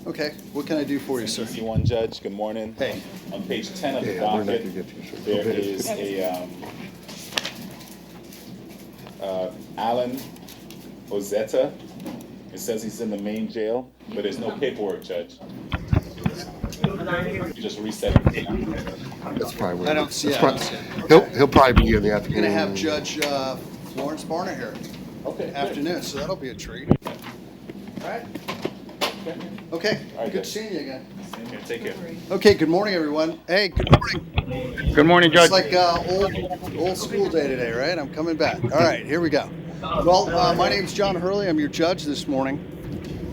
Okay, what can I do for you, sir? Easy one, Judge. Good morning. Hey. On page 10 of the docket, there is a Alan Ozetta. It says he's in the main jail, but there's no paperwork, Judge. You just reset it. That's probably what I don't see it. He'll probably be in the afternoon. We're going to have Judge Lawrence Barner here Okay. afternoon, so that'll be a treat. All right? Okay, All right, good guys. seeing you again. Same here. Take care. Okay, good morning, everyone. Hey, good morning. Good morning, Judge. It's like old school day today, right? I'm coming back. All right, here we go. Well, my name's John Hurley. I'm your judge this morning.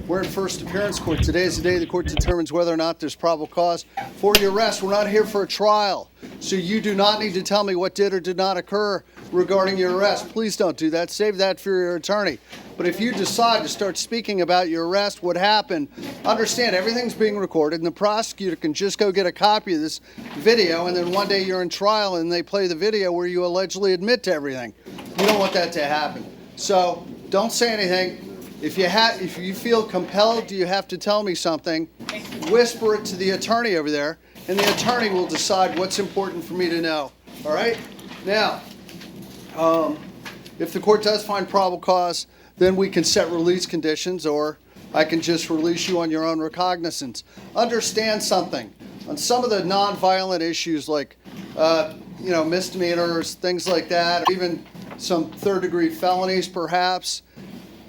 We're in first appearance court. Today is the day the court determines whether or not there's probable cause for your arrest. We're not here for a trial, so you do not need to tell me what did or did not occur regarding your arrest. Please don't do that. Save that for your attorney. But if you decide to start speaking about your arrest, what happened, understand everything's being recorded, and the prosecutor can just go get a copy of this video, and then one day you're in trial and they play the video where you allegedly admit to everything. You don't want that to happen. So don't say anything. If you feel compelled, you have to tell me something. Whisper it to the attorney over there, and the attorney will decide what's important for me to know. All right? Now, if the court does find probable cause, then we can set release conditions, or I can just release you on your own recognizance. Understand something. On some of the nonviolent issues like, misdemeanors, things like that, or even some third-degree felonies, perhaps,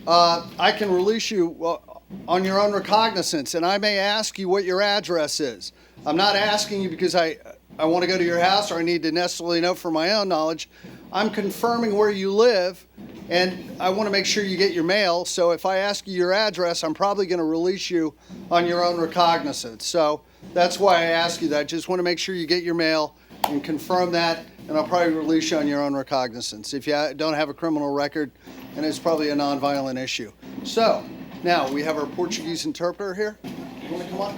I can release you on your own recognizance, and I may ask you what your address is. I'm not asking you because I want to go to your house or I need to necessarily know for my own knowledge. I'm confirming where you live, and I want to make sure you get your mail. So if I ask you your address, I'm probably going to release you on your own recognizance. So that's why I ask you that. I just want to make sure you get your mail and confirm that, and I'll probably release you on your own recognizance. If you don't have a criminal record, and it's probably a nonviolent issue. So, now we have our Portuguese interpreter here. You want to come on?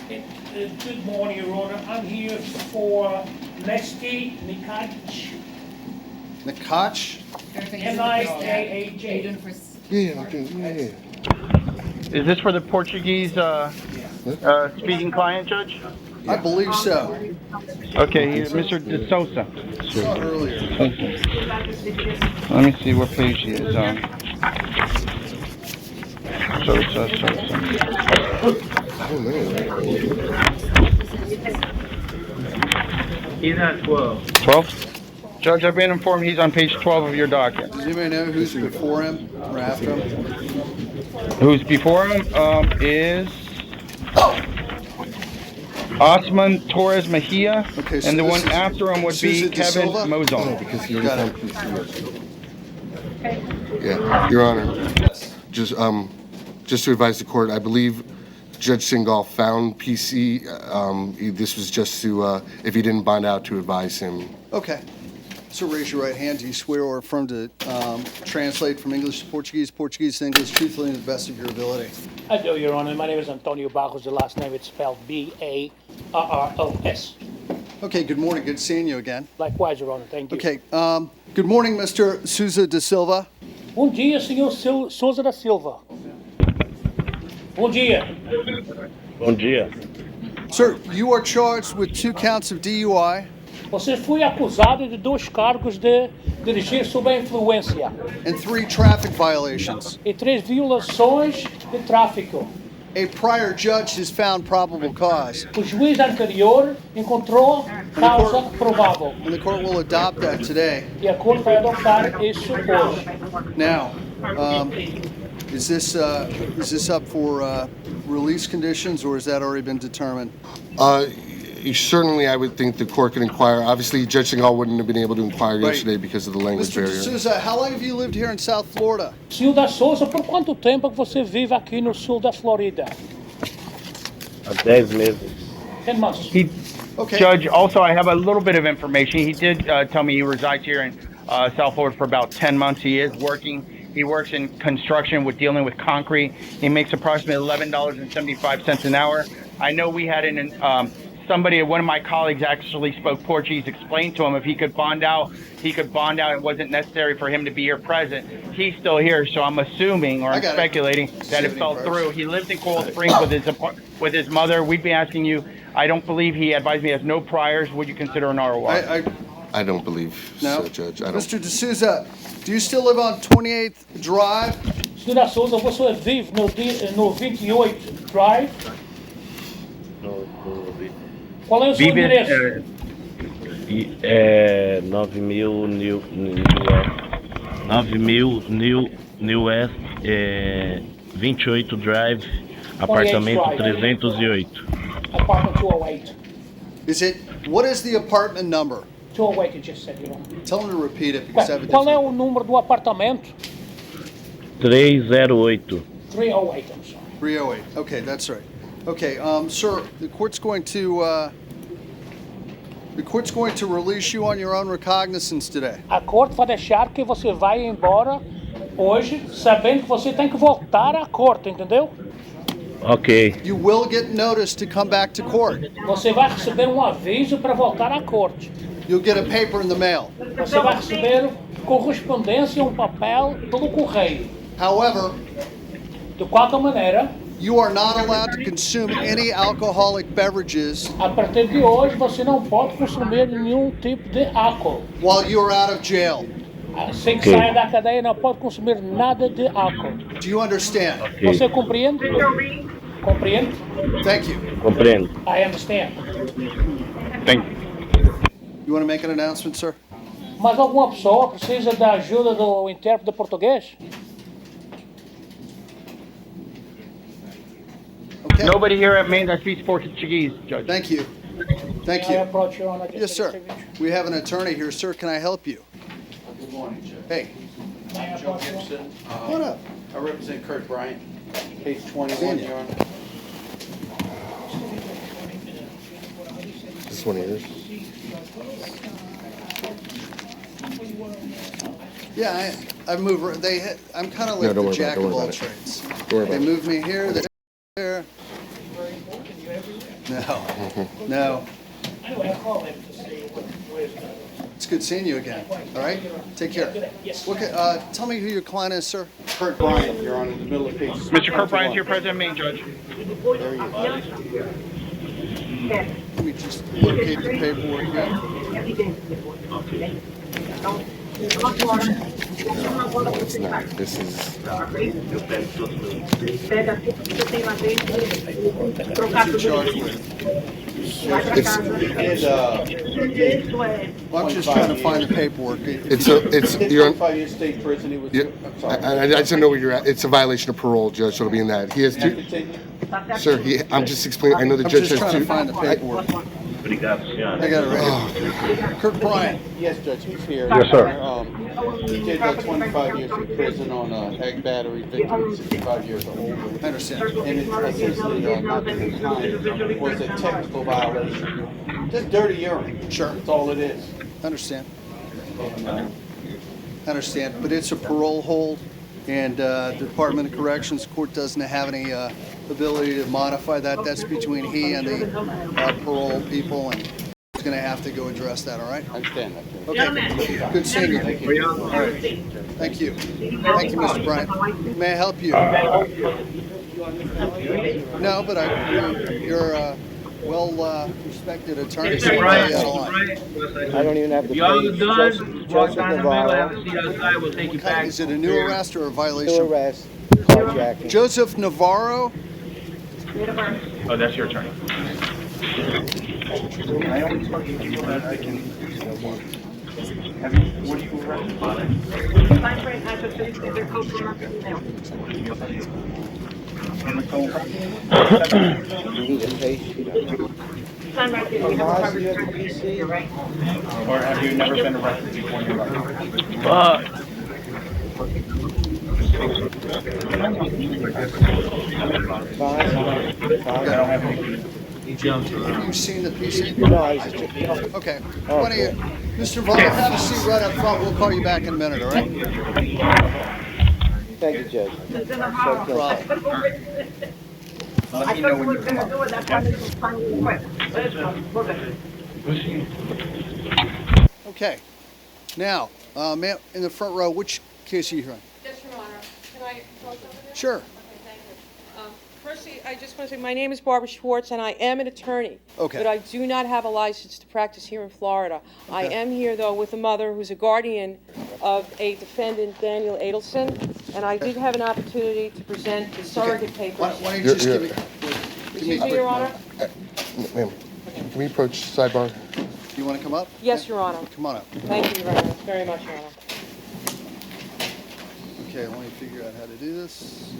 Good morning, Your Honor. I'm here for Nesty Nikac. Nakac? Niaaj. Is this for the Portuguese speaking client, Judge? I believe so. Okay, here's Mr. De Souza. Saw earlier. Let me see what page he is on. Souza. I don't know. He's at 12. 12? Judge, I've been informed he's on page 12 of your docket. Does anybody know who's before him or after him? Who's before him is Osman Torres Mejia, Okay, so and the this one is after him would Souza be de Kevin Silva? No, Mozon. because he was Got on it. PC. Yeah, Your Honor, just to advise the court, I believe Judge Singal found PC. This was just to, if he didn't find out, to advise him. Okay. So raise your right hand. Do you swear or affirm to translate from English to Portuguese, Portuguese to English, truthfully and to the best of your ability? I do, Your Honor. My name is Antonio Barros. The last name is spelled B-A-R-R-O-S. Okay, good morning. Good seeing you again. Likewise, Your Honor. Thank you. Okay, good morning, Mr. Souza de Silva. Bom dia, senhor Souza da Silva. Bom dia. Bom dia. Sir, you are charged with 2 counts of DUI Você foi acusado de 2 cargos de dirigir sob a influência and 3 traffic violations. e 3 violações de tráfico. A prior judge has found probable cause, O juiz anterior encontrou causa provável and the court will adopt that today. e a corte vai adotar isso hoje. Now, is this up for release conditions, or has that already been determined? Certainly, I would think the court could inquire. Obviously, Judge Singal wouldn't have been able to inquire Right. yesterday because of the language Mr. barrier. D'Souza, how long have you lived here in South Florida? Senhor da Souza, por quanto tempo que você vive aqui no sul da Florida? Há 10 meses. 10 months. Okay. Judge, also, I have a little bit of information. He did tell me he resides here in South Florida for about 10 months. He is working. He works in construction with dealing with concrete. He makes approximately $11.75 an hour. I know we had an somebody, one of my colleagues actually spoke Portuguese, explained to him if he could bond out, he could bond out. It wasn't necessary for him to be here present. He's still here, so I'm assuming or I I'm got it. speculating that it fell through. He lives in Coral Springs with his mother. We'd be asking you. I don't believe he advised me he has no priors. Would you consider an ROI? I don't believe No. so, Judge. I don't. Mr. D'Souza, do you still live on 28th Drive? Senhora Souza, você vive no 28 Drive? No, Qual é o seu endereço? é 9000 New West, 28 Drive, apartamento Drive. 308. Apartment 208. What is the apartment number? 208, you just said, you know. Tell him to repeat it because I have a Qual é different. o número do apartamento? 308. 308, I'm sorry. 308. Okay, that's right. Okay, sir, the court's going to release you on your own recognizance today. A corte vai deixar que você vai embora hoje, sabendo que você tem que voltar à corte, entendeu? Ok. You will get notice to come back to court. Você vai receber um aviso para voltar à corte. You'll get a paper in the mail. Você vai receber correspondência, um papel pelo correio. However, De qualquer maneira, you are not allowed to consume any alcoholic beverages a partir de hoje você não pode consumir nenhum tipo de álcool. while you are out of jail. Assim que Ok. saia da cadeia não pode consumir nada de álcool. Do you understand? Você compreende? Compreende? Thank you. Compreendo. I understand. Thank you. You want to make an announcement, sir? Mas alguma pessoa precisa da ajuda do intérprete de português? Okay. Nobody here at Maine that speaks Portuguese, Judge. Thank you. Thank I you. approach you on a Yes, sir. We have an attorney here, sir. Can I help you? Good morning, Judge. Hey, I'm Joe Gibson. what up? I represent Kurt Bryant, page 21, Virginia. Your Honor. This one of yours? Yeah, I move. I'm kind of No, like don't the worry jack about it, of don't worry all about it. trades. Don't worry They about it. move me here, there. No. It's good seeing you again. All right. Take care. Tell me who your client is, sir. Kurt Bryant, Your Honor, in the middle of page. Mr. Kurt Bryant's here, President of Maine, Judge. There you go. Let me just locate the paperwork here. It's not. This is. What's he charged with? Well, I'm just trying to find the paperwork. You're on. 25-year state prison, he was, Yeah, I'm sorry. I just don't know where you're at. It's a violation of parole, Judge. So it'll be in that. He has Can I two. continue? Sir, I'm just explaining. I know the I'm judge just has trying to two. find the paperwork. I got it right here. Kurt Bryant. Yes, Judge, he's here. Yes, sir. He did 25 years in prison on ag battery, victim, 65 years or older. I understand. And it essentially, not to his time, was a technical violation. Just dirty urine. Sure. That's all it is. I understand. And, I understand. But it's a parole hold, and the Department of Corrections Court doesn't have any ability to modify that. That's between he and the parole people, and he's going to have to go address that. All right. I understand that. Okay. Good seeing you. Thank you. All right. Thank you. Thank you, Mr. Bryant. May I help you? No, but you're a well-respected attorney. So Brian, you got a line. I don't even have the Y'all page. done? Walk Joseph down the middle, have Navarro, a seat outside, we'll take you back. Is it a new arrest or a two violation? arrests, carjacking. Joseph Navarro. Oh, that's your attorney. You need a page sheet. Mars, do you have the PC? Or have you never been arrested before in your life? Fine. Have you seen the PC? No, I was just, Okay. Why don't you, Mr. Navarro, have a seat right up front. We'll call you back in a minute, all right? thank you, Judge. So, Problem. Let me know when you're Okay. Now, ma'am, in the front row, which case are you hearing? Yes, Your Honor. Can I talk over this? Sure. Okay, thank you. Firstly, I just want to say my name is Barbara Schwartz, and I am an attorney. Okay. But I do not have a license to practice here in Florida. I Okay. am here, though, with a mother who's a guardian of a defendant, Daniel Adelson, and I did have an opportunity to present the surrogate papers. Why don't you just give me Excuse me, a Your quick Honor? Ma'am, can we approach sidebar? You want to come up? Yes, Your Honor. Come on up. Thank you very much, Your Honor. Okay, let me figure out how to do this.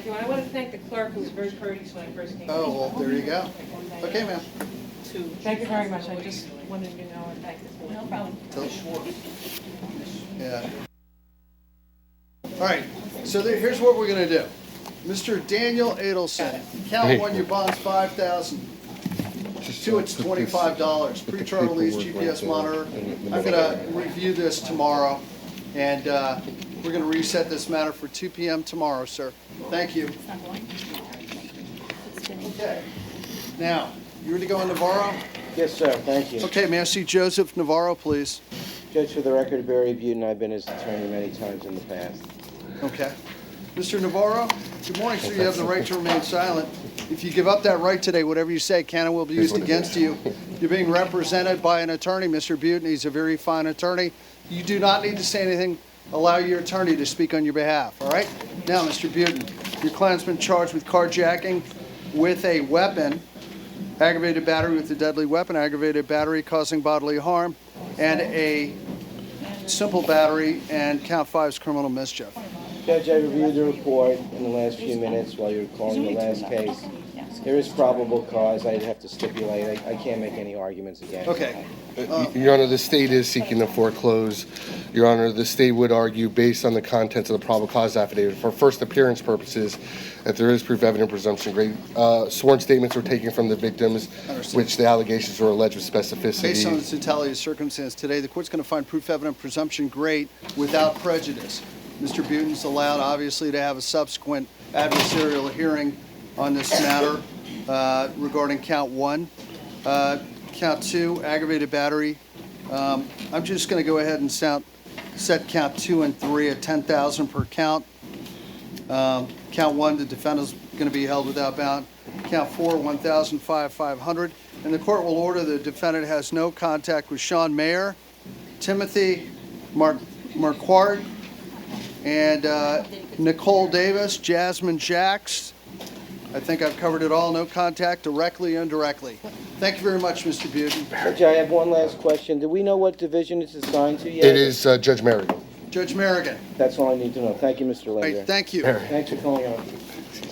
I want to thank the clerk who was very courteous when I first came. Oh, well, there you go. Okay, ma'am. Thank you very much. I just wanted you to know and thank the board. No problem. Yeah. All right, so here's what we're gonna do. Mr. Daniel Adelson, count one, your bond's $5,000. Two, it's $25. Pre-trial release GPS monitor. I'm gonna review this tomorrow, and we're gonna reset this matter for 2 p.m. tomorrow, sir. Thank you. Okay. Now, you ready to go on Navarro? Yes, sir, thank you. Okay, may I see Joseph Navarro, please? Judge, for the record, Barry Butin, I've been his attorney many times in the past. Okay. Mr. Navarro, good morning, sir. You have the right to remain silent. If you give up that right today, whatever you say can and will be used against you. You're being represented by an attorney, Mr. Butin. He's a very fine attorney. You do not need to say anything. Allow your attorney to speak on your behalf, all right? Now, Mr. Butin, your client's been charged with carjacking with a weapon, aggravated battery with a deadly weapon, aggravated battery causing bodily harm, and a simple battery, and count 5 is criminal mischief. Judge, I reviewed the report in the last few minutes while you were calling the last case. There is probable cause. I'd have to stipulate. I can't make any arguments against. Okay. Your Honor, the state is seeking to foreclose. Your Honor, the state would argue, based on the contents of the probable cause affidavit, for first appearance purposes, that there is proof evident presumption grade. Sworn statements were taken from the victims, which the allegations were alleged with specificity. Based on the totality of circumstance today, the court's going to find proof evident presumption great without prejudice. Mr. Butin's allowed, obviously, to have a subsequent adversarial hearing on this matter regarding count 1. Count 2, aggravated battery. I'm just going to go ahead and set count 2 and 3 at $10,000 per count. Count 1, the defendant's going to be held without bond. Count 4, $1,500. And the court will order the defendant has no contact with Sean Mayer, Timothy Marquardt, and Nicole Davis, Jasmine Jacks. I think I've covered it all. No contact, directly, indirectly. Thank you very much, Mr. Butin. Judge, I have one last question. Do we know what division it's assigned to yet? It is Judge Merrigan. Judge Merrigan. That's all I need to know. Thank you, Mr. All Linder. right, thank you. Thanks for calling on.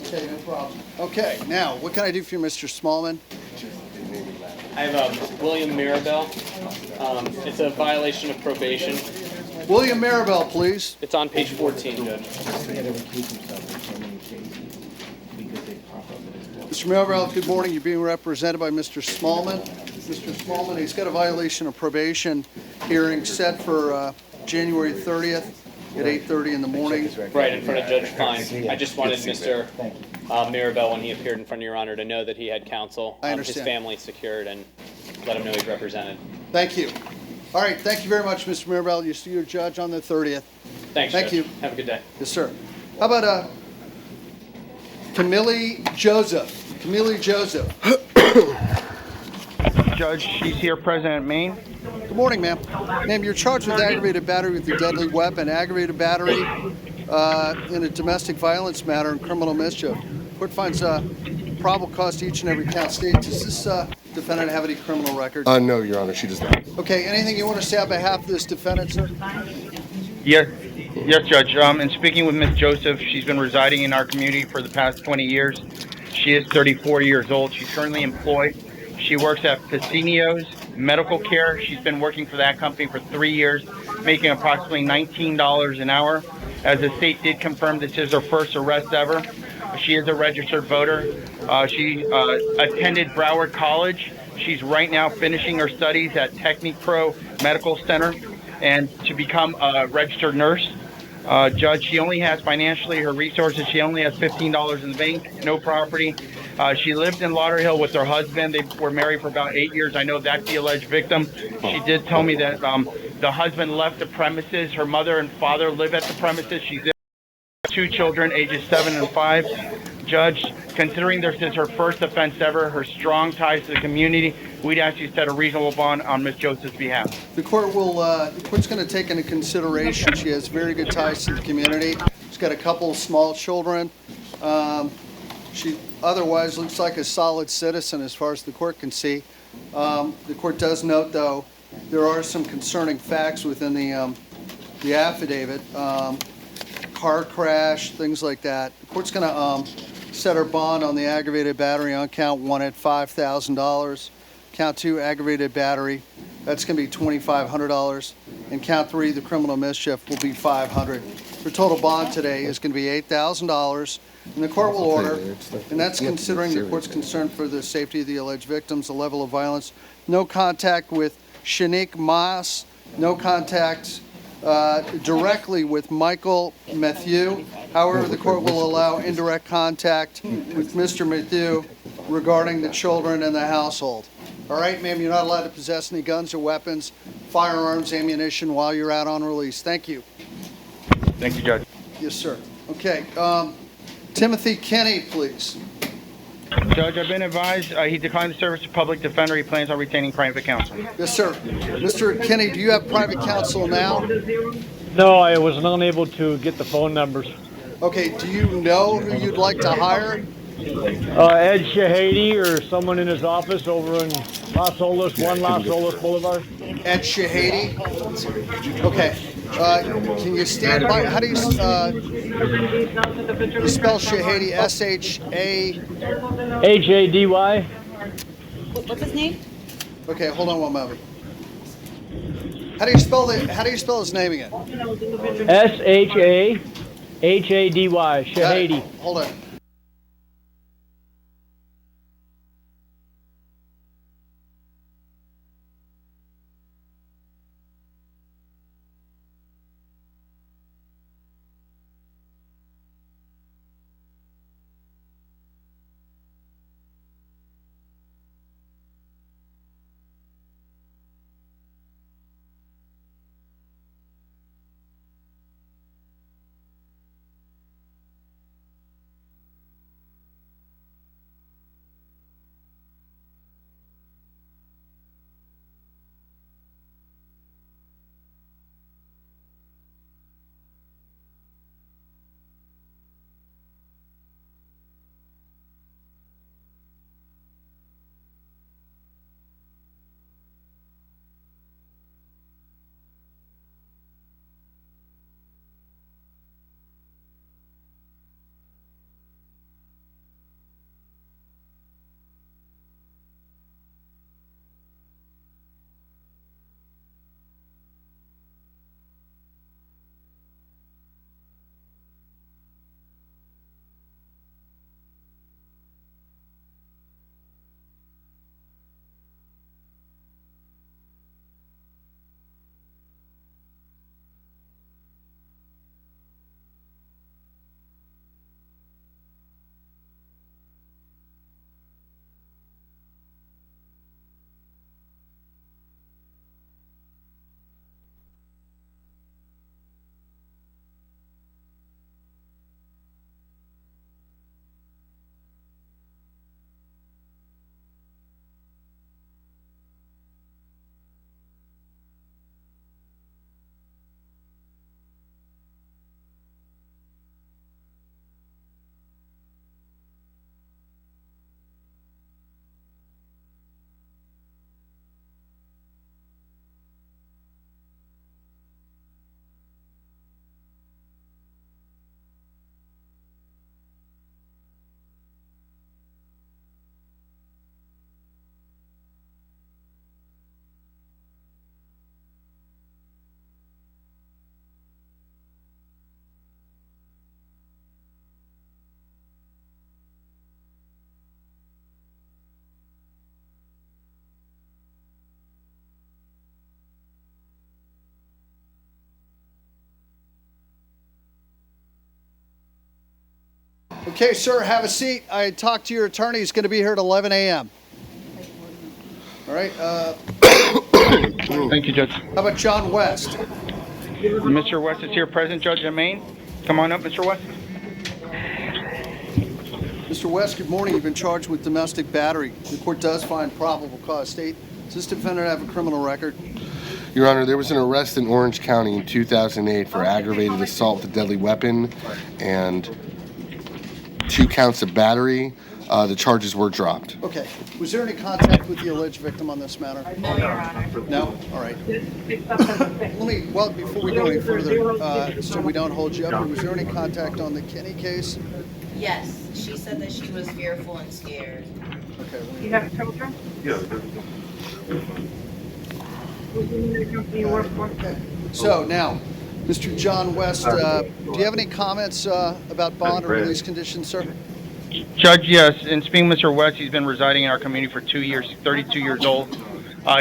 Okay, no problem. Okay, now, what can I do for you, Mr. Smallman? I have William Mirabel. It's a violation of probation. William Maribel, please. It's on page 14, Judge. Mr. Maribel, good morning. You're being represented by Mr. Smallman. Mr. Smallman, he's got a violation of probation hearing set for January 30th at 8:30 in the morning. Right, in front of Judge Fine. I just wanted Mr. Mirabel, when he appeared in front of Your Honor, to know that he had counsel, I his understand. family secured, and let him know he's represented. Thank you. All right, thank you very much, Mr. Maribel. You see your judge on the 30th. Thanks, Thank Judge. you. Have a good day. Yes, sir. How about Camille Joseph? Camille Joseph. Judge, she's here present at Maine. Good morning, ma'am. Ma'am, you're charged with aggravated battery with a deadly weapon, aggravated battery in a domestic violence matter, and criminal mischief. Court finds probable cause to each and every count stated. Does this defendant have any criminal record? No, Your Honor, she does not. Okay, anything you want to say on behalf of this defendant, sir? Yes, Judge. In speaking with Ms. Joseph, she's been residing in our community for the past 20 years. She is 34 years old. She's currently employed. She works at Pacino's Medical Care. She's been working for that company for 3 years, making approximately $19 an hour. As the state did confirm, this is her first arrest ever. She is a registered voter. She attended Broward College. She's right now finishing her studies at Technique Pro Medical Center and to become a registered nurse. Judge, she only has financially her resources. She only has $15 in the bank, no property. She lived in Lauderhill with her husband. They were married for about 8 years. I know that's the alleged victim. She did tell me that the husband left the premises. Her mother and father live at the premises. She's 2 children, ages 7 and 5. Judge, considering this is her first offense ever, her strong ties to the community, we'd ask you to set a reasonable bond on Ms. Joseph's behalf. The court will, the court's going to take into consideration she has very good ties to the community. She's got a couple of small children. She otherwise looks like a solid citizen as far as the court can see. The court does note, though, there are some concerning facts within the affidavit. car crash, things like that. The court's going to set her bond on the aggravated battery on count 1 at $5,000. Count 2, aggravated battery, that's going to be $2,500. And count 3, the criminal mischief, will be $500. Her total bond today is going to be $8,000. And the court will order, and that's considering the court's concern for the safety of the alleged victims, the level of violence, no contact with Shanique Maas, no contact directly with Michael Matthew. However, the court will allow indirect contact with Mr. Matthew regarding the children and the household. All right, ma'am, you're not allowed to possess any guns or weapons, firearms, ammunition while you're out on release. Thank you. Thank you, Judge. Yes, sir. Okay, Timothy Kenny, please. Judge, I've been advised he declined the service of public defender. He plans on retaining private counsel. Yes, sir. Mr. Kenny, do you have private counsel now? No, I was unable to get the phone numbers. Okay, do you know who you'd like to hire? Ed Shahady or someone in his office over in Los Olas, 1 Los Olas Boulevard. Ed Shahady? Okay. Can you stand by? How do you spell Shahady? S-H-A... H-A-D-Y. What's his name? Okay, hold on one moment. How do you spell his name again? S-H-A-H-A-D-Y. Shahady. Hold on. Okay, sir, have a seat. I talked to your attorney. He's going to be here at 11 a.m. All right. Thank you, Judge. How about John West? Mr. West is here present, Judge in Maine. Come on up, Mr. West. Mr. West, good morning. You've been charged with domestic battery. The court does find probable cause. State, does this defendant have a criminal record? Your Honor, there was an arrest in Orange County in 2008 for aggravated assault with a deadly weapon and 2 counts of battery. the charges were dropped. Okay. Was there any contact with the alleged victim on this matter? No, Your Honor. No? All right. Well, before we go any further, so we don't hold you up here, was there any contact on the Kinney case? Yes, she said that she was fearful and scared. Okay. You have children? Okay. So now, Mr. John West, do you have any comments about bond or release conditions, sir? Judge, yes. And speaking with Mr. West, he's been residing in our community for 2 years, 32 years old.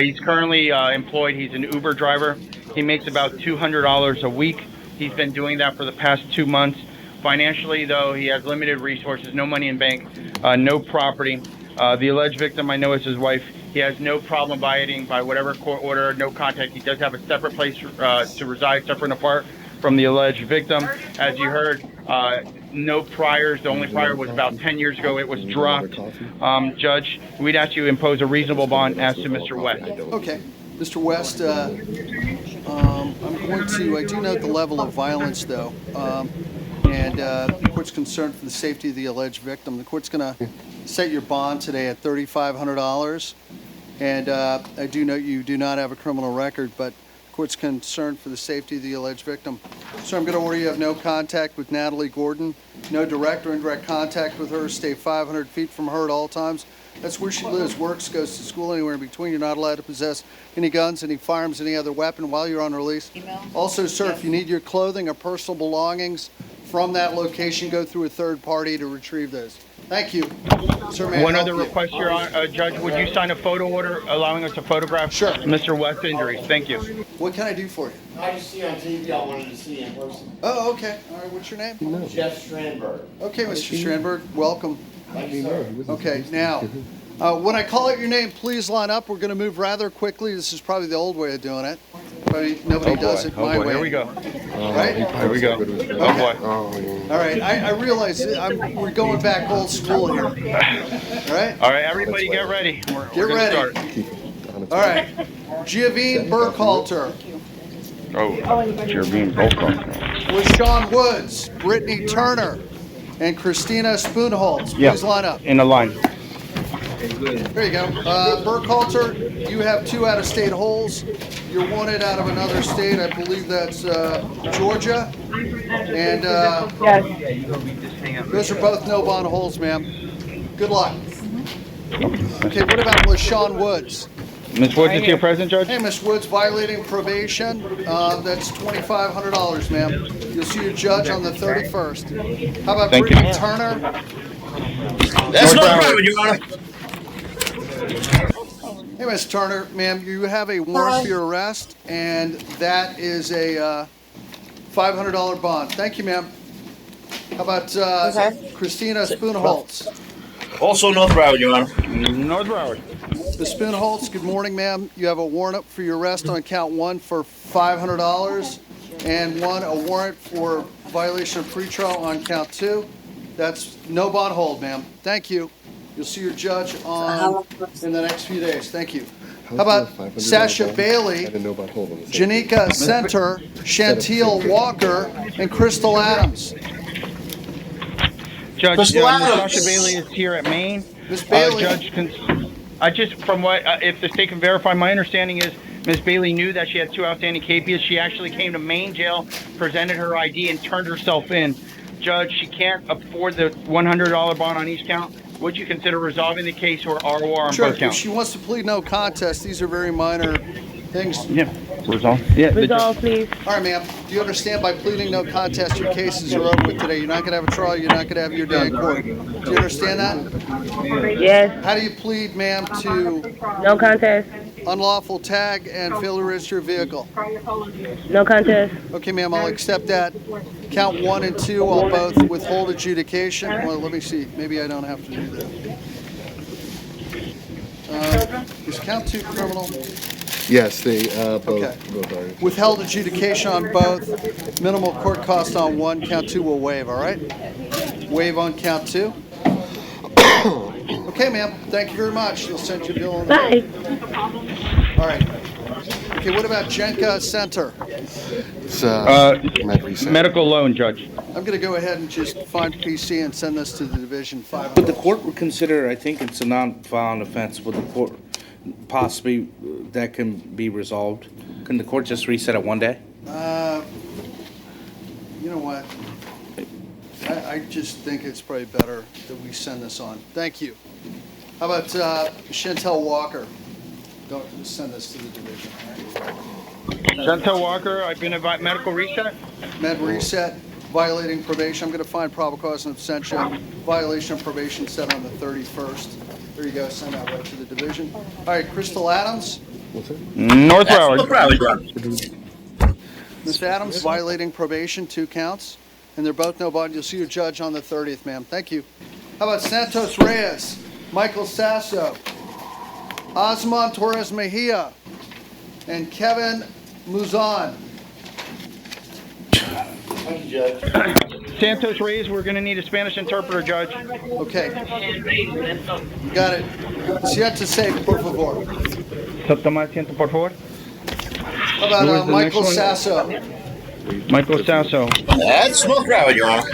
He's currently employed. He's an Uber driver. He makes about $200 a week. He's been doing that for the past 2 months. Financially, though, he has limited resources, no money in bank, no property. The alleged victim, I know, is his wife. He has no problem abiding by whatever court order, no contact. He does have a separate place to reside, separate and apart from the alleged victim. As you heard, no priors. The only prior was about 10 years ago. It was dropped. Judge, we'd ask you to impose a reasonable bond as to Mr. West. Okay. Mr. West, I do note the level of violence, though. And the court's concerned for the safety of the alleged victim. The court's going to set your bond today at $3,500. And I do note you do not have a criminal record, but the court's concerned for the safety of the alleged victim. So I'm going to order you have no contact with Natalie Gordon, no direct or indirect contact with her, stay 500 feet from her at all times. That's where she lives, works, goes to school, anywhere in between. You're not allowed to possess any guns, any firearms, any other weapon while you're on release. Also, sir, if you need your clothing or personal belongings from that location, go through a third party to retrieve those. Thank you. Sir, may I One help other you? request, Your Honor, Judge, would you sign a photo order allowing us to photograph Mr. West's injuries? Thank you. What can I do for you? I just see on TV, I wanted to see in person. Oh, okay. All right, what's your name? Jeff Strandberg. Okay, Mr. Strandberg, welcome. Thank you, sir. Okay, now, when I call out your name, please line up. We're going to move rather quickly. This is probably the old way of doing it. Probably nobody does it my way. Here we go. Right? Here we go. Oh, boy. All right, I realize we're going back old school here. All right? All right, everybody get ready. We're Get ready. Start. All right. Giovine Burkhalter. You're being Burkhalter. LaShawn Woods, Brittany Turner, and Christina Spoonholtz. Please line up. In the line. There you go. Burkhalter, you have 2 out-of-state holes. You're wanted out of another state. I believe that's Georgia. And those are both no-bond holes, ma'am. Good luck. Okay, what about LaShawn Woods? Ms. Woods is here present, Judge? Hey, Ms. Woods, violating probation. That's $2,500, ma'am. You'll see your judge on the 31st. How about Thank Brittany you. Turner? That's no problem, Your Honor. Hey, Ms. Turner, ma'am, you have a warrant for your arrest, and that is a $500 bond. Thank you, ma'am. How about Christina Spoonholtz? Also North Broward, Your Honor. North Broward. Ms. Spoonholtz, good morning, ma'am. You have a warrant up for your arrest on count 1 for $500, and a warrant for violation of pretrial on count 2. That's no bond hold, ma'am. Thank you. You'll see your judge in the next few days. Thank you. How about Sasha Bailey, Janika Center, Chantil Walker, and Crystal Adams? Judge, Crystal Adams. Sasha Bailey is here at Maine. Ms. Bailey. Judge, I just, from what, if the state can verify, my understanding is Ms. Bailey knew that she had 2 outstanding capias. She actually came to Maine jail, presented her ID, and turned herself in. Judge, she can't afford the $100 bond on each count. Would you consider resolving the case or ROR on Sure, both if counts? she wants to plead no contest, these are very minor things. Yeah, resolve. Yeah, Resolve, please. All right, ma'am. Do you understand by pleading no contest, your cases are over with today? You're not going to have a trial. You're not going to have your day in court. Do you understand that? Yes. How do you plead, ma'am, to No contest. unlawful tag and failure to register your vehicle? No contest. Okay, ma'am, I'll accept that. Count 1 and 2, I'll both withhold adjudication. Well, let me see. Maybe I don't have to do that. Is count 2 criminal? Yes, they both Okay. are. Withheld adjudication on both. Minimal court cost on 1. Count 2 will waive, all right? Waive on count 2. Okay, ma'am. Thank you very much. You'll send your bill on the Bye. All right. Okay, what about Jenka Center? It's Medical loan, Judge. I'm going to go ahead and just find PC and send this to the Division 5. But the court would consider, I think it's a non-violent offense, would the court possibly, that can be resolved? Can the court just reset it one day? You know what? I just think it's probably better that we send this on. Thank you. How about Chantel Walker? Don't send this to the Division. Chantel Walker, I've been advised medical reset. Med reset, violating probation. I'm going to find probable cause and absentia. Violation of probation set on the 31st. There you go. Send that right to the Division. All right, Crystal Adams. North Broward. Ms. Adams, violating probation, 2 counts. And they're both no bond. You'll see your judge on the 30th, ma'am. Thank you. How about Santos Reyes, Michael Sasso, Osman Torres Mejia, and Kevin Muzan. Thank you, Judge. Santos Reyes, we're going to need a Spanish interpreter, Judge. Okay. You got it. Siete say, por favor. Toma asiento, por favor. How about Michael Sasso? Michael Sasso. That's smoke rabbit, Your Honor.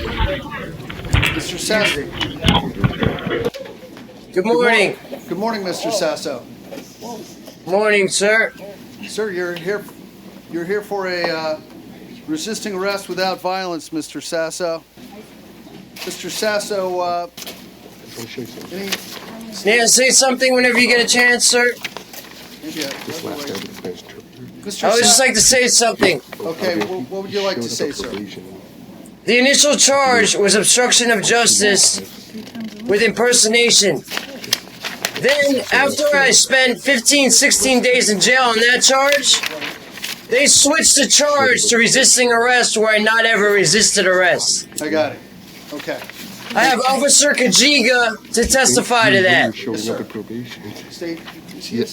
Mr. Sasso. Good morning. Good morning, Mr. Sasso. Morning, sir. Sir, you're here for a resisting arrest without violence, Mr. Sasso. Mr. Sasso, May I say something whenever you get a chance, sir? Mr. I would just like to say something. Okay, what would you like to say, sir? The initial charge was obstruction of justice with impersonation. Then, after I spent 15, 16 days in jail on that charge, they switched the charge to resisting arrest where I not ever resisted arrest. I got it. Okay. I have Officer Kajiga to testify to that. State, is he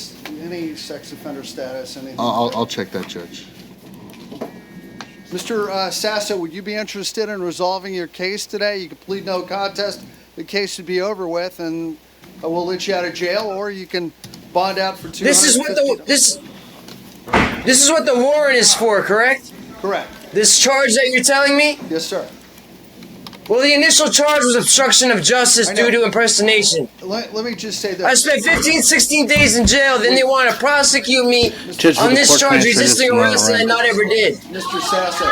any sex offender status? Anything? I'll check that, Judge. Mr. Sasso, would you be interested in resolving your case today? You could plead no contest. The case would be over with, and we'll let you out of jail, or you can bond out for $250. This is what the warrant is for, correct? Correct. This charge that you're telling me? Yes, sir. Well, the initial charge was obstruction of justice due to impersonation. Let me just say this. I spent 15, 16 days in jail, then they want to prosecute me on this charge, resisting arrest, and I not ever did. Mr. Sasso,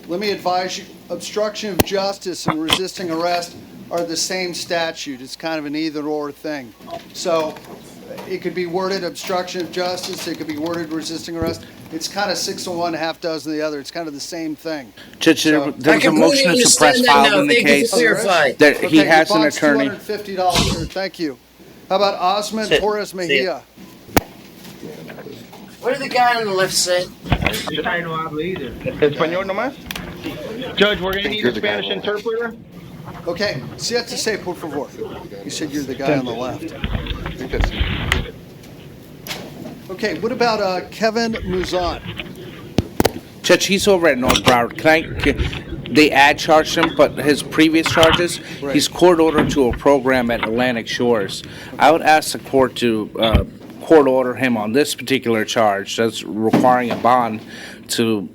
let me advise you, obstruction of justice and resisting arrest are the same statute. It's kind of an either-or thing. So it could be worded obstruction of justice, it could be worded resisting arrest. It's kind of 6 of one, half dozen of the other. It's kind of the same thing. Judge, there was a motion to suppress filed in the case. That he has an attorney. $250, sir. Thank you. How about Osman Torres Mejia? What did the guy on the left say? Español nomás? Judge, we're going to need a Spanish interpreter. Okay. Siete say, por favor. You said you're the guy on the left. Okay, what about Kevin Muzan? Judge, he's over at North Broward. They charged him, but his previous charges, he's court ordered to a program at Atlantic Shores. I would ask the court to court order him on this particular charge, that's requiring a bond to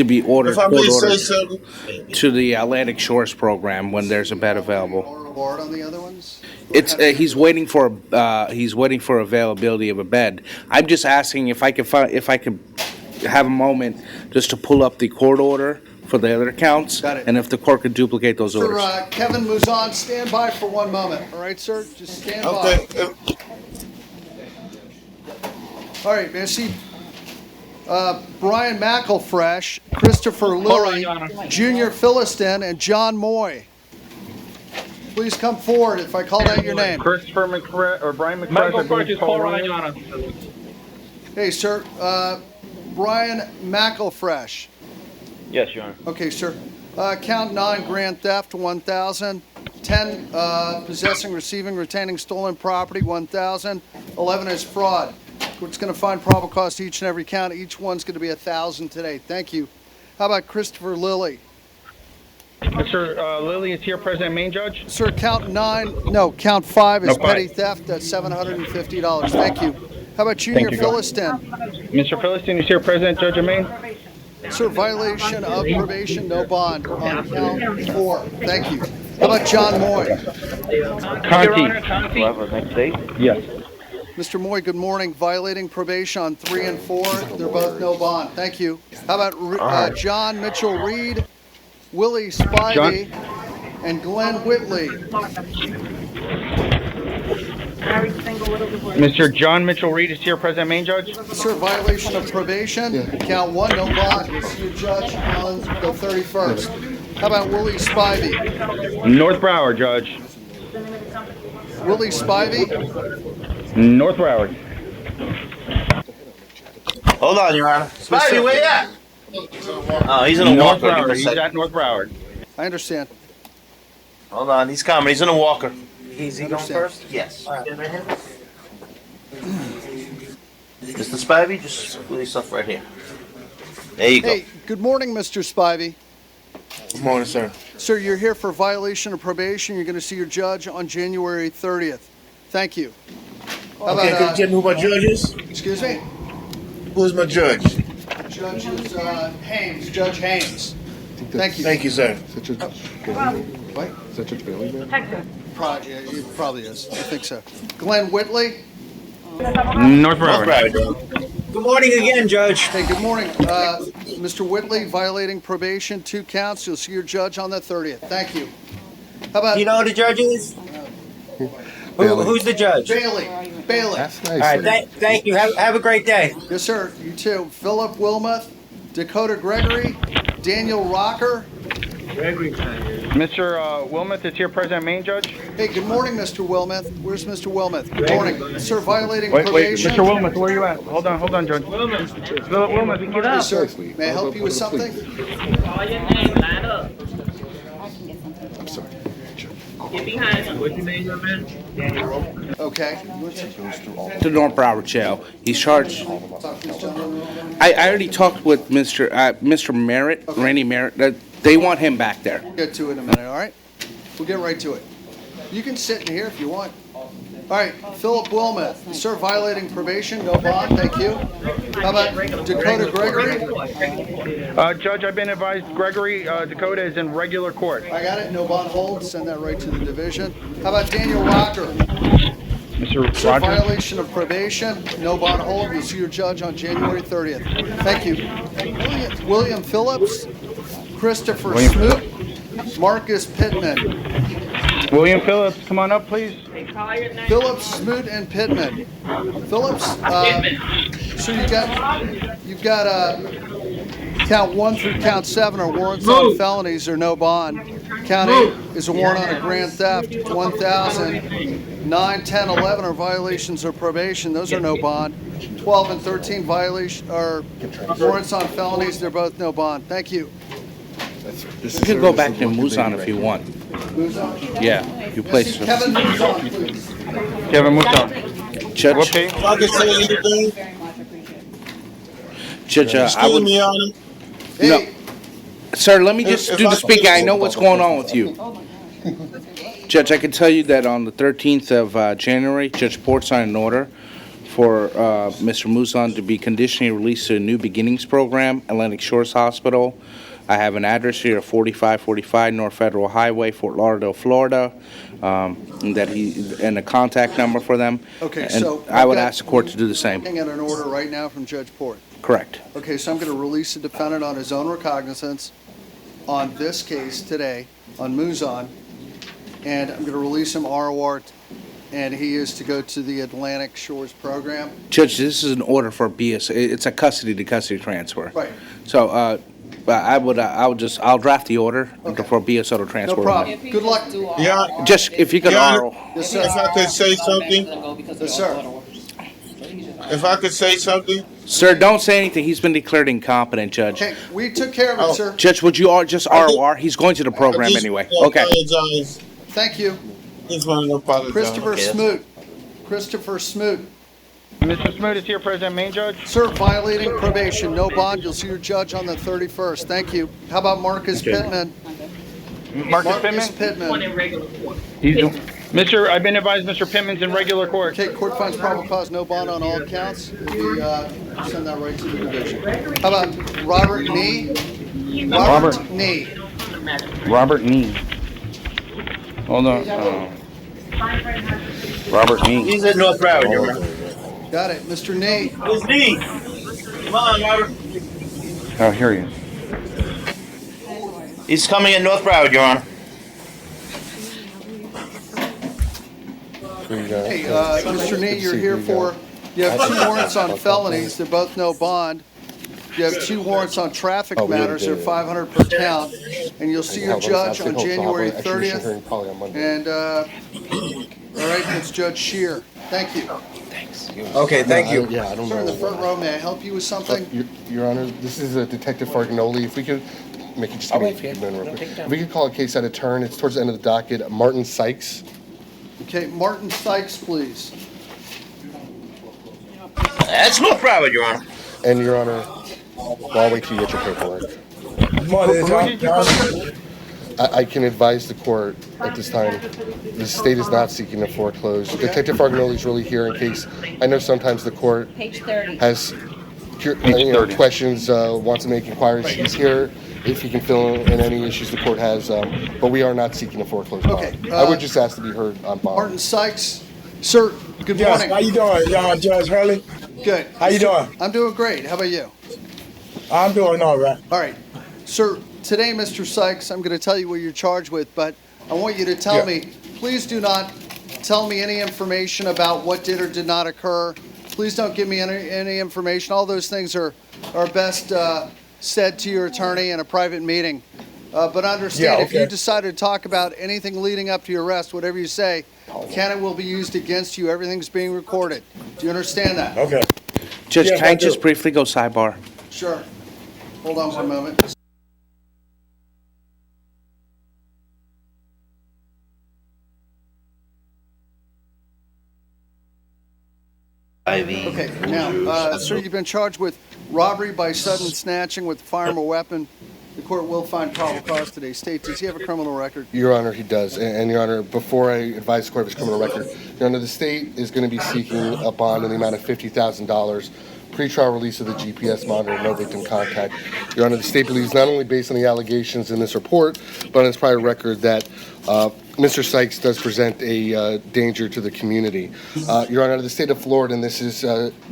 be ordered, If I may say so, to the Atlantic Shores program when there's a bed available. Award on the other ones? It's he's waiting for availability of a bed. I'm just asking if I could have a moment just to pull up the court order for the other counts, and if the court could duplicate those orders. Sir, Kevin Muzan, stand by for 1 moment. All right, sir? Just stand by. All right, may I see Brian McElfresh, Christopher Lilly, Junior Philistine, and John Moy. Please come forward if I called out your name. Christopher McFresh or Brian McFresh is called right, Your Honor. Hey, sir. Brian McElfresh. Yes, Your Honor. Okay, sir. Count 9, grand theft, 1,000. 10, possessing, receiving, retaining stolen property, 1,000. 11 is fraud. We're just going to find probable cause to each and every count. Each one's going to be 1,000 today. Thank you. How about Christopher Lilly? Mr. Lilly is here, President Main Judge. Sir, count 5 is petty theft. That's $750. Thank you. How about Junior you. Philistine? Mr. Philistine is here present, Judge Amain. Sir, violation of probation, no bond on count 4. Thank you. How about John Moy? Conti. Yes. Mr. Moy, good morning. Violating probation on 3 and 4. They're both no bond. Thank you. How about John Mitchell Reed, Willie Spivey, and Glenn Whitley? Mr. John Mitchell Reed is here present, main judge. Sir, violation of probation, count 1, no bond. You'll see your judge on the 31st. How about Willie Spivey? North Broward, Judge. Willie Spivey? North Broward. Hold on, Your Honor. Spivey, where you at? Oh, he's in a North walker. Broward. He's at North Broward. I understand. Hold on, he's coming. He's in a walker. Is he going Understand. first? Yes. Mr. Spivey, just put your stuff right here. There you go. Hey, good morning, Mr. Spivey. Good morning, sir. Sir, you're here for violation of probation. You're going to see your judge on January 30th. Thank you. How Okay, about, could you tell me who my judge is? excuse me? Who's my judge? Judge is Haynes, Judge Haynes. Thank you. Thank you, sir. What? Is that Judge Bailey there? Probably, it probably is. I think so. Glenn Whitley. North Broward. Good morning again, Judge. Hey, good morning. Mr. Whitley, violating probation, 2 counts. You'll see your judge on the 30th. Thank you. How about Do you know who the judge is? Who's the judge? Bailey? Bailey. That's All nice. right, thank you. Have a great day. Yes, sir. You too. Philip Wilmuth, Dakota Gregory, Daniel Rocker. Mr. Wilmuth is here present, main judge. Hey, good morning, Mr. Wilmuth. Where's Mr. Wilmuth? Good morning. Sir, violating Wait, probation. Mr. Wilmuth, where are you at? Hold on, Judge. Philip Wilmuth, get up. Yes, sir. May I help you with something? I'm sorry. Get behind him. Okay. To North Broward Jail. He's charged. I already talked with Mr. Merritt, Randy Merritt. They want him back there. We'll get to it in a minute, all right? We'll get right to it. You can sit in here if you want. All right, Philip Wilmuth, sir, violating probation, no bond, thank you. How about Dakota Gregory? Judge, I've been advised Gregory Dakota is in regular court. I got it, no bond hold, send that right to the division. How about Daniel Rocker? Mr. Sir, Rogers? violation of probation, no bond hold, you'll see your judge on January 30th. Thank you. William Phillips, Christopher Smoot, Marcus Pittman. William Phillips, come on up, please. Phillips, Smoot, and Pittman. Phillips, so you've got count 1 through count 7 are warrants on felonies or no bond. Count 8 is a warrant on a grand theft. 1,000, 9, 10, 11 are violations of probation. Those are no bond. 12 and 13 violation are warrants on felonies. They're both no bond. Thank you. You can go back to Muzan if you want. Yeah, you place him. Kevin Muzon, please. Kevin Muzon. Judge, Okay. If I could say anything, Judge, I excuse would. me, Your Honor. No, sir. Let me just If do I the could- speaking. I know what's going on with you. Judge, I can tell you that on the 13th of January, Judge Port signed an order for Mr. Muzan to be conditionally released to a New Beginnings program, Atlantic Shores Hospital. I have an address here of 4545 North Federal Highway, Fort Lauderdale, Florida, and a contact number for them. Okay, And so I would I've got- ask the court to do the same. Looking at an order right now from Judge Port. Correct. Okay, so I'm going to release the defendant on his own recognizance on this case today, on Muzon, and I'm going to release him ROR, and he is to go to the Atlantic Shores program. Judge, this is an order for BS. It's a custody-to-custody transfer. Right. So, I'll draft the order for BSO to No transfer. problem. Good luck. Yeah. Just, if you could Your Honor, oral. Yes, if sir. I could say something, Yes, sir. if I could say something, Sir, don't say anything. He's been declared incompetent, Judge. Okay, we took care of it, sir. Judge, would you just ROR? He's going to the program I just anyway. wanna Okay. apologize. Thank you. Just want to apologize. Christopher Smoot. Christopher Smoot. Mr. Smoot is here present, main judge. Sir, violating probation, no bond. You'll see your judge on the 31st. Thank you. How about Marcus Pittman? Marcus Pittman? Pittman. He's, Mr. I've been advised Mr. Pittman's in regular court. Okay, court finds probable cause, no bond on all counts. We send that right to the division. How about Robert Nee? Robert Nee. Robert Nee. Hold on. Robert Nee. He's at North Broward, Your Honor. Got it, Mr. Nee. It's me. Come on, Robert. Oh, here he is. He's coming at North Broward, Your Honor. Hey, Mr. Nee, you're here for, you have 2 warrants on felonies, they're both no bond. You have 2 warrants on traffic matters, they're 500 per count, and you'll see your judge on January 30th. And, all right, it's Judge Shear. Thank you. Thanks. Okay, thank you. Yeah, I don't Sir, in know. the front row, may I help you with something? Your Honor, this is Detective Fargnoli. If we could make it just give me a few minutes real quick. If we could call a case at a turn, it's towards the end of the docket. Martin Sykes. Okay, Martin Sykes, please. That's North Broward, Your Honor. And Your Honor, I'll wait till you get your paperwork. I can advise the court at this time, the state is not seeking to foreclose. Detective Fargnoli is really here in case, I know sometimes the court has questions, wants to make inquiries. He's here if he can fill in any issues the court has, but we are not seeking to foreclose bond. Okay, I would just ask to be heard on bond. Martin Sykes. Sir, good Yes, morning. how you doing, Judge Hurley? Good. How you doing? I'm doing great. How about you? I'm doing all right. All right. Sir, today, Mr. Sykes, I'm going to tell you what you're charged with, but I want you to tell me, please do not tell me any information about what did or did not occur. Please don't give me any information. All those things are best said to your attorney in a private meeting. But understand, if you decide to talk about anything leading up to your arrest, whatever you say, canon will be used against you. Everything's being recorded. Do you understand that? Okay. Judge, can I just briefly go sidebar? Sure. Hold on one moment. Okay, now, sir, you've been charged with robbery by sudden snatching with firearm or weapon. The court will find probable cause today. State, does he have a criminal record? Your Honor, he does. And Your Honor, before I advise the court of his criminal record, Your Honor, the state is going to be seeking a bond in the amount of $50,000, pretrial release of the GPS monitor, no victim contact. Your Honor, the state believes not only based on the allegations in this report, but on its prior record that Mr. Sykes does present a danger to the community. Your Honor, the state of Florida, and this is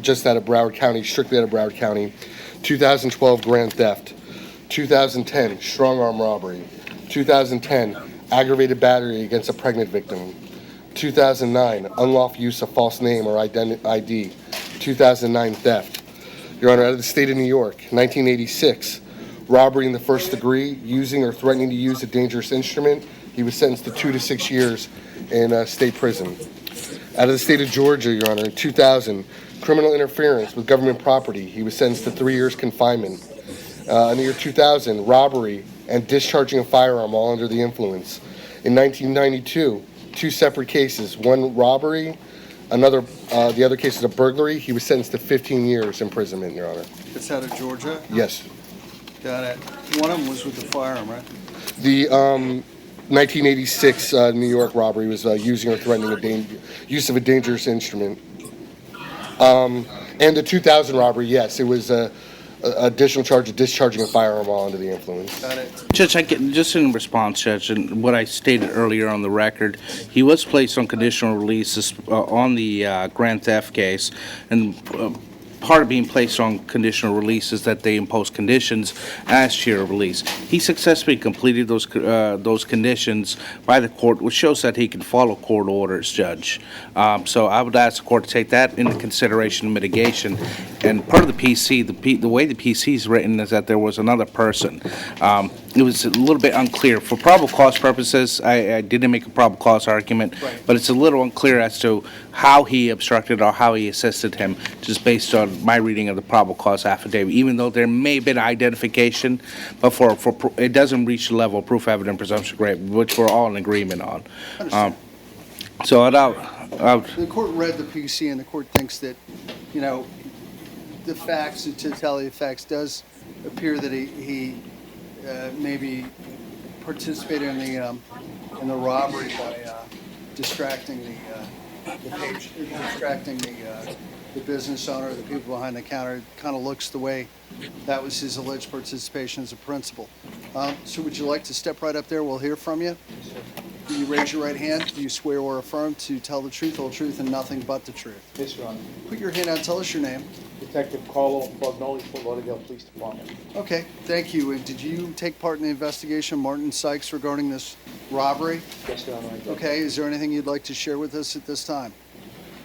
just out of Broward County, strictly out of Broward County, 2012 grand theft, 2010 strong arm robbery, 2010 aggravated battery against a pregnant victim, 2009 unlawful use of false name or ID, 2009 theft. Your Honor, out of the state of New York, 1986 robbery in the first degree, using or threatening to use a dangerous instrument. He was sentenced to 2 to 6 years in state prison. Out of the state of Georgia, Your Honor, in 2000, criminal interference with government property. He was sentenced to 3 years confinement. In the year 2000, robbery and discharging a firearm while under the influence. In 1992, 2 separate cases, one robbery, the other case is a burglary. He was sentenced to 15 years imprisonment, Your Honor. It's out of Georgia? Yes. Got it. One of them was with the firearm, right? The 1986 New York robbery was using or threatening use of a dangerous instrument. And the 2000 robbery, yes, it was additional charge of discharging a firearm while under the influence. Got it. Judge, just in response, Judge, and what I stated earlier on the record, he was placed on conditional release on the grand theft case, and part of being placed on conditional release is that they impose conditions as to your release. He successfully completed those conditions by the court, which shows that he can follow court orders, Judge. So I would ask the court to take that into consideration in mitigation. And part of the PC, the way the PC is written is that there was another person. It was a little bit unclear. For probable cause purposes, I didn't make a probable cause argument, but it's a little unclear as to how he obstructed or how he assisted him, just based on my reading of the probable cause affidavit, even though there may have been identification, but it doesn't reach the level of proof evident presumption grade, which we're all in agreement on. So the court read the PC and the court thinks that, you know, the facts, the totality of facts does appear that he maybe participated in the robbery distracting the business owner, the people behind the counter. It kind of looks the way that was his alleged participation as a principal. So would you like to step right up there? We'll hear from you. Do you raise your right hand? Do you swear or affirm to tell the truth, whole truth, and nothing but the truth? Yes, Your Honor. Put your hand out. Tell us your name. Detective Carlo Fognoli, Fort Lauderdale Police Department. Okay, thank you. And did you take part in the investigation, Martin Sykes, regarding this robbery? Yes, Your Honor. I did. Okay, is there anything you'd like to share with us at this time?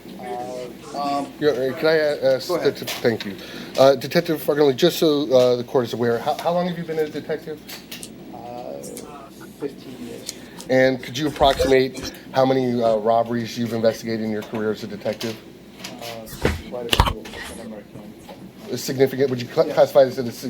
Can I ask? Go ahead. Thank you. Detective Fognoli, just so the court is aware, how long have you been a detective? 15 years. And could you approximate how many robberies you've investigated in your career as a detective? Quite a few. I remember A significant? Would you classify this as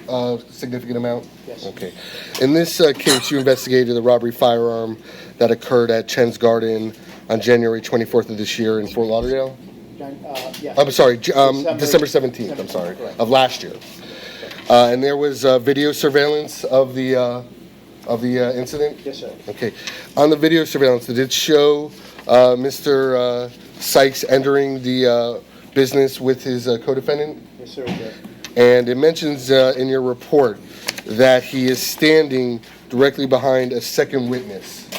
a significant amount? Yes. Okay. In this case, you investigated the robbery firearm that occurred at Chen's Garden on January 24th of this year in Fort Lauderdale? Yes. I'm sorry, December 17th, I'm sorry, of last year. And there was video surveillance of the incident? Yes, sir. Okay. On the video surveillance, did it show Mr. Sykes entering the business with his co-defendant? Yes, sir, it did. And it mentions in your report that he is standing directly behind a second witness.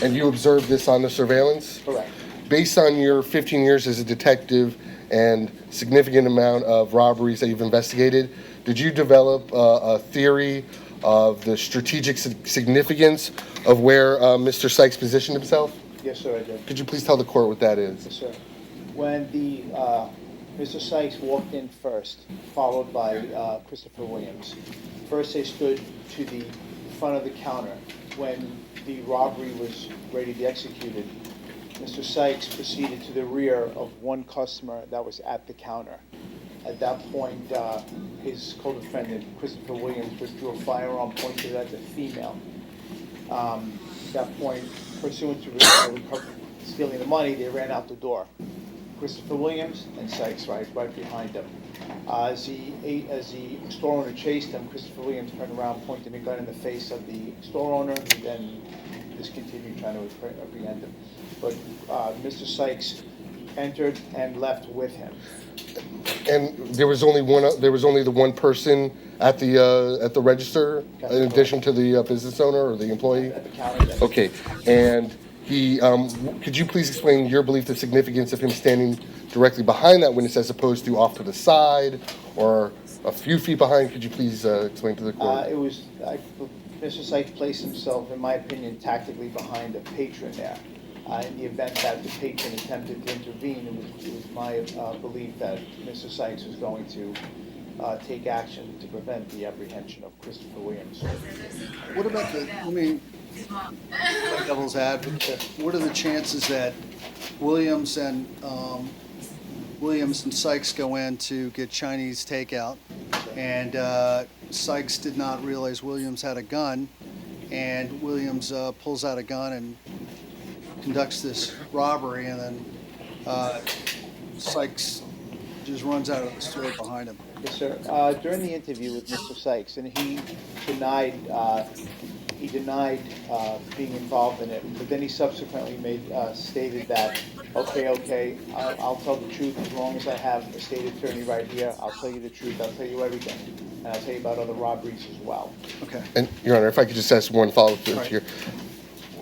And you observed this on the surveillance? Correct. Based on your 15 years as a detective and significant amount of robberies that you've investigated, did you develop a theory of the strategic significance of where Mr. Sykes positioned himself? Yes, sir, I did. Could you please tell the court what that is? Yes, sir. When the Mr. Sykes walked in first, followed by Christopher Williams. First, they stood to the front of the counter. When the robbery was ready to be executed, Mr. Sykes proceeded to the rear of one customer that was at the counter. At that point, his co-defendant, Christopher Williams, withdrew a firearm pointed at the female. At that point, pursuant to stealing the money, they ran out the door. Christopher Williams and Sykes right behind him. As the store owner chased him, Christopher Williams turned around, pointed a gun in the face of the store owner, and then discontinued trying to apprehend him. But Mr. Sykes entered and left with him. And there was only the one person at the register, in addition to the business owner or the employee? At the counter, yes. Okay, and he, could you please explain your belief, the significance of him standing directly behind that witness as opposed to off to the side or a few feet behind? Could you please explain to the court? Mr. Sykes placed himself, in my opinion, tactically behind a patron there. In the event that the patron attempted to intervene, it was my belief that Mr. Sykes was going to take action to prevent the apprehension of Christopher Williams. What about devil's advocate, what are the chances that Williams and Sykes go in to get Chinese takeout, and Sykes did not realize Williams had a gun, and Williams pulls out a gun and conducts this robbery, and then Sykes just runs out of the store behind him? Yes, sir. During the interview with Mr. Sykes, and he denied being involved in it, but then he subsequently stated that, okay, I'll tell the truth as long as I have a state attorney right here. I'll tell you the truth. I'll tell you everything, and I'll tell you about other robberies as well. Okay. And Your Honor, if I could just ask one follow-up here.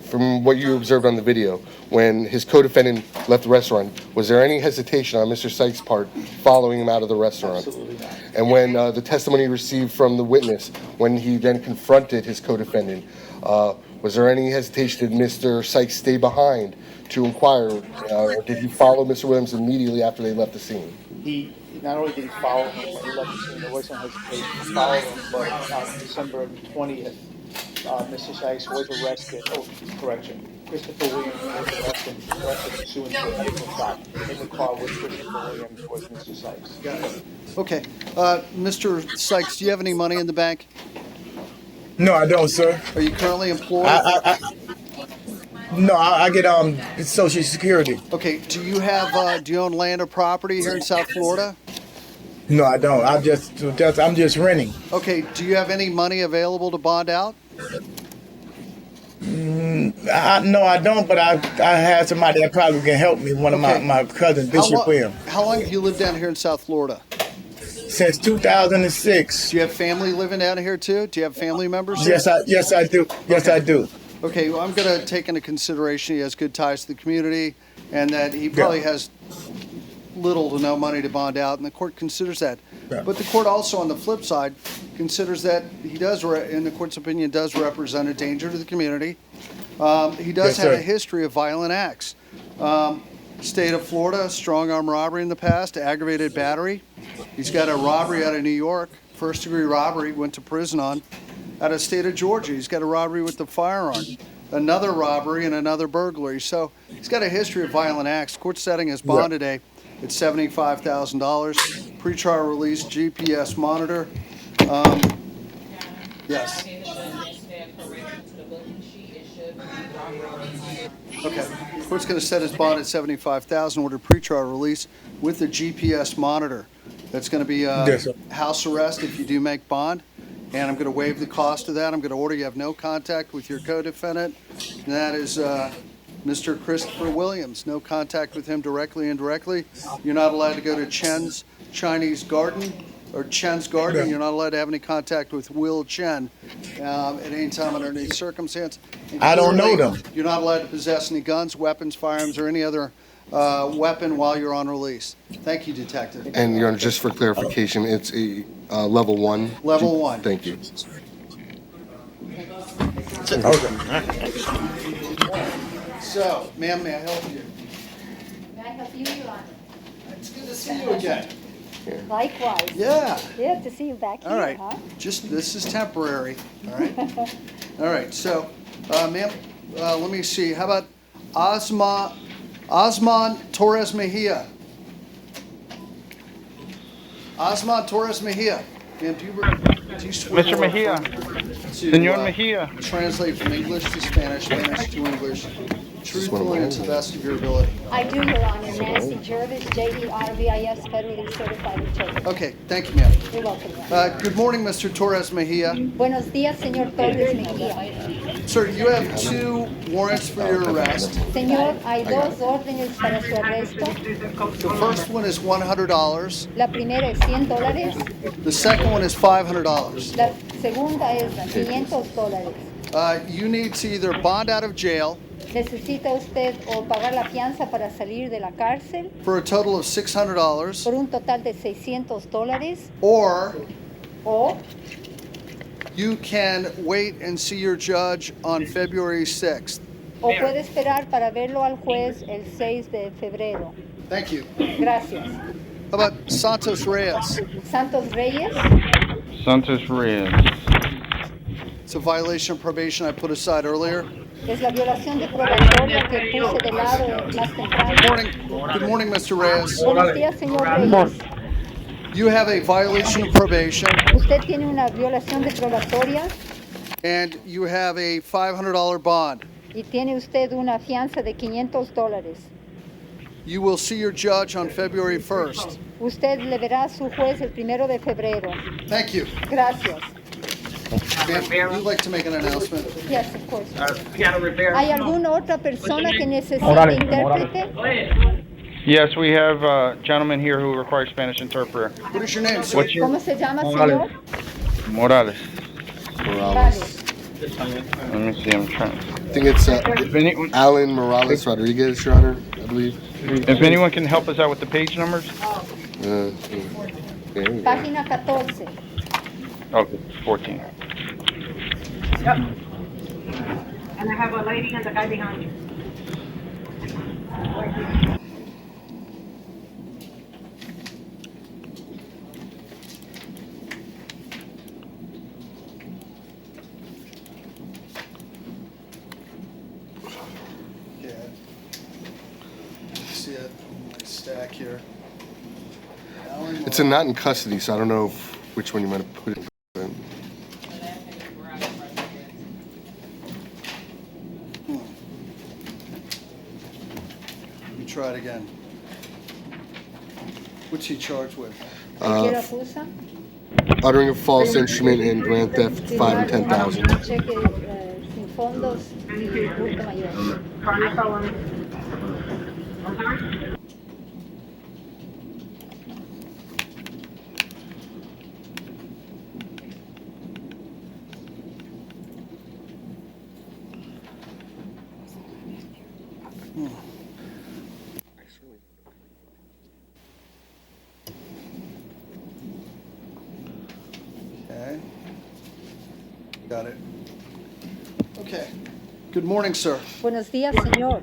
From what you observed on the video, when his co-defendant left the restaurant, was there any hesitation on Mr. Sykes' part following him out of the restaurant? Absolutely not. And when the testimony received from the witness, when he then confronted his co-defendant, was there any hesitation? Did Mr. Sykes stay behind to inquire, or did he follow Mr. Williams immediately after they left the scene? He not only did he follow him when he left the scene, there was no hesitation to follow him, but on December 20th, Mr. Sykes was arrested. Christopher Williams was arrested pursuant to a medical stop in the car with Christopher Williams was Mr. Sykes. Got it. Okay. Mr. Sykes, do you have any money in the bank? No, I don't, sir. Are you currently employed? No, I get Social Security. Okay. Do you own land or property here in South Florida? No, I don't. I'm just renting. Okay. Do you have any money available to bond out? No, I don't, but I have somebody that probably can help me. One of Okay. my cousins, Bishop Williams. How long have you lived down here in South Florida? Since 2006. Do you have family living down here too? Do you have family members here? Yes, I do. Yes, I do. Okay, well, I'm going to take into consideration he has good ties to the community and that he probably has little to no money to bond out, and the court considers that. Yeah. But the court also, on the flip side, considers that he does, in the court's opinion, does represent a danger to the community. He does Yes, have sir. a history of violent acts. State of Florida, strong arm robbery in the past, aggravated battery. He's got a robbery out of New York, first degree robbery, went to prison on. Out of state of Georgia, he's got a robbery with the firearm, another robbery and another burglary. So he's got a history of violent acts. Court setting his bond today at $75,000. Pretrial release, GPS monitor. Yes. Okay. Court's going to set his bond at $75,000. Order pretrial release with the GPS monitor. That's going to be Yes, sir. house arrest if you do make bond. And I'm going to waive the cost of that. I'm going to order you have no contact with your co-defendant. And that is Mr. Christopher Williams. No contact with him directly, indirectly. You're not allowed to go to Chen's Chinese Garden or Chen's Garden. Yeah. You're not allowed to have any contact with Will Chen at any time under any circumstance. And I don't know clearly, them. You're not allowed to possess any guns, weapons, firearms, or any other weapon while you're on release. Thank you, Detective. And Your Honor, just for clarification, it's a level 1. Level 1. Thank you. So, ma'am, may I help you? May I help you, Your Honor? It's good to see you again. Likewise. Yeah. Good to see you back here, All right. huh? Just, this is temporary, all right? All right, so, ma'am, let me see. How about Osman Torres Mejia? Osman Torres Mejia. Ma'am, do you swear Mr. Mejia. to, Senor Mejia. translate from English to Spanish, Spanish to English, truthfully and to the best of your ability? I do, Your Honor. Nancy Jervis, JERVIS, federally certified interpreter. Okay, thank you, ma'am. You're welcome, Your Honor. Good morning, Mr. Torres Mejia. Buenos días, señor Torres Mejía. Sir, you have 2 warrants for your arrest. Señor, hay dos órdenes para su arresto. The first one is $100. La primera es $100. The second one is $500. La segunda es $500. You need to either bond out of jail Necesita usted o pagar la fianza para salir de la cárcel for a total of $600, por un total de $600, or o you can wait and see your judge on February 6th. puede esperar para verlo al juez el 6 de febrero. Thank you. Gracias. How about Santos Reyes? Santos Reyes. Santos Reyes. It's a violation of probation I put aside earlier. Es la violación de probatoria que puse de lado más temprano. Good morning, Mr. Reyes. Buenos días, señor Reyes. You have a violation of probation, Usted tiene una violación de probatoria and you have a $500 bond. y tiene usted una fianza de $500. You will see your judge on February 1st. Usted le verá a su juez el 1 de febrero. Thank you. Gracias. Ma'am, you'd like to make an announcement? Yes, of course. ¿Hay alguna otra persona que necesite intérprete? Yes, we have a gentleman here who requires Spanish interpreter. What is your name, sir? What's your ¿Cómo se llama, señor? Morales. Morales. Let me see, I'm trying. I think it's Alan Morales Rodriguez, Your Honor, I believe. If anyone can help us out with the page numbers? Página 14. Okay, 14. Yep. And I have a lady and a guy behind you. Yeah. See it? Stack here. It's not in custody, so I don't know which one you might have put it in. Let me try it again. What's he charged with? ¿Qué le acusa? Uttering a false instrument and grand theft, 5 and 10,000. Cheque sin fondos y hurto mayor. Okay. Got it. Okay. Good morning, sir. Buenos días, señor.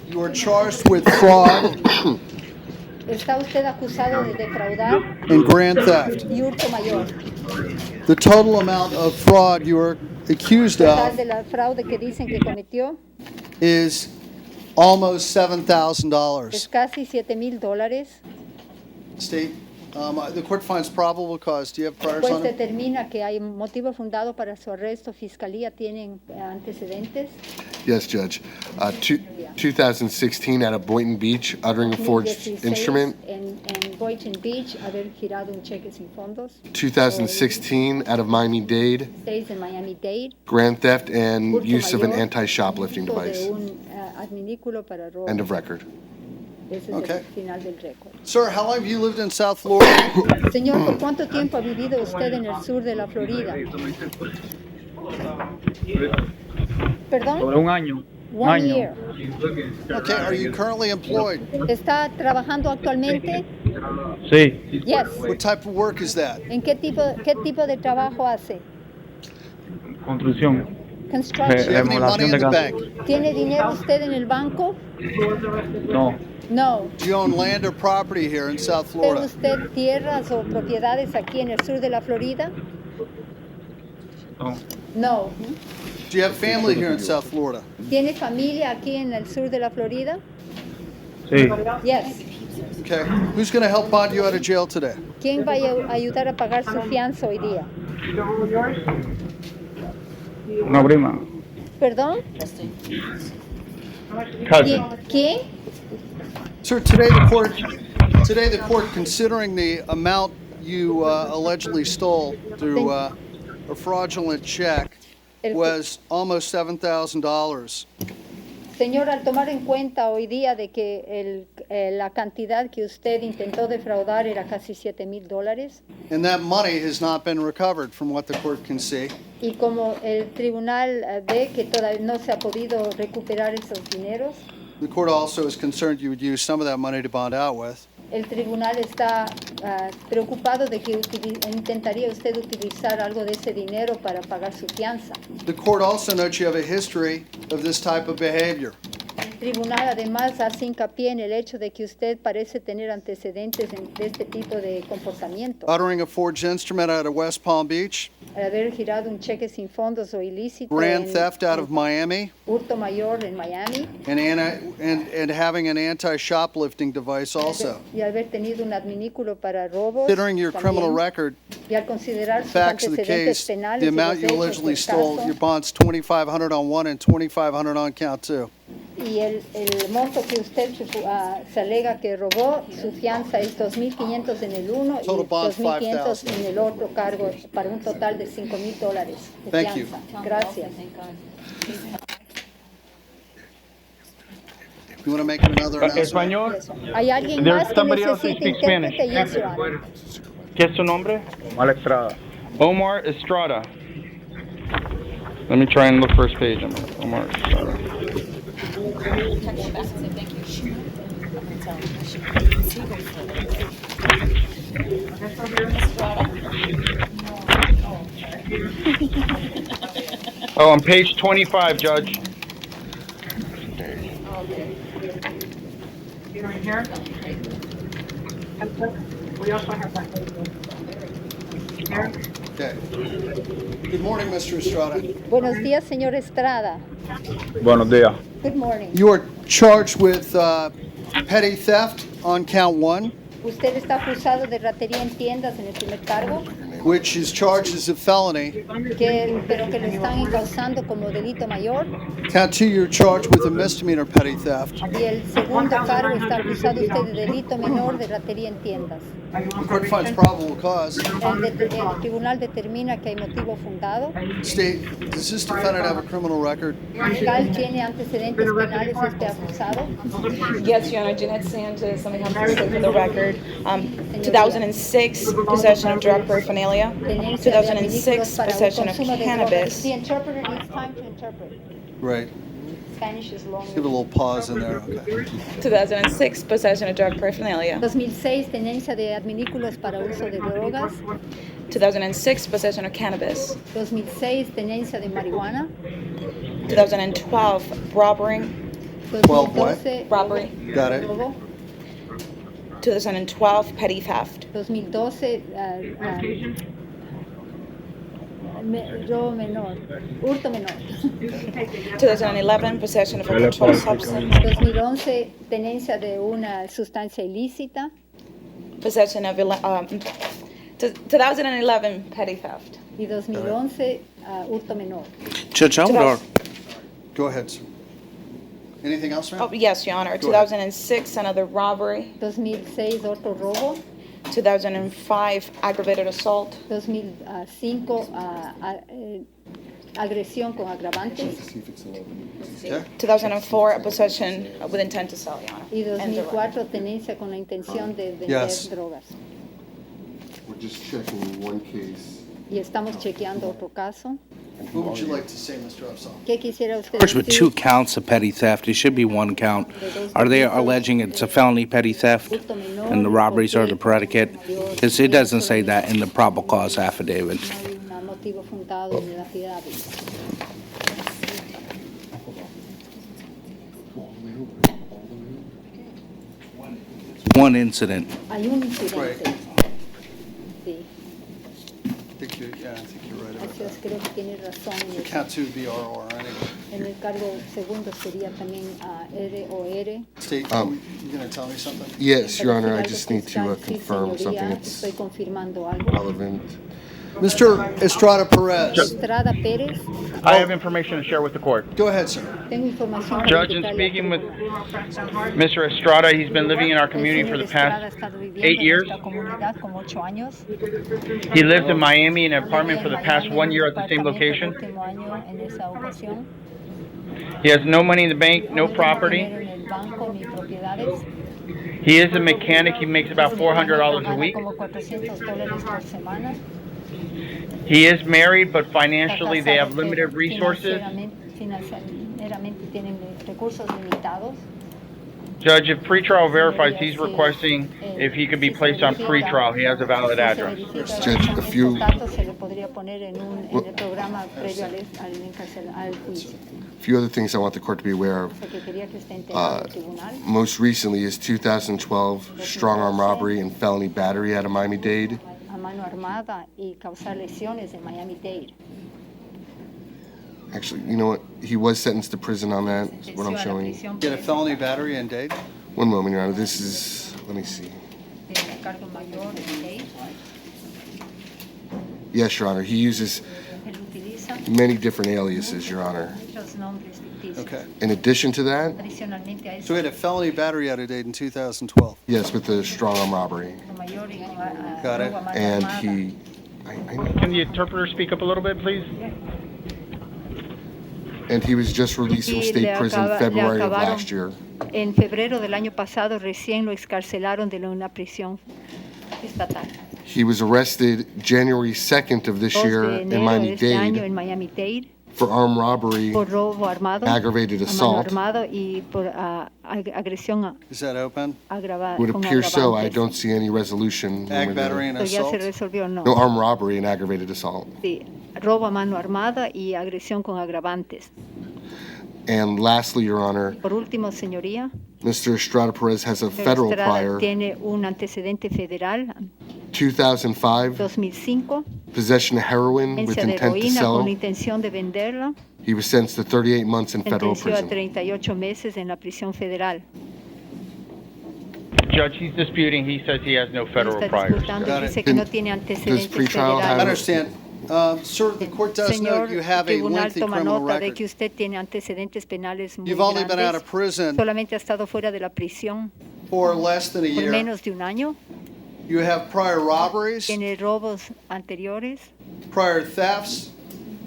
You are charged with fraud Está usted acusado de defraudar and grand theft. y hurto mayor. The total amount of fraud you are accused Total of de la fraude que dicen que cometió is almost $7,000. es casi $7,000. State, the court finds probable cause. Do you have priors Pues on it? determina que hay motivo fundado para su arresto. Fiscalía tienen antecedentes. Yes, Judge. 2016 out of Boynton Beach, uttering a forged 2016 instrument. En Boynton Beach, haber girado un cheque sin fondos. 2016 out of Miami-Dade, 6 en Miami-Dade. grand theft and Hurto use of an mayor, anti-shoplifting uso device. de un adminículo para robo. End of record. Ese es Okay. el final del récord. Sir, how long have you lived in South Florida? Señor, ¿por cuánto tiempo ha vivido usted en el sur de la Florida? ¿Perdón? Sobre un año. One year. Okay, are you currently employed? ¿Está trabajando actualmente? Sí. Yes. What type of work is that? ¿En qué tipo de trabajo hace? Construcción. Construction. Do you have any money in the bank? ¿Tiene dinero usted en el banco? No. No. Do you own land or property here in South ¿Tiene Florida? usted tierras o propiedades aquí en el sur de la Florida? No. No. Do you have family here in South Florida? ¿Tiene familia aquí en el sur de la Florida? Sí. Yes. Okay. Who's going to help bond you out of jail today? ¿Quién va a ayudar a pagar su fianza hoy día? Una prima. ¿Perdón? Cousin. ¿Quién? Sir, today the court, considering the amount you allegedly stole through a fraudulent check, was almost $7,000. Señor, al tomar en cuenta hoy día de que la cantidad que usted intentó defraudar era casi $7,000, And that money has not been recovered from what the court can see. y como el tribunal ve que todavía no se ha podido recuperar esos dineros, The court also is concerned you would use some of that money to bond out with. el tribunal está preocupado de que intentaría usted utilizar algo de ese dinero para pagar su fianza. The court also notes you have a history of this type of behavior. El tribunal además hace hincapié en el hecho de que usted parece tener antecedentes de este tipo de comportamiento. Uttering a forged instrument out of West Palm Beach, Al haber girado un cheque sin fondos o ilícito, grand theft out of Miami, hurto mayor en Miami, and having an anti-shoplifting device also. y al haber tenido un adminículo para robos, Considering your criminal también, record, y al considerar sus facts of the antecedentes case, penales the y amount los you hechos allegedly del stole, caso, your bond's $2,500 on one and $2,500 on count two. y el monto que usted se alega que robó, su fianza es $2,500 en el uno y Total bond, $2,500 $5,000. en el otro cargo, para un total de $5,000 de Thank you. fianza. Gracias. You want to make another announcement? Español. ¿Hay alguien There's más que somebody else who necesite speaks Spanish. intérprete? Yes, Your Honor. ¿Qué es su nombre? Omar Estrada. Omar Estrada. Let me try and look first page. Omar Estrada. Oh, on page 25, Judge. Here. We also have that. Here. Okay. Good morning, Mr. Estrada. Buenos días, señor Estrada. Buenos días. Good morning. You are charged with petty theft on count one. Usted está acusado de ratería en tiendas en el primer cargo, which is charged as a felony. pero que lo están encausando como delito mayor. Count 2, you're charged with a misdemeanor petty theft. Y el segundo cargo está acusado usted de delito menor de ratería en tiendas. The court finds probable cause. El tribunal determina que hay motivo fundado. State, does this defendant have a criminal record? Fiscal, ¿tiene antecedentes penales este acusado? Yes, Your Honor, Jeanette Sanchez, on behalf of the state for the record. 2006, possession of drug paraphernalia. 2006, possession of cannabis. The interpreter needs time to interpret. Right. Spanish is long. Give a little pause in there. Okay. 2006, possession of drug paraphernalia. 2006, tenencia de adminículos para uso de drogas. 2006, possession of cannabis. 2006, tenencia de marihuana. 2012, robbery. 12 what? 2012, Robbery. Got it. robo. 2012, petty theft. 2012, robo menor, hurto menor. 2011, possession of a controlled substance. 2011, tenencia de una sustancia ilícita. Possession of 2011, petty theft. Y 2011, hurto menor. Judge, I would Go ahead, sir. Anything else, ma'am? Oh, yes, Your Honor. Go ahead. 2006, another robbery. 2006, otro robo. 2005, aggravated assault. 2005, agresión con agravantes. Okay. 2004, a possession with intent to sell, Your Honor. Y 2004, tenencia con la intención de vender Yes. drogas. We're just checking one case. Y estamos chequeando otro caso. What would you like to say, Mr. Upsall? ¿Qué quisiera usted charged with 2 decir? counts of petty theft. It should be 1 count. Are they alleging it's a felony petty theft and the robberies are the predicate? Because it doesn't say that in the probable cause affidavit. No hay un motivo fundado en la affidavit. One incident. Hay un incidente. Sí, I think you're right about así es, that. creo que tiene razón. The count 2 would be ROR, anyway. En el cargo segundo sería también R o R. State, you going to tell me something? Yes, Your Honor, I Para just decir need to algo, sí, confirm something señoría, that's estoy confirmando algo. relevant. Mr. Estrada Perez. Estrada Pérez, I have information to share with the court. Go ahead, sir. tengo información para Judge, in indicarle al speaking with tribunal. Mr. Estrada, he's been living in our El community señor for the Estrada ha past estado viviendo 8 en years. esta comunidad como 8 años. He lived in Miami in an Vivía apartment en for the past Miami 1 en year un at the same apartamento el location. último año en esa ocasión. He has no money in the bank, no No tiene property. dinero en el banco ni propiedades. He is a mechanic. He makes about $400 a Gana week. como $400 por semana. He is married, but Está financially they have casado, limited pero resources. financieramente tienen recursos limitados. Judge, if pretrial verifies, he's requesting if he could be placed on pretrial. He has a valid address. Judge, a few- Estos datos se le podría poner en el programa previo al juicio. A few other things I want the court to be aware of. Lo que quería que esté enterado el tribunal. Most recently is 2012 strong arm robbery and felony battery out of Miami-Dade. A mano armada y causar lesiones en Miami-Dade. Actually, you know what? He was sentenced to prison on that, is what I'm showing. Get a felony battery in Dade? One moment, Your Honor. This is, let me see. Tiene cargo mayor en Dade. Yes, Your Honor. He uses Él utiliza many different aliases, YourOr. muchos nombres ficticios. Okay. In addition to that, Adicionalmente a So eso, we had a felony battery out of Dade in 2012. yes, with the strong arm robbery. mayor y Got it. robo a mano And armada. he, Can the interpreter speak up a little bit, please? and he was just released from Y state le prison acaba- February le of acabaron- last year. En febrero del año pasado recién lo excarcelaron de una prisión estatal. He was arrested January 2nd of this 2 year de in enero de este año Miami-Dade en Miami-Dade for armed robbery, por robo armado, aggravated a mano assault. armado y por agresión Is that open? agravada. Would con appear so. I agravantes. don't see any resolution. Ag over battery there. and Pero ya se assault? resolvió, no. No, armed robbery and aggravated assault. Sí, robo a mano armada y agresión con agravantes. And lastly, Your Honor, Por último, señoría, Mr. Estrada Perez has a el federal Estrada prior, tiene un antecedente federal, 2005, 2005, possession of heroin with tenencia de intent to heroína con sell. intención de venderla, He was sentenced to 38 months in federal sentenció a prison. 38 meses en la prisión federal. Judge, he's disputing. He says he has no federal Está priors. disputando, Got it. dice que no tiene antecedentes pretrial I have- federales. understand. Sir, the court does note Señor, you el have a tribunal lengthy toma criminal nota de record. que usted tiene antecedentes penales muy You've only been out grandes. of prison Solamente ha estado fuera de la prisión for less than a por year. menos de un año. You have prior robberies, Tiene robos anteriores, prior thefts,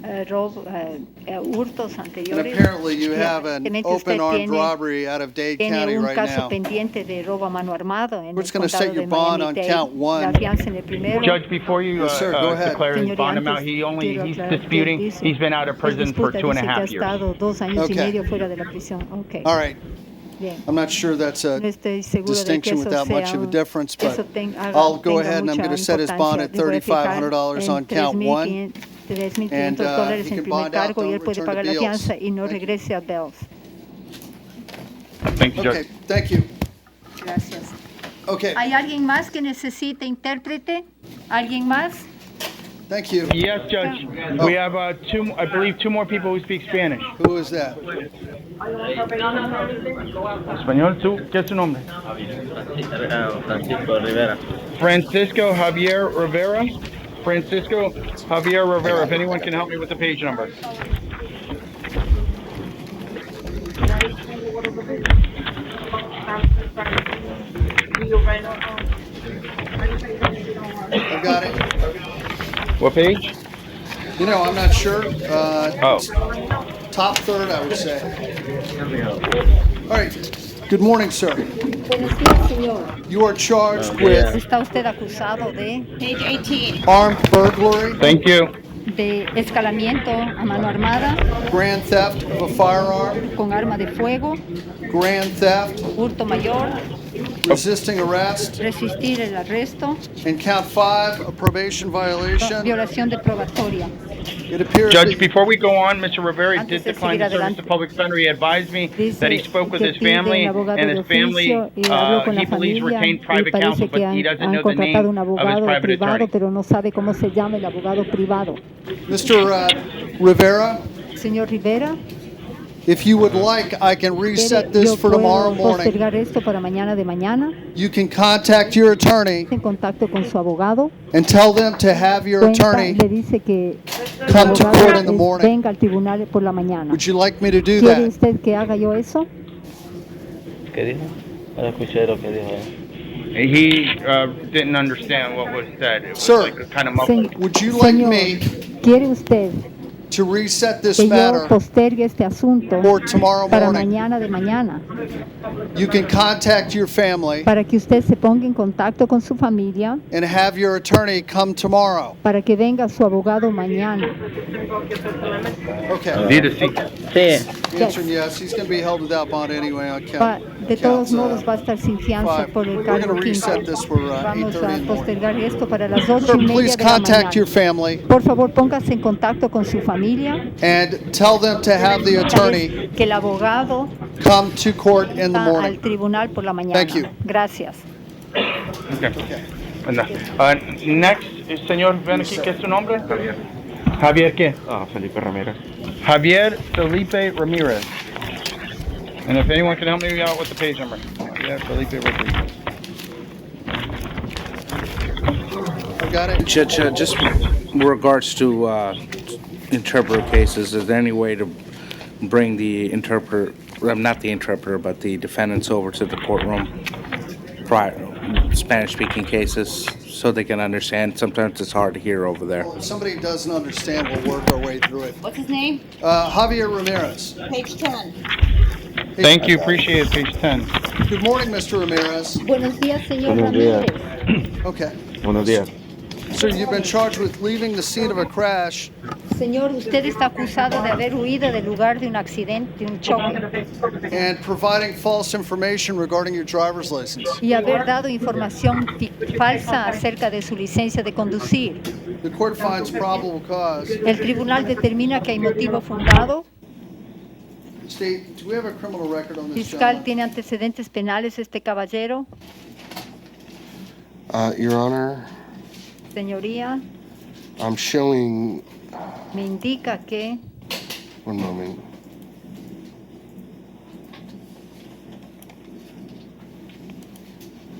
hurtos and anteriores. apparently you Y have an aparentemente usted open armed tiene- robbery out of Dade Tiene County un right caso now. pendiente de robo a mano armado en What's el going to set condado your de bond on Miami-Dade. count one? La fianza en el primero. Judge, before you Yes, sir. Go ahead. declare his Señoría, bond amount, antes he's quiero disputing. aclarar que He's been out of prison for disputa, 2.5 dice que ha years. estado 2 años y Okay. medio fuera de la prisión. Okay. All right. Bien. I'm not sure that's a No estoy seguro de que distinction eso without much sea of a difference, but eso I'll go tenga ahead and I'm mucha going to set his bond at importancia. Le voy a fijar $3,500 on en count one. $3,500 And, dólares he en can primer bond out, cargo y don't él puede return pagar to la Beals. fianza y no regrese a Bells. Thank you, Judge. Okay, thank you. Gracias. Okay, ¿Hay alguien más que necesite intérprete? ¿Alguien más? thank you. Yes, Judge. We have I believe two more people who speak Spanish. Who is that? Español, ¿qué es su nombre? Francisco Rivera. Francisco Javier Rivera. Francisco Javier Rivera. If anyone can help me with the page number. I got it. What page? You know, I'm not sure. Oh. Top third, I would say. All right. Good morning, sir. Buenos días, señor. You are charged with Está usted acusado de Page 18. armed burglary, Thank you. de escalamiento a mano armada, grand theft of a firearm, con arma de fuego, grand theft, hurto mayor, resisting arrest, resistir el arresto, and count 5, a probation violation. violación de probatoria. It appears Judge, that before we go on, Mr. Rivera Antes did de decline seguir the service adelante. to public defender. He advised me Dice that he spoke with que his pide family, un abogado and de his family, oficio y habló con he la believes familia retained y private counsel, parece que but he doesn't han know the name contratado un of his abogado private privado, attorney. pero no sabe cómo se llama el abogado privado. Mr. Rivera, Señor Rivera, if you would like, I can reset yo this for tomorrow puedo morning. postergar esto para mañana de mañana. You can contact your attorney En contacto con su abogado. and tell them to have your attorney Le dice que el come to abogado court in the morning. venga al tribunal por la mañana. Would you like me to do ¿Quiere that? usted que haga yo eso? ¿Qué dijo? No escuché lo que dijo él. He didn't understand what was said. It was Sir, like a kind of muffled. Would you like Señor, me ¿quiere usted to reset this que yo matter postergue este asunto for tomorrow para morning? mañana de mañana? You can contact your family Para que usted se ponga en contacto con su familia, and have your attorney come tomorrow. para que venga su abogado mañana. Okay. Answering yes, he's going to be held without bond anyway on count. De todos modos va a estar sin fianza 5. por el We're cargo going to quinto. reset this for Vamos 8:30 a in the morning. postergar esto para las 8:30 Sir, de please la contact your mañana. family Por favor, póngase en contacto con su familia. and tell them to have the attorney Que el abogado come to court in the va morning. al tribunal por la mañana. Thank you. Gracias. Okay. Next, señor, ven aquí, ¿qué es su nombre? Javier, ¿qué? Felipe Ramírez. Javier Felipe Ramirez. And if anyone can help me out with the page number. Javier Felipe Ramirez. Got it. Judge, just in regards to interpreter cases, is there any way to bring the interpreter, not the interpreter, but the defendants over to the courtroom, Spanish-speaking cases, so they can understand? Sometimes it's hard to hear over there. If somebody doesn't understand, we'll work our way through it. What's his name? Javier Ramirez. Page 10. Thank you, appreciate it, page 10. Good morning, Mr. Ramirez. Buenos días, señor Buenos días. Ramírez. Okay. Buenos días. Sir, you've been charged with leaving the scene of a crash Señor, usted está acusado de haber huido del lugar de un accidente, un choque, and providing false information regarding your driver's license. y haber dado información falsa acerca de su licencia de conducir. The court finds probable cause. El tribunal determina que hay motivo fundado. State, do we have a criminal record on this Fiscal, gentleman? ¿tiene antecedentes penales este caballero? Your Honor, Señoría, I'm showing, me indica que one moment.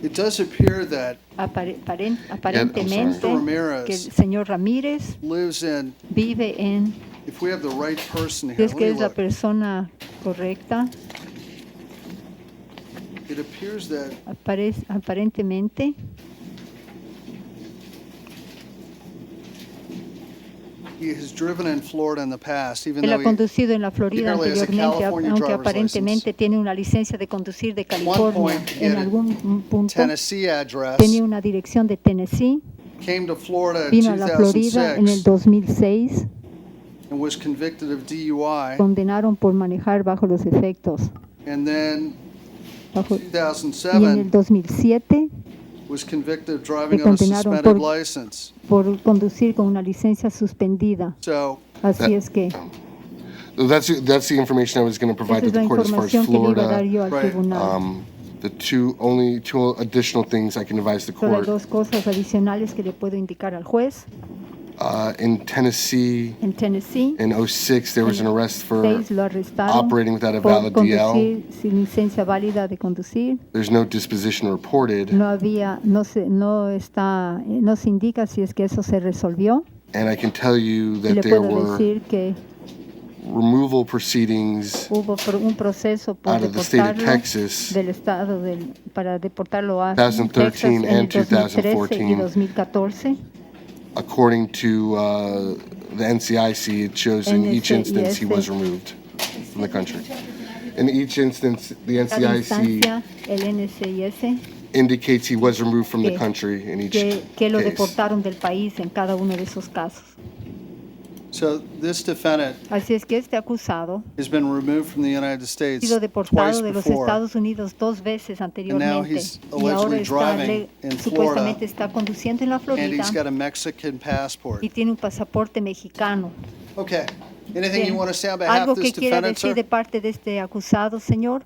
It does appear that Aparentemente Mr. Ramirez que el señor Ramírez lives in, vive en, if we have the right person si here, es let que me es la look. persona correcta, It appears that aparentemente he has driven in Florida in the past, even él though ha conducido en la Florida apparently has a anteriormente, California aunque driver's aparentemente tiene una licencia de conducir de At one California. point, he En had a algún punto Tennessee address, tenía una dirección de Tennessee, came to Florida in vino a la Florida en el 2006, 2006, and was convicted of DUI, condenaron por manejar bajo los efectos. and then Bajo, y en 2007 el 2007 was convicted of le driving on a condenaron suspended por, license. por conducir con una licencia suspendida. So Así es que That's the information I was going to provide esa to es la the court as far as información que le iba a dar Florida. yo al tribunal. The only two additional things I can advise the Son las court. dos cosas adicionales que le puedo indicar al juez. In Tennessee, En Tennessee, in 06, there was an arrest for 6 lo arrestaron operating without a por valid DL. conducir sin licencia válida de conducir. There's no disposition reported, No se indica si es que eso se resolvió. and I can tell you Y that le there puedo were decir que removal proceedings hubo un proceso por out of the state of deportarlo Texas, del estado para deportarlo a 2013 Texas en el and 2013 y 2014. 2014. According to the NCIC, it shows in each instance he was removed from the country. In each instance, the Cada NCIC instancia, el NCIS indicates he was removed from the country in each que lo case. deportaron del país en cada uno de esos casos. So this defendant Así es que este acusado has been removed from the United ha States sido twice deportado de los before, Estados Unidos 2 veces anteriormente he's y ahora allegedly driving in supuestamente está conduciendo en la and Florida he's got a Mexican passport. y tiene un pasaporte mexicano. Okay. Anything Bien. you want to say on behalf ¿Algo of que this quiera defendant, decir sir? de parte de este acusado, señor?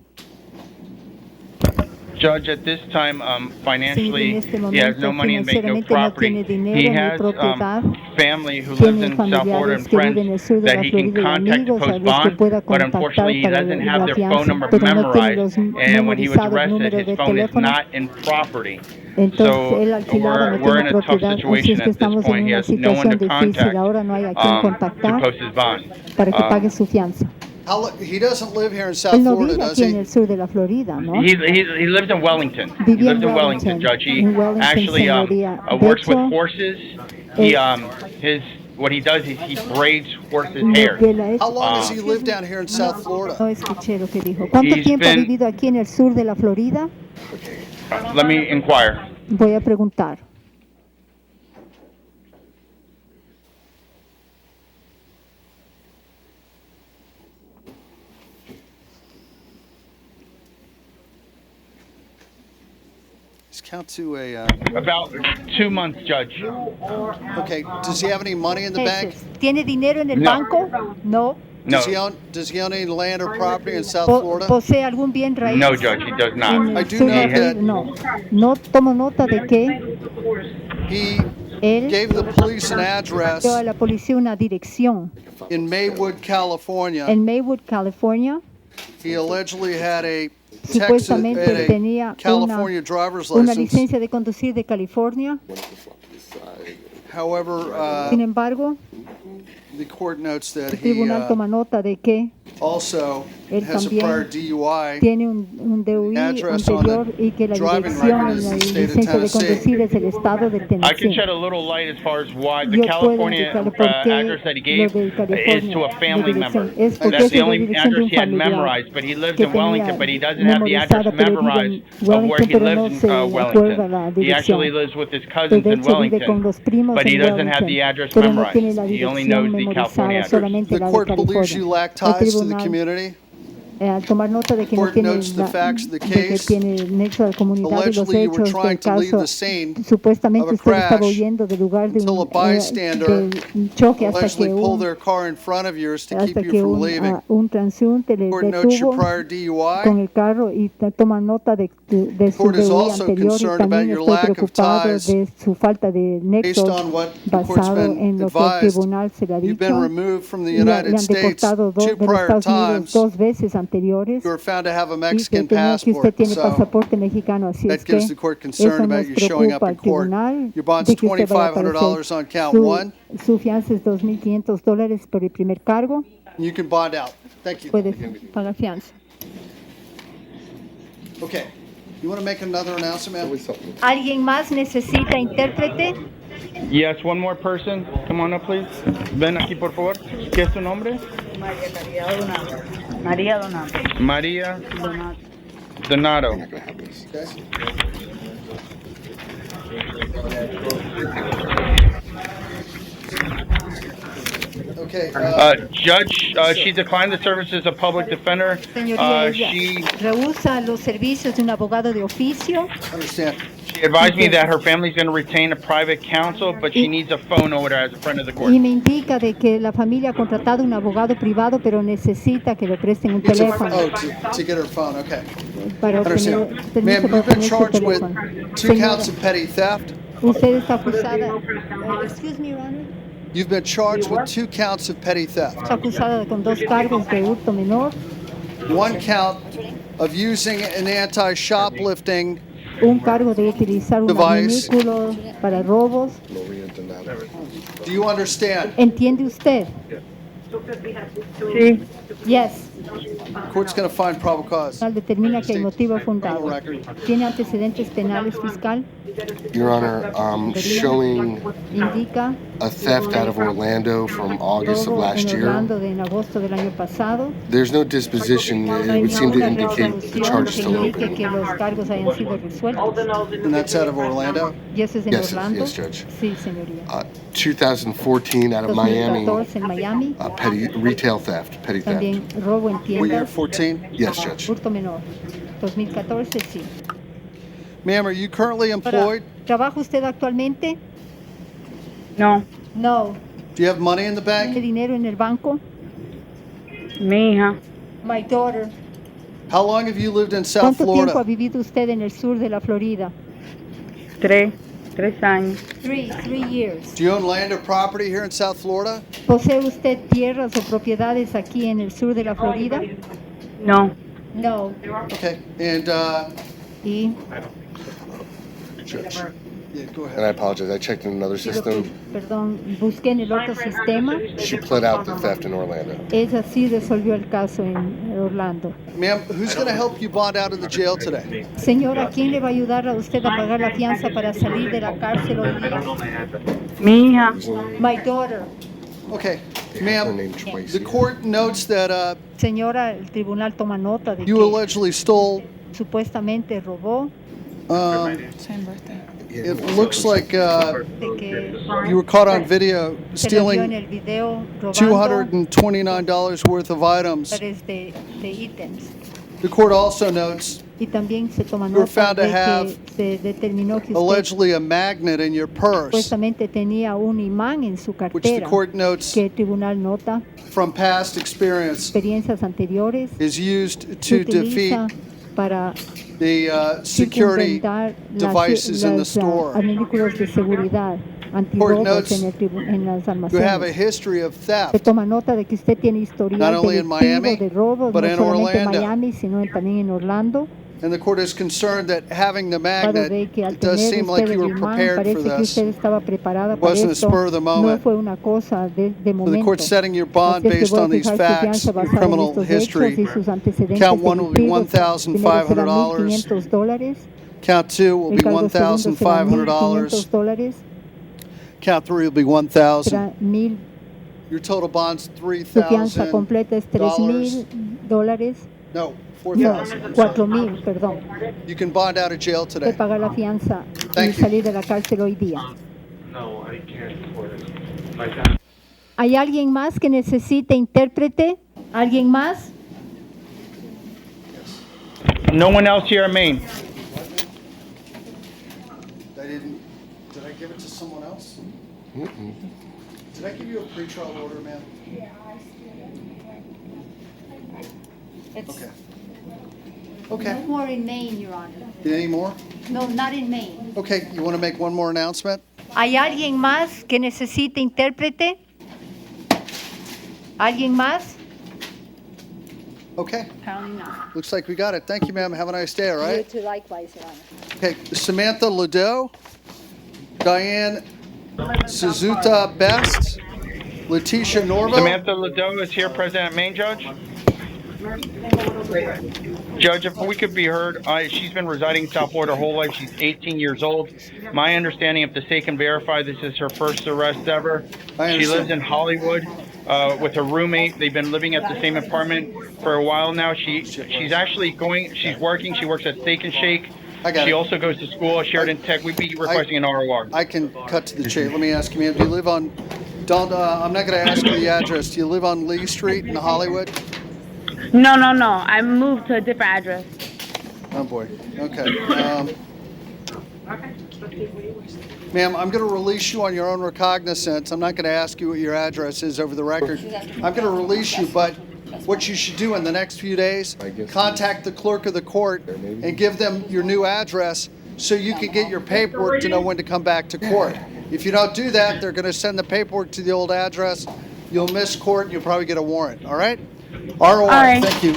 Judge, at this time, financially, Sí, en este he has momento no money and make no financieramente no property. tiene dinero He ni has propiedad. family who lives Tiene in South Florida familiares and que friends viven en el sur de that la he can Florida y contact to amigos a post los que bond, pueda but contactar unfortunately he para doesn't have la their phone fianza, number pero no tiene memorized, los and when he was memorizados arrested, números de his phone is teléfono. not in property. Entonces él So alquilado no we're in tiene a tough propiedad, así situation es que at this estamos en point. He una has no one situación to difícil. contact Ahora no hay a quien to contactar post his bond. para que pague su fianza. He doesn't live here in South Él no Florida, vive does aquí en he? el sur de la Florida, ¿no? He lives in Wellington. He Vivía lives en in Wellington, Judge. He en Wellington, actually señoría. De works with hecho, horses. He what he does is he braids horses' hair. How long has he lived down here in South Florida? No escuché lo que dijo. ¿Cuánto He's tiempo ha been- vivido aquí en el sur de la Florida? Let me inquire. Voy a preguntar. Let's count to a. About 2 months, Judge. Okay. Does he have any money in the bank? ¿Tiene dinero en el No. banco? No. No. Does he own any land or property in South Florida? ¿Posee algún bien raíz? No, Judge, he does En not. el I do sur know de la that- Florida? No. No tomo nota de que He él gave the police an address dio a la policía una dirección in Maywood, California. en Maywood, California. He allegedly had a Supuestamente tenía California driver's una license. licencia de conducir de California. However, Sin embargo, the court notes that el he tribunal toma nota de que also él has a también prior DUI. tiene un DUI address on the anterior y que la driving dirección record en is la the state of licencia de Tennessee. conducir es el estado de I can Tennessee. shed a little light as far as why the Yo puedo California indicarle por qué address that he lo gave de is California, to a family la member. dirección. Es porque That's es the la only dirección de address un he had familiar memorized, but he lives que in Wellington, tenía but he doesn't have the address memorizada, pero vive memorized en of where he Wellington, pero lives no in se acuerda la Wellington. He actually dirección. lives with his De cousins in hecho, vive con Wellington, los primos but he en doesn't have the Wellington, address pero no tiene memorized. la He only dirección knows the California memorizada, address. solamente The la de court believes you California. lack El ties to the tribunal, community. al tomar nota de que no Court tiene notes the facts of the de que case. tiene el nexo de la comunidad y los Allegedly, you were hechos trying del to leave caso, the scene supuestamente of a usted estaba crash huyendo del lugar de until a bystander del choque hasta allegedly que pulled their car in front of yours to keep hasta you que from leaving. un transeúnte le Court notes your detuvo prior DUI. con el carro y toma nota de su Court is DUI also anterior y concerned también about your estoy lack of preocupado ties de su falta de Based nexo on what the court's basado been en lo que el advised, tribunal se le ha you've been dicho. removed from the Le United han States deportado 2 de los prior Estados Unidos times. 2 veces The court anteriores You were found to have a y que Mexican tenía que usted passport, tiene so pasaporte mexicano, así that es que gives the court concern eso nos about you showing up preocupa in al court. tribunal Your bond's de que usted vaya a aparecer. $2,500 on count one. Su fianza es $2,500 por el primer cargo. You can bond out. Thank you. Puede pagar fianza. Okay. You want to make another announcement, ma'am? ¿Alguien más necesita intérprete? Yes, one more person. Come on up, please. Ven aquí, por favor. ¿Qué es tu nombre? María Donato. María Donato. Okay. Okay. Judge, she declined the services of public defender. Señoría, ella She rehúsa los servicios de un abogado de oficio. Understand. She advised me that her family's going to retain a private counsel, but she needs a phone order as a friend of the court. Y me indica de que la familia ha contratado un abogado privado, pero necesita que le presten un teléfono To get her phone. Okay. para obtener Understand. permiso Ma'am, para you've been obtener su charged with teléfono. 2 counts of petty theft. Usted está acusada. Excuse me, Your Honor. You've been charged with 2 counts of petty theft. Está acusada con 2 cargos de hurto menor, 1 count of using an anti-shoplifting un cargo de utilizar un device. arminículo para robos. Do you understand? ¿Entiende usted? Sí. Yes. Court's going to find probable cause. Determina que el motivo es fundado. ¿Tiene antecedentes penales fiscal? Your Honor, showing Indica a theft out of Orlando from August of robo last en year. Orlando de en agosto del año pasado. There's no disposition. It would seem to Una indicate the charge is resolución que still indique open. que los cargos hayan sido resueltos. And that's out of Orlando? ¿Y eso es en Yes, Orlando? yes, Judge. Sí, señoría. 2014 out of Miami, 2014 en Miami. petty retail theft, petty theft. También robo en Were you tiendas. 14? Yes, Judge. Hurto menor. 2014, sí. Ma'am, are you currently employed? ¿Trabaja usted actualmente? No. No. Do you have money in the ¿Tiene bank? dinero en el banco? Mi hija. My daughter. How long have you lived in South ¿Cuánto tiempo ha Florida? vivido usted en el sur de la Florida? 3 años. 3 years. Do you own land or property here in South Florida? ¿Posee usted tierras o propiedades aquí en el sur de la Florida? No. No. Okay. And Y Judge. yeah, go And ahead. I apologize. I checked in another digo que, system. perdón, busqué en el otro sistema. She pled out the theft in Orlando. Ella sí resolvió el caso en Orlando. Ma'am, who's going to help you bond out of the jail today? Señora, ¿quién le va a ayudar a usted a pagar la fianza para salir de la cárcel hoy día? Mi hija. My daughter. Okay. Her Ma'am, name twice. the court notes that Señora, el tribunal toma nota de you que allegedly stole. supuestamente robó, It looks like de que you were caught on video se le vio en stealing el video robando $229 worth of items. dólares de ítems. The court also notes Y también se toma You were nota found to de have que se determinó que usted allegedly a magnet in your purse, supuestamente tenía un imán en su which the cartera, court notes que el tribunal nota, from past experience experiencias anteriores, is used se to defeat utiliza para the security circunventar devices in the store. artículos de seguridad Court antirrobos notes en las You have a almacenes. history of Se theft, toma nota de que usted tiene historial Not only in delictivo Miami, de robos, but no in solamente en Orlando. Miami, sino también en Orlando. and the court is concerned that having the Claro, magnet, de que al it does tener seem usted like you el were imán, prepared parece for que this. usted estaba preparada It para wasn't a esto. spur of the No moment. fue una cosa de So the momento. court's setting your bond Así es que based voy a on these fijar su facts, fianza your basada en criminal estos hechos history. y sus antecedentes Count one will be delictivos. Primero será $1,500. $1,500. Count two will El be cargo segundo será $1,500. $1,500. Count three will be $1,000. Será 1,000. Your total bond's Su fianza $3,000. completa es $3,000. No, No, $4,000. 4,000, perdón. You can bond out of jail De today. pagar la fianza y Thank you. salir de la cárcel hoy día. ¿Hay alguien más que necesite intérprete? ¿Alguien más? No one else here in Maine. Did I give it to someone else? Did I give you a pretrial order, ma'am? Okay. Okay. No more in Maine, Your Honor. Any more? No, not in Maine. Okay, you want to make one more announcement? ¿Hay alguien más que necesite intérprete? ¿Alguien más? Okay, Apparently not. looks like we got it. Thank you, ma'am. Have a nice day, all You right? too, likewise, Your Honor. Okay, Samantha Ladeau, Diane Suzuta Best, Letitia Norville. Samantha Ladeau is here, present at main judge. Judge, if we could be heard, she's been residing in South Florida her whole life. She's 18 years old. My understanding, if the state can verify, this is her first arrest ever. She lives in Hollywood with her roommate. They've been living at the same apartment for a while now. She's actually she's working. She works at Steak and Shake. She also goes to school at Sheridan Tech. We'd be requesting an ROR. I can cut to the chase. Let me ask you, ma'am, do you live on, I'm not going to ask you the address. Do you live on Lee Street in Hollywood? No. I moved to a different address. Oh, boy. Okay. Ma'am, I'm going to release you on your own recognizance. I'm not going to ask you what your address is over the record. I'm going to release you, but what you should do in the next few days, contact the clerk of the court and give them your new address so you can get your paperwork to know when to come back to court. If you don't do that, they're going to send the paperwork to the old address. You'll miss court and you'll probably get a warrant. All right? ROR. right. Thank you.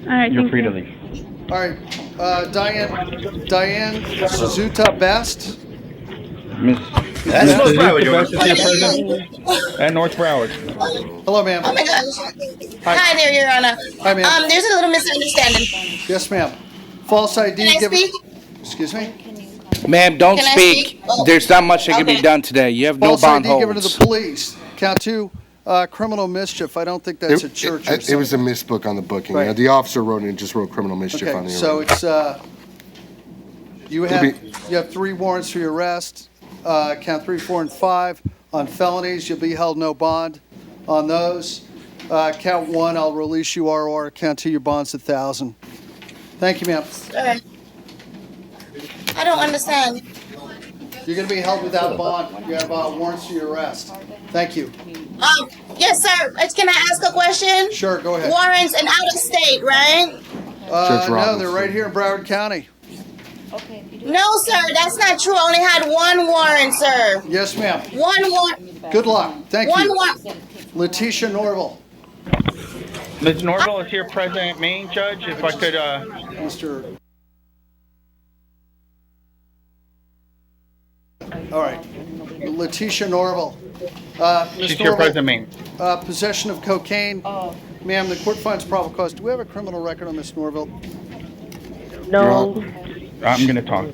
All right, You're free to leave. All right. Diane Suzuta Best. Miss That's North Broward, Your Best is here, present at North Broward. Hello, ma'am. Oh my gosh. Hi. Hi there, Your Honor. Hi, ma'am. There's a little misunderstanding. Yes, ma'am. False ID. Can I speak? Excuse me? Ma'am, don't Can I speak. speak? Oh. There's not much that can be Okay. done today. You have no False bond ID given to holds. the police. Count 2, criminal mischief. I don't think that's a church or It was a misbook on the booking. Right. The officer wrote it and just wrote criminal mischief on Okay, the so arrest. it's, you have 3 warrants for your arrest, count 3, 4, and 5. On felonies, you'll be held no bond on those. Count 1, I'll release you ROR. Count 2, your bond's $1,000. Thank you, ma'am. All right. I don't understand. You're going to be held without bond. You have warrants for your arrest. Thank you. Yes, sir. Can I ask a question? Sure, go ahead. Warrants and out of state, right? No, they're right here in Broward County. No, sir. That's not true. I only had 1 warrant, sir. Yes, ma'am. 1 warrant. Good luck. Thank One you. warrant. Letitia Norville. Ms. Norville is here, present at main judge. If I could, Mr. All right. Letitia Norville. Ms. she's here, present at main. Possession of cocaine. Ma'am, the court finds probable cause. Do we have a criminal record on Ms. Norville? No. I'm going to talk.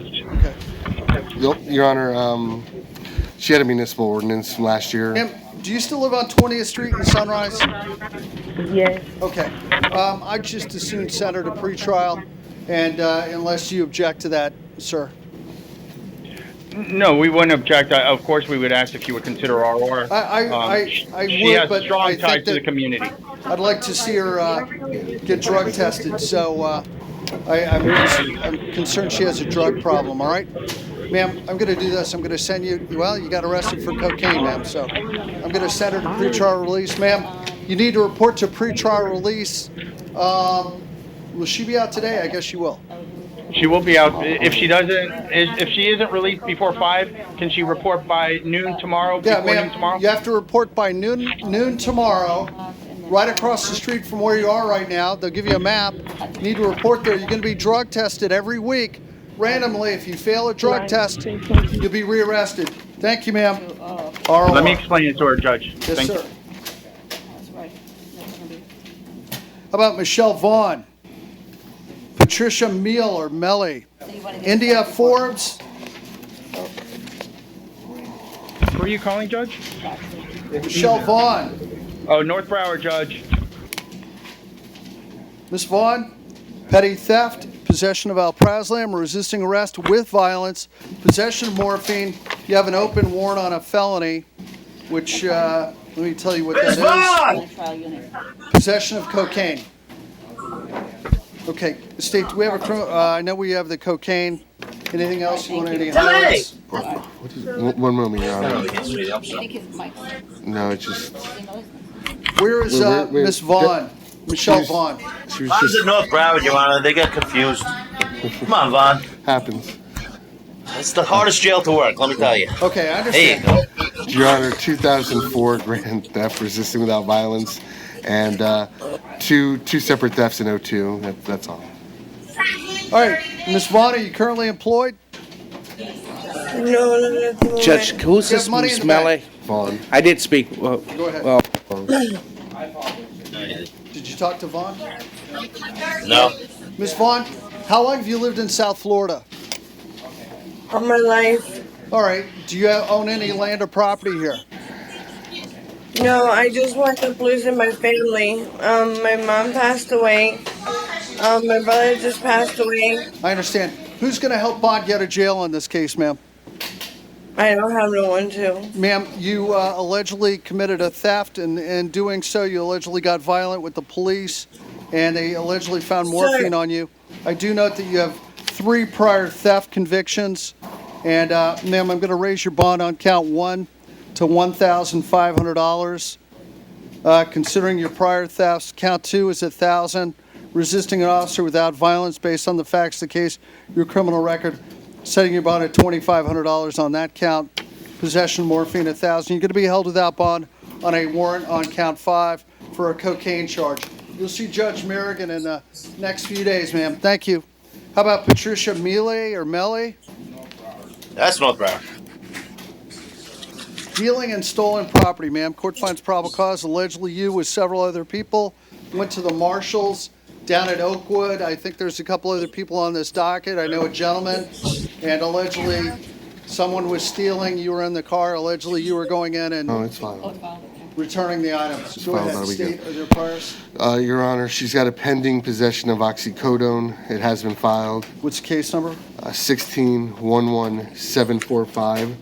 Your Honor, she had a municipal ordinance from last year. Ma'am, do you still live on 20th Street in Sunrise? Yes. Okay. I'd just as soon send her to pretrial, and unless you object to that, sir. No, we wouldn't object. Of course, we would ask if you would consider ROR. I She would, has but strong I ties think to the that community. I'd like to see her get drug tested. So I'm concerned she has a drug problem. All right, ma'am. I'm going to do this. I'm going to send you. Well, you got arrested for cocaine, ma'am. So I'm going to send her to pretrial release, ma'am. You need to report to pretrial release. Will she be out today? I guess she will. She will be out. If she isn't released before 5, can she report by noon tomorrow? Yeah, before noon ma'am. tomorrow? You have to report by noon tomorrow. Right across the street from where you are right now. They'll give you a map. You need to report there. You're going to be drug tested every week, randomly. If you fail a drug test, you'll be rearrested. Thank you, ma'am. Let me explain it to her, Judge. Yes, Thank sir. you. How about Michelle Vaughn? Patricia Meal or Melly? India Forbes? Who are you calling, Judge? Michelle Vaughn. Oh, North Broward, Judge. Ms. Vaughn, petty theft, possession of alprazolam, resisting arrest with violence, possession of morphine. You have an open warrant on a felony, which, let me tell you what that is. Possession of cocaine. Okay, State, do we have a criminal? I know we have the cocaine. Anything else you want to highlight? One moment, Your Honor. No, it's just. Where is Miss Vaughn? Michelle Vaughn. She was Vaughn's at North Broward, Your Honor. They got confused. Come on, Vaughn. Happens. It's the hardest jail to work, let me tell you. Okay, I There understand. you go. Your Honor, 2004 grand theft, resisting without violence, and two separate thefts in '02. That's all. All right, Ms. Vaughn, are you currently employed? No, not at the moment. Judge, who's You this have money in Ms. the bank. Melee? Vaughn. I did speak. Go ahead. Well, Did you talk to Vaughn? No. Ms. Vaughn, how long have you lived in South Florida? All my life. All right. Do you own any land or property here? No, I just went to losing my family. My mom passed away. My brother just passed away. I understand. Who's going to help bond you out of jail on this case, ma'am? I don't have no one to. Ma'am, you allegedly committed a theft, and in doing so, you allegedly got violent with the police, and they allegedly found morphine on you. I do note that you have 3 prior theft convictions, and ma'am, I'm going to raise your bond on count 1 to $1,500. Considering your prior thefts, count 2 is $1,000. Resisting an officer without violence based on the facts of the case, your criminal record, setting your bond at $2,500 on that count. Possession of morphine, $1,000. You're going to be held without bond on a warrant on count 5 for a cocaine charge. You'll see Judge Merrigan in the next few days, ma'am. Thank you. How about Patricia Mele or Mele? That's North Broward. Dealing in stolen property, ma'am. Court finds probable cause. Allegedly, you with several other people went to the marshals down at Oakwood. I think there's a couple other people on this docket. I know a gentleman, and allegedly someone was stealing. You were in the car. Allegedly, you were going in and It's fine. returning the items. Go filed ahead, that state, weekend. are there priors? Your Honor, she's got a pending possession of oxycodone. It has been filed. What's the case number? 16-11745,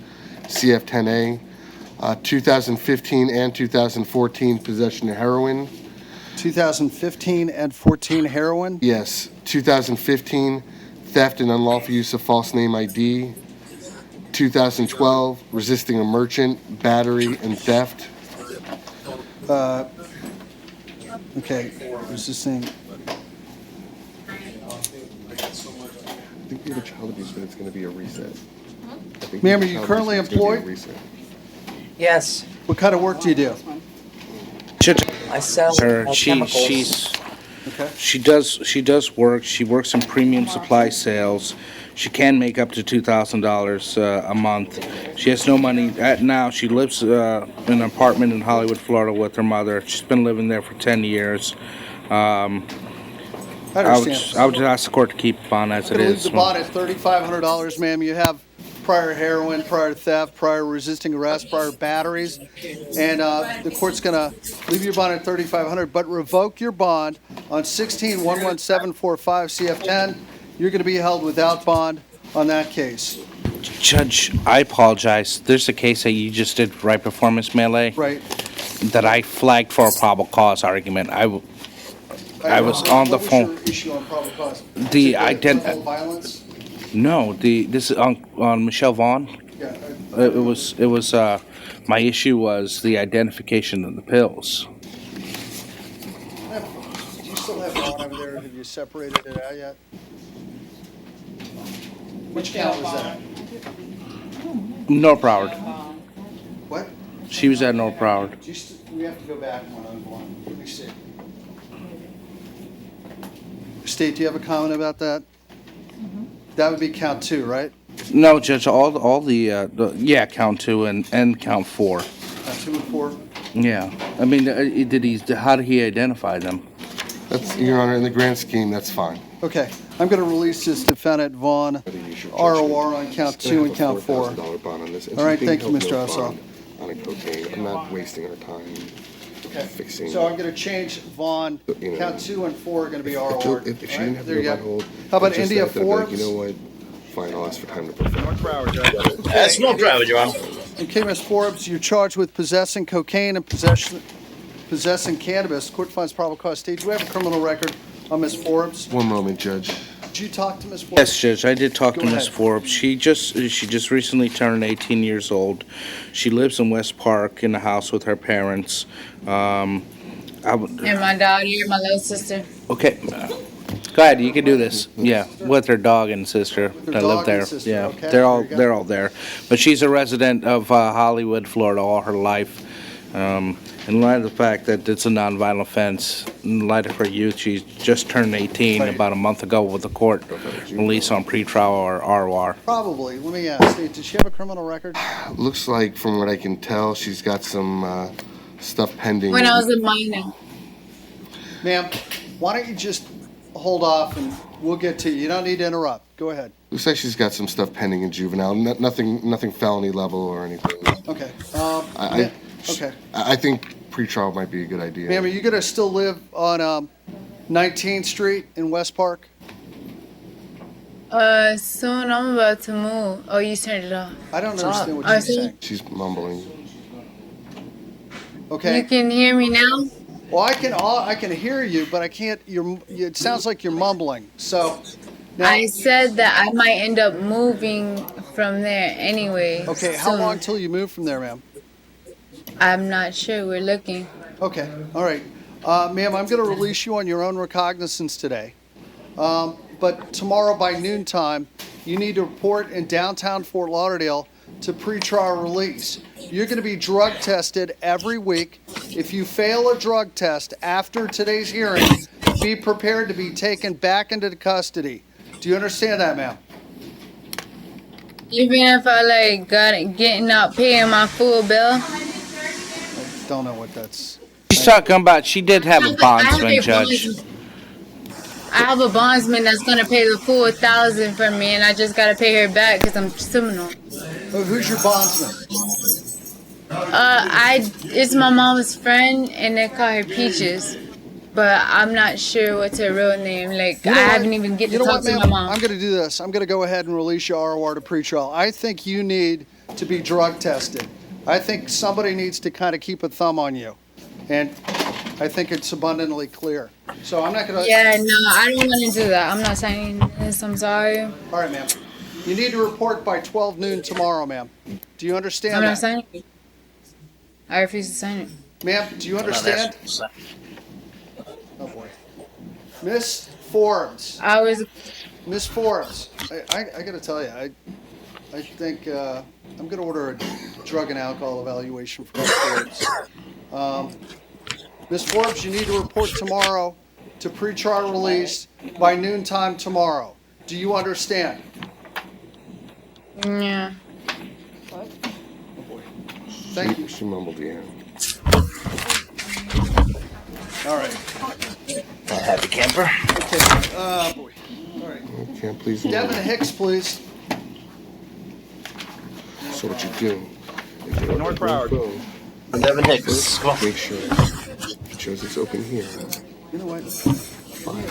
CF10A. 2015 and 2014 possession of heroin. 2015 and 14 heroin? Yes. 2015, theft and unlawful use of false name ID. 2012, resisting a merchant, battery, and theft. Okay, resisting. I think we have a child abuse, but it's going to be a reset. Ma'am, are you currently employed? Yes. What kind of work do you do? I sell her. chemicals. She does work. She works in premium supply sales. She can make up to $2,000 a month. She has no money now. She lives in an apartment in Hollywood, Florida, with her mother. She's been living there for 10 years. I would just ask the court to keep bond as it Leave is. the bond at $3,500, ma'am. You have prior heroin, prior theft, prior resisting arrest, prior batteries, and the court's going to leave your bond at $3,500, but revoke your bond on 16-11745 CF10. You're going to be held without bond on that case. Judge, I apologize. There's a case that you just did right before Ms. Melee. Right. That I flagged for a probable cause argument. I was on the phone. What was your issue on probable cause? The criminal violence? No, this is on Michelle Vaughn. Yeah. It was my issue was the identification of the pills. Do you still have bond over there? Have you separated it out yet? Which count was that? North Broward. What? She was at North Broward. We have to go back one on one. Let me see. State, do you have a comment about that? That would be count 2, right? No, Judge. All the count 2 and count 4. Count 2 and 4. Yeah. I mean, how did he identify them? That's, Your Honor, in the grand scheme, that's fine. Okay, I'm going to release this defendant Vaughn ROR on count 2 and count 4. $4,000 bond on this. And All right, she's being thank you, held Mr. no Ossoff. bond on a cocaine. I'm not wasting our time fixing. So I'm going to change Vaughn. Count 2 and 4 are going to be ROR. If she All right, didn't have there to you go go. by hold, How about it's just India that, then I'd be like, Forbes? you know what? Fine, I'll ask for time to perfect. That's North Broward, Your Honor. Okay, Ms. Forbes, you're charged with possessing cocaine and possessing cannabis. Court finds probable cause. State, do we have a criminal record on Ms. Forbes? One moment, Judge. Did you talk to Ms. Forbes? Yes, Judge. I did talk Go to Ms. ahead. Forbes. She just recently turned 18 years old. She lives in West Park in the house with her parents. And my daughter, you're my little sister. Okay. Go ahead. You can do this. Yeah, with her dog and sister that dog live and there. sister, Yeah, okay, they're all there you go. there. But she's a resident of Hollywood, Florida, all her life. In light of the fact that it's a nonviolent offense, in light of her youth, she's just turned 18 about a month ago with the court release on pretrial or ROR. Probably. Let me ask. Did she have a criminal record? Looks like, from what I can tell, she's got some stuff pending. When I was a minor. Ma'am, why don't you just hold off and we'll get to you. You don't need to interrupt. Go ahead. Looks like she's got some stuff pending in juvenile. Nothing felony level or anything. Okay. Okay. I think pretrial might be a good idea. Ma'am, are you going to still live on 19th Street in West Park? Soon I'm about to move. Oh, you turned it off. I don't understand what she's saying. She's mumbling. Okay. You can hear me now? Well, I can hear you, but I can't. It sounds like you're mumbling. So. Now, I said that I might end up moving from there anyway. Okay. How long till you move from there, ma'am? I'm not sure. We're looking. Okay. All right. Ma'am, I'm going to release you on your own recognizance today. But tomorrow by noontime, you need to report in downtown Fort Lauderdale to pretrial release. You're going to be drug tested every week. If you fail a drug test after today's hearing, be prepared to be taken back into custody. Do you understand that, ma'am? Even if I getting out paying my full bill? I don't know what that's. She's talking about she did have a bondsman, Judge. I have a bondsman that's gonna pay the full $1,000 for me, and I just gotta pay her back because I'm Seminole. Who's your bondsman? It's my mom's friend, and they call her Peaches. But I'm not sure what's her real name. I haven't even get to talk to my mom. I'm going to do this. I'm going to go ahead and release your ROR to pretrial. I think you need to be drug tested. I think somebody needs to kind of keep a thumb on you. And I think it's abundantly clear. So I'm not going to... Yeah, no, I don't want to do that. I'm not signing this. I'm sorry. All right, ma'am. You need to report by 12 noon tomorrow, ma'am. Do you understand I'm that? not signing it. I refuse to sign it. Ma'am, do you understand? Oh, boy. Miss Forbes. Miss Forbes, I got to tell you, I think I'm going to order a drug and alcohol evaluation for Miss Forbes. Miss Forbes, you need to report tomorrow to pretrial release by noontime tomorrow. Do you understand? Yeah. Oh, boy. Thank you. She mumbled yeah. All right. Happy camper. Okay. Boy. All right. Okay, please. Devin Hicks, please. So what you do? North Broward. Devin Hicks. Come on. Make sure it shows it's open here. You know what? Fine.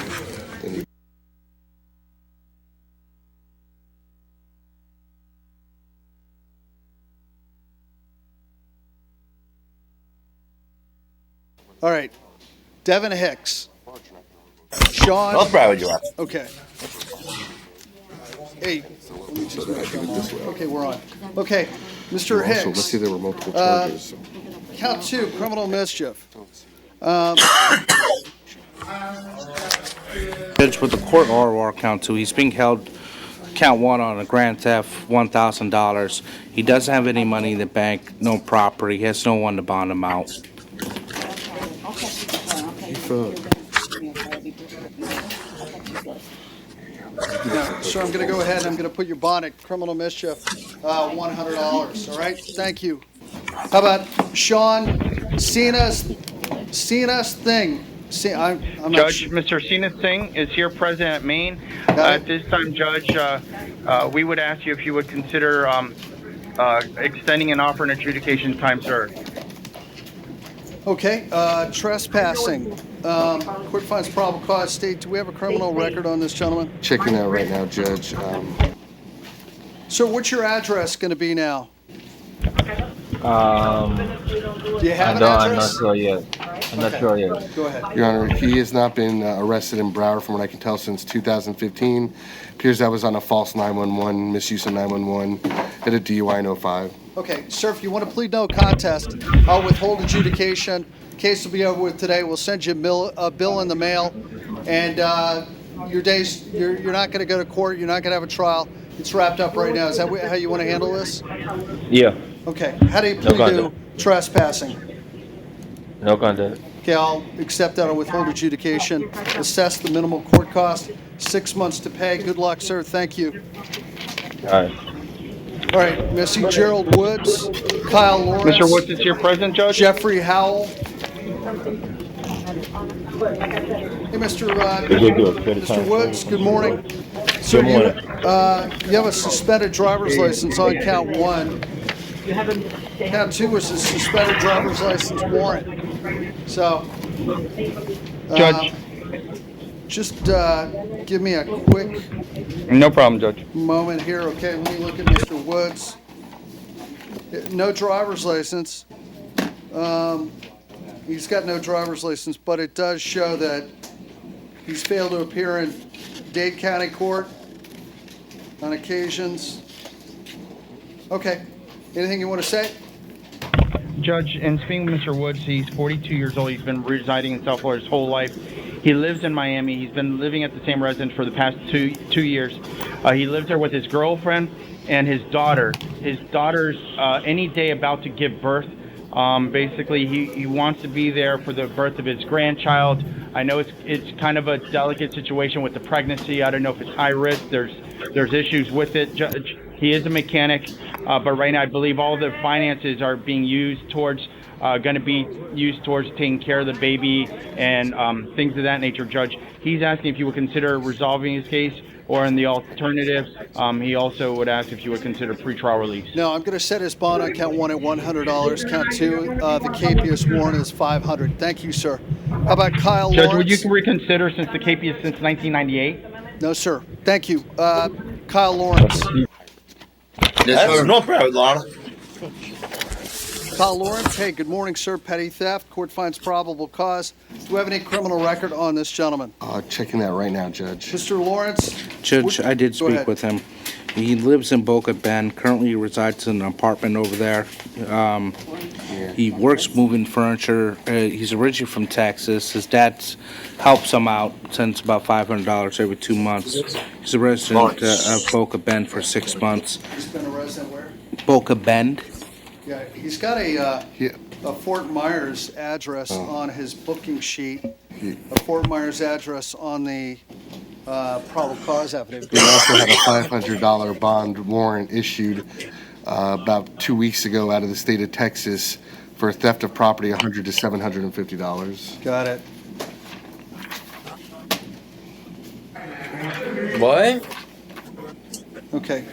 Then you All right. Devin Hicks. Sean. North Broward, you are. Okay. Hey. Let me just make sure I'm on. Okay, we're on. Okay, Mr. Also, Hicks. let's see, there were multiple charges. So. Count 2, criminal mischief. Judge, with the court ROR count 2, he's being held count 1 on a grand theft, $1,000. He doesn't have any money in the bank, no property, he has no one to bond him out. Yeah, sir, I'm going to go ahead and I'm going to put your bond at criminal mischief, $100. All right, thank you. How about Sean Cena's thing? I'm not Judge, Mr. Sina Singh is here present at Maine. At this time, Judge, we would ask you if you would consider extending an offer and adjudication time served. Okay, trespassing. Court finds probable cause state. Do we have a criminal record on this gentleman? Checking out right now, Judge. So what's your address going to be now? Do you have an I'm not address? sure yet. I'm not sure yet. Go ahead. Your Honor, he has not been arrested in Broward, from what I can tell, since 2015. Appears that was on a false 911, misuse of 911, at a DUI in 05. Okay, sir, if you want to plead no contest, I'll withhold adjudication. Case will be over with today. We'll send you a bill in the mail, and your days. You're not going to go to court. You're not going to have a trial. It's wrapped up right now. Is that how you want to handle this? Yeah. Okay. How do you plead to trespassing? No contest. Okay, I'll accept that on withhold adjudication. Assess the minimal court cost, 6 months to pay. Good luck, sir. Thank you. All right. All right, Missy Gerald Woods, Kyle Lawrence. Mr. Woods, it's your present, Judge? Jeffrey Howell. Hey, Mr. Woods, good morning. So Good morning. you have a suspended driver's license on count 1. Count 2 was a suspended driver's license warrant. So, Judge. Just give me a quick No problem, Judge. moment here. Okay, let me look at Mr. Woods. No driver's license. He's got no driver's license, but it does show that he's failed to appear in Dade County Court on occasions. Okay. Anything you want to say? Judge, in speaking with Mr. Woods, he's 42 years old. He's been residing in South Florida his whole life. He lives in Miami. He's been living at the same residence for the past two years. He lives there with his girlfriend and his daughter. His daughter's any day about to give birth. Basically, he wants to be there for the birth of his grandchild. I know it's kind of a delicate situation with the pregnancy. I don't know if it's high risk. There's issues with it. Judge, he is a mechanic, but right now I believe all the finances are being used towards going to be used towards taking care of the baby and things of that nature. Judge, he's asking if you would consider resolving his case, or in the alternative, he also would ask if you would consider pretrial release. No, I'm going to set his bond on count 1 at $100. Count 2, the capious warrant is $500. Thank you, sir. How about Kyle Judge, Lawrence? would you reconsider since the capious since 1998? No, sir. Thank you. Kyle Lawrence. That's no problem, Lana. Kyle Lawrence, hey, good morning, sir. Petty theft. Court finds probable cause. Do you have any criminal record on this gentleman? Checking that right now, Judge. Mr. Lawrence? Judge, I did Go speak ahead. with him. He lives in Boca Bend, currently resides in an apartment over there. He works moving furniture. He's originally from Texas. His dad helps him out, sends about $500 every 2 months. He's a resident of Boca Bend for 6 months. He's been a resident where? Boca Bend? Yeah, he's got a Fort Myers address on his booking sheet, a Fort Myers address on the probable cause affidavit. We also had a $500 bond warrant issued about 2 weeks ago out of the state of Texas for theft of property, $100 to $750. Got it. What? Okay.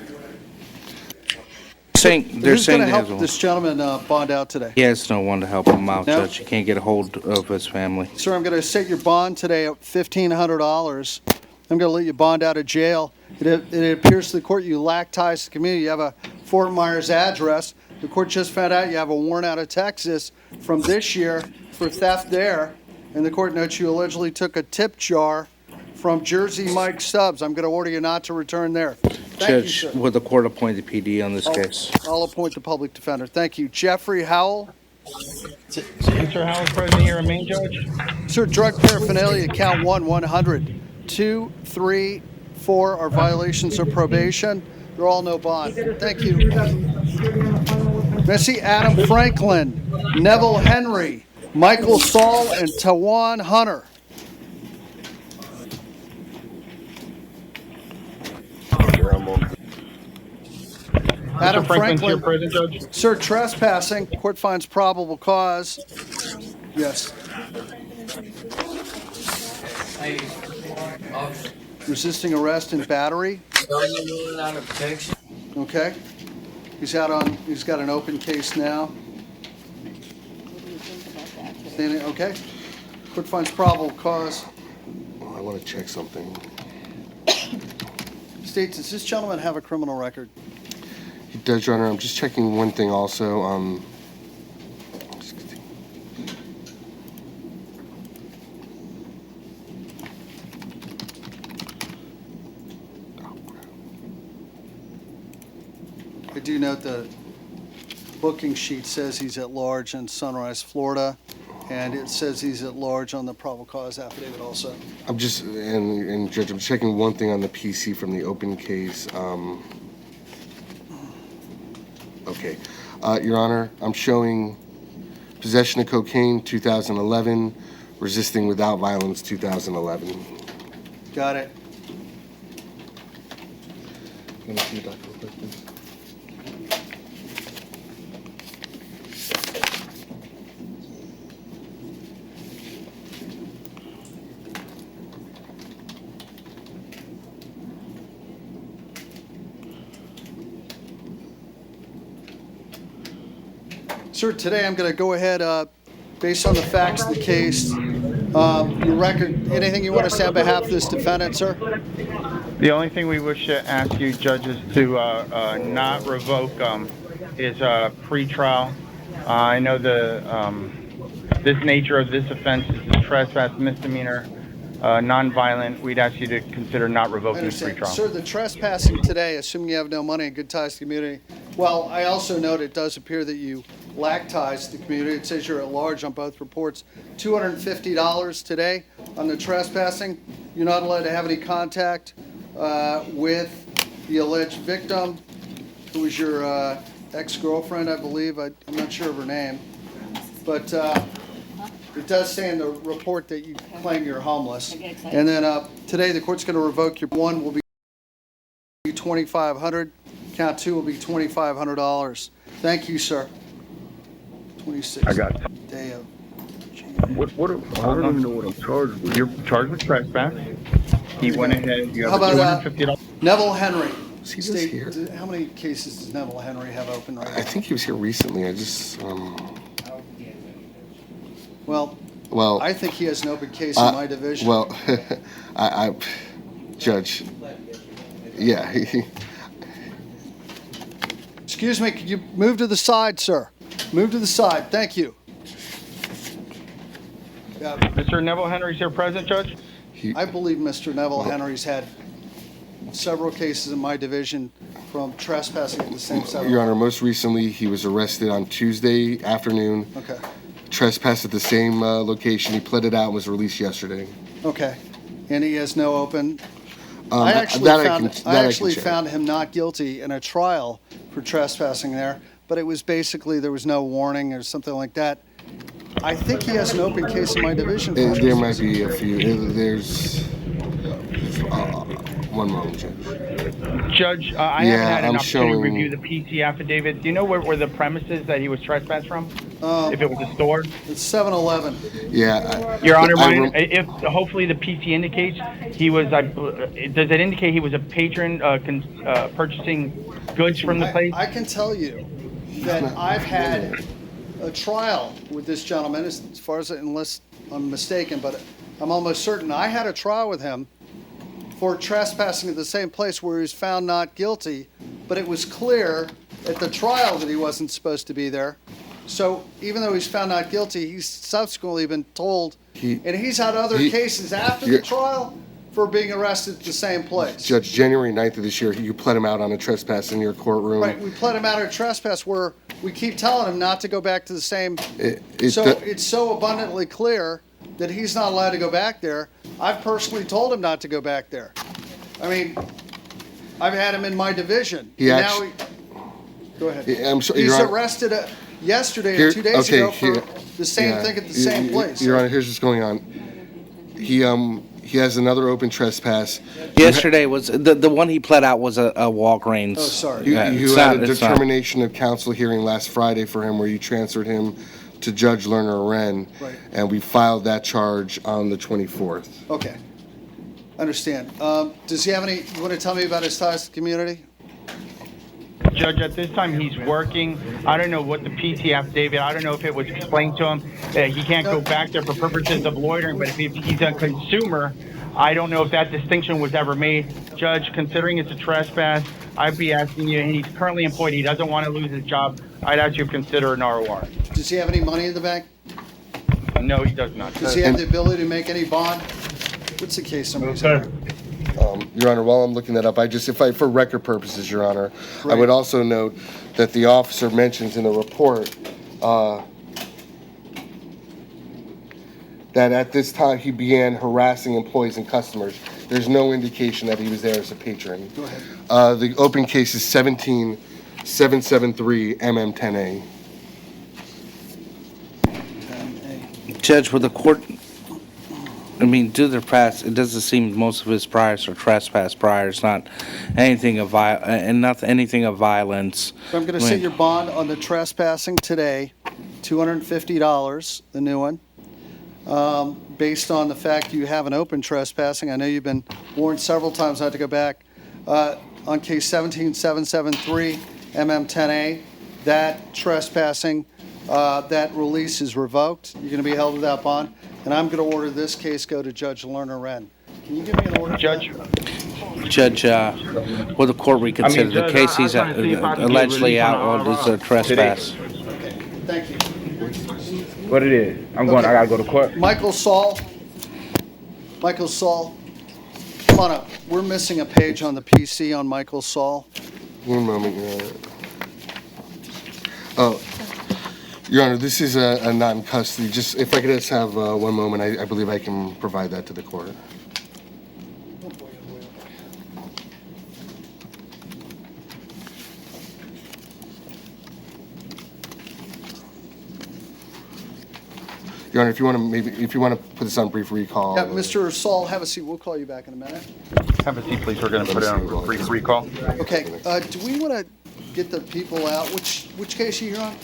They're Who's saying going to he help has this gentleman bond out today? He has no one to help him out, No? Judge. He can't get a hold of his family. Sir, I'm going to set your bond today at $1,500. I'm going to let you bond out of jail. It appears to the court you lack ties to the community. You have a Fort Myers address. The court just found out you have a warrant out of Texas from this year for theft there. And the court notes you allegedly took a tip jar from Jersey Mike Stubbs. I'm going to order you not to return there. Thank you, Judge, sir. will the court appoint the PD on this case? I'll appoint the public defender. Thank you. Jeffrey Howell. Mr. Howell's present here, main judge. Sir, drug paraphernalia, count 1, 100. 2, 3, 4 are violations of probation. They're all no bond. Thank you. Missy Adam Franklin, Neville Henry, Michael Saul, and Tawan Hunter. Adam Mr. Franklin's here, Franklin. present, Judge. Sir, trespassing. Court finds probable cause. Yes. Resisting arrest and battery. Okay. He's got an open case now. Okay. Court finds probable cause. I want to check something. States, does this gentleman have a criminal record? He does, Your Honor. I'm just checking one thing also. I do note the booking sheet says he's at large in Sunrise, Florida, and it says he's at large on the probable cause affidavit also. I'm just, and Judge, I'm checking one thing on the PC from the open case. Okay. Your Honor, I'm showing Possession of cocaine, 2011. Resisting without violence, 2011. Got it. Let me see the doc real quick, please. Sir, today I'm going to go ahead, based on the facts of the case, your record, anything you want to say on behalf of this defendant, sir? The only thing we wish to ask you, judges, to not revoke his pretrial. I know this nature of this offense is a trespass misdemeanor, nonviolent. We'd ask you to consider not I revoking his understand. pretrial. Sir, the trespassing today, assuming you have no money and good ties to the community, well, I also note it does appear that you lack ties to the community. It says you're at large on both reports. $250 today on the trespassing. You're not allowed to have any contact with the alleged victim, who was your ex-girlfriend, I believe. I'm not sure of her name. But it does say in the report that you claim you're homeless. And then today the court's going to revoke your one will be $2,500. Count two will be $2,500. Thank you, sir. 26. I got it. Day of. I don't even know what I'm charged with. You're charged with trespass. He went ahead. You How have about $250. Neville Henry? Is he just here? How many cases does Neville Henry have open right now? I think he was here recently. I just, Well, I think he has an open case in my division. Well, I Judge, yeah. Excuse me, could you move to the side, sir? Move to the side, thank you. Mr. Neville Henry's here present, Judge? I believe Mr. Neville Henry's had several cases in my division from trespassing at the same site. Your Honor, most recently, he was arrested on Tuesday afternoon. Okay. Trespassed at the same location. He pled it out and was released yesterday. Okay. And he has no open. I actually found him not guilty in a trial for trespassing there, but it was basically there was no warning or something like that. I think he has an open case in my division. There might be a few. There's one moment, Judge. Judge, I haven't had an opportunity showing... to review the PC affidavit. Do you know where the premises that he was trespassed from? If it was a store? It's 7-Eleven. Yeah. Your Honor, if hopefully the PC indicates he was, does it indicate he was a patron purchasing goods from the place? I can tell you that I've had a trial with this gentleman, as far as, unless I'm mistaken, but I'm almost certain I had a trial with him for trespassing at the same place where he was found not guilty, but it was clear at the trial that he wasn't supposed to be there. So even though he's found not guilty, he's subsequently been told, and he's had other cases after the trial for being arrested at the same place. Judge, January 9th of this year, you pled him out on a trespass in your courtroom. Right, we pled him out on a trespass where we keep telling him not to go back to the same. It's so abundantly clear that he's not allowed to go back there. I've personally told him not to go back there. I mean, I've had him in my division. Go ahead. I'm sorry, he's Your Honor, arrested yesterday or 2 days ago for the same thing at the same place. Your Honor, here's what's going on. He has another open trespass. Yesterday was the one he pled out was a Walgreens. Oh, sorry. You had a determination of counsel hearing last Friday for him where you transferred him to Judge Lerner Wren, and we filed that charge on the 24th. Okay. Understand. Does he have any, you want to tell me about his ties to the community? Judge, at this time he's working. I don't know what the PT affidavit, I don't know if it was explained to him that he can't go back there for purposes of loitering, but if he's a consumer, I don't know if that distinction was ever made. Judge, considering it's a trespass, I'd be asking you, and he's currently employed, he doesn't want to lose his job, I'd ask you to consider an ROR. Does he have any money in the bank? No, he does not. Does he have the ability to make any bond? What's the case number? Your Honor, while I'm looking that up, for record purposes, Your Honor, I would also note that the officer mentions in the report that at this time he began harassing employees and customers. There's no indication that he was there as a patron. Go ahead. The open case is 17773 MM10A. Judge, with the court, I mean, due to the past, it doesn't seem most of his priors are trespass priors, not anything of anything of violence. So I'm going to I set mean, your bond on the trespassing today, $250, the new one. Based on the fact you have an open trespassing, I know you've been warned several times not to go back. On case 17773, MM10A, that trespassing, that release is revoked. You're going to be held without bond. And I'm going to order this case go to Judge Lerner Wren. Can you give me an order? Judge. Judge, will the court reconsider the case he's allegedly outlawed is a trespass? Okay, thank you. What it is? I gotta go to court. Michael Saul, come on up. We're missing a page on the PC on Michael Saul. One moment, Your Honor. Oh, Your Honor, this is a not in custody. Just if I could just have 1 moment, I believe I can provide that to the court. Your Honor, if you want to put this on brief recall. Yeah, Mr. Saul, have a seat. We'll call you back in a minute. Have a seat, please. We're going to put it on a brief recall. Okay, do we want to get the people out? Which case are you here on?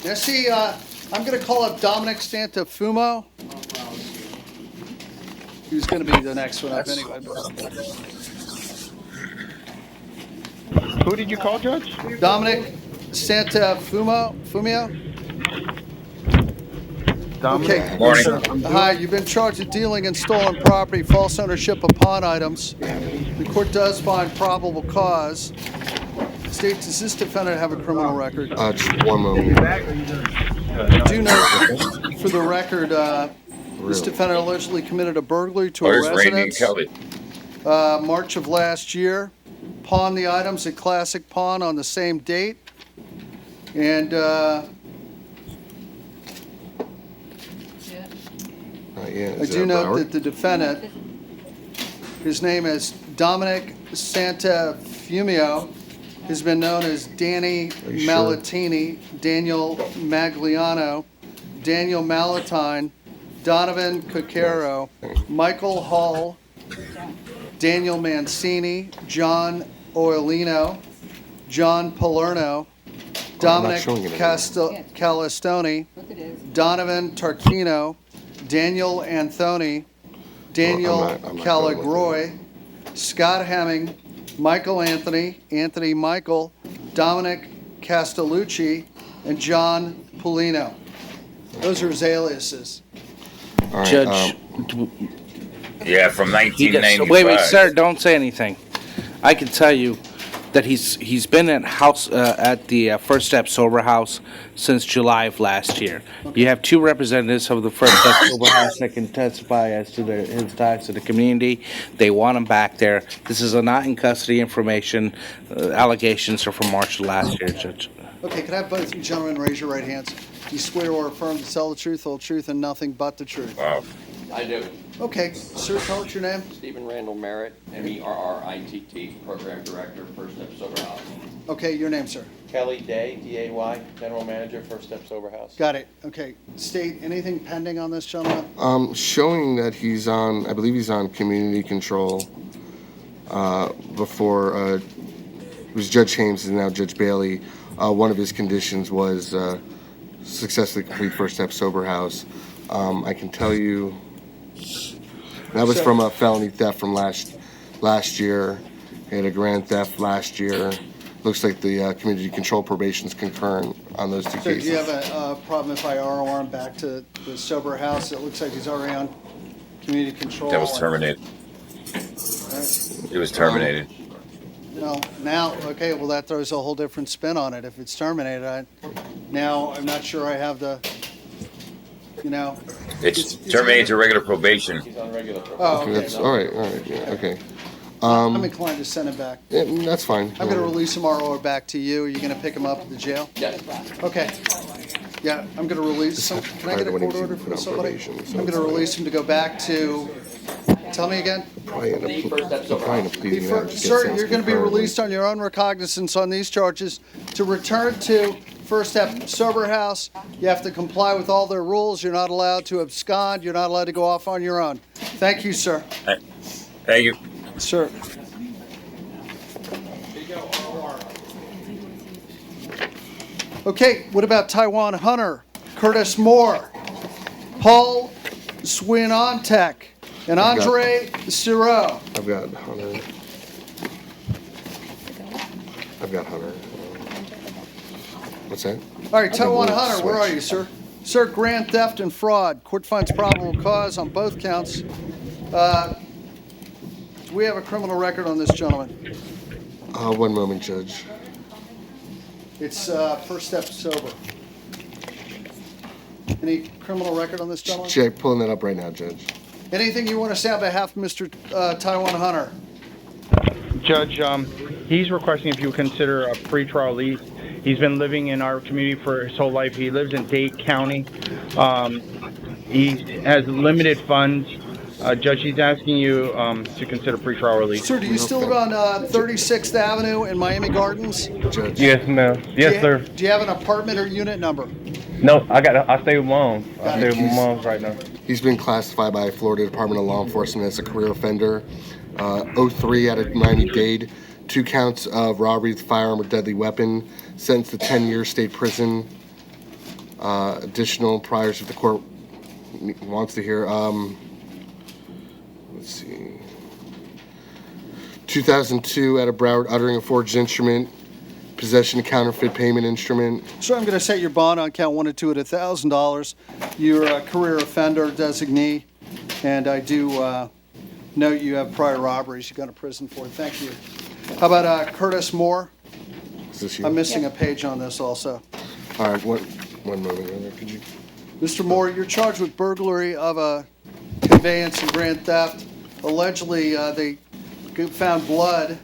Now, see, I'm going to call up Dominic Santafumo. Who's going to be the next one up anyway. Who did you call, Judge? Dominic Fumio? Okay. Morning. Hi, you've been charged with dealing in stolen property, false ownership of pawn items. The court does find probable cause. States, does this defendant have a criminal record? Just 1 moment. I do know, for the record, this defendant allegedly committed a burglary to a residence. March of last year. Pawned the items at Classic Pawn on the same date. And I do note that the defendant, his name is Dominic Santafumio, has been known as Danny Malatini, Daniel Magliano, Daniel Malatine, Donovan Cucaro, Michael Hall, Daniel Mancini, John Oilino, John Palerno, Dominic Calistoni, Donovan Tarquino, Daniel Anthony, Daniel Calagroy, Scott Hemming, Michael Anthony, Anthony Michael, Dominic Castellucci, and John Polino. Those are his aliases. All right, Judge. Yeah, from 1995. Wait, sir, don't say anything. I can tell you that he's been at the First Step Sober House since July of last year. You have two representatives of the First Step Sober House that can testify as to his ties to the community. They want him back there. This is a not in custody information. Allegations are from March of last year, Judge. Okay, can I have both you gentlemen raise your right hands? Do you swear or affirm to tell the truth, whole truth, and nothing but the truth? Wow. I do. Okay, sir, tell us your name. Stephen Randall Merritt, MERRITT, Program Director, First Step Sober House. Okay, your name, sir. Kelly Day, DAY, General Manager, First Step Sober House. Got it. Okay, state anything pending on this gentleman? Showing that he's on, I believe he's on community control before it was Judge Hames and now Judge Bailey. One of his conditions was successfully complete First Step Sober House. I can tell you that was from a felony theft from last year. He had a grand theft last year. Looks like the community control probation's concurrent on those two So cases. do you have a problem if I ROR him back to the sober house? It looks like he's already on community control. That was terminated. Right. It was terminated. No, now, okay, well, that throws a whole different spin on it. If it's terminated, now I'm not sure I have the, you know. It's terminated to regular probation. He's on regular probation. Oh, okay. That's, all right, yeah, okay. I'm inclined to send him back. Yeah, that's fine. I'm going to release him ROR back to you. Are you going to pick him up at the jail? Yes. Okay. Yeah, I'm going to release him. Can I get a court order from somebody? I'm going to release him to go back to, tell me again? Sir, You're going to be released on your own recognizance on these charges to return to First Step Sober House. You have to comply with all their rules. You're not allowed to abscond. You're not allowed to go off on your own. Thank you, sir. Thank you. Sir. Okay, what about Taiwan Hunter, Curtis Moore, Paul Swinontek, and Andre Siro? I've got Hunter. What's that? All right, Taiwan Hunter, where are you, sir? Sir, grand theft and fraud. Court finds probable cause on both counts. Do we have a criminal record on this gentleman? One moment, Judge. It's First Step Sober. Any criminal record on this gentleman? Check, pulling that up right now, Judge. Anything you want to say on behalf of Mr. Taiwan Hunter? Judge, he's requesting if you consider a pretrial lease. He's been living in our community for his whole life. He lives in Dade County. He has limited funds. Judge, he's asking you to consider pretrial release. Sir, do you still live on 36th Avenue in Miami Gardens? Judge. Yes, ma'am. Yes, sir. Do you have an apartment or unit number? No, I stay with mom. I stay with my mom right now. He's been classified by Florida Department of Law Enforcement as a career offender. 03 out of Miami-Dade. 2 counts of robbery with firearm or deadly weapon. Sentenced to 10 years state prison. Additional priors if the court wants to hear. Let's see. 2002 out of Broward, uttering a forged instrument. Possession of counterfeit payment instrument. Sir, I'm going to set your bond on count 1 and 2 at $1,000. You're a career offender designee, and I do note you have prior robberies you've gone to prison for. Thank you. How about Curtis Moore? Is this you? I'm missing a page on this also. All right, one moment. Could you? Mr. Moore, you're charged with burglary of a conveyance and grand theft. Allegedly, they found blood,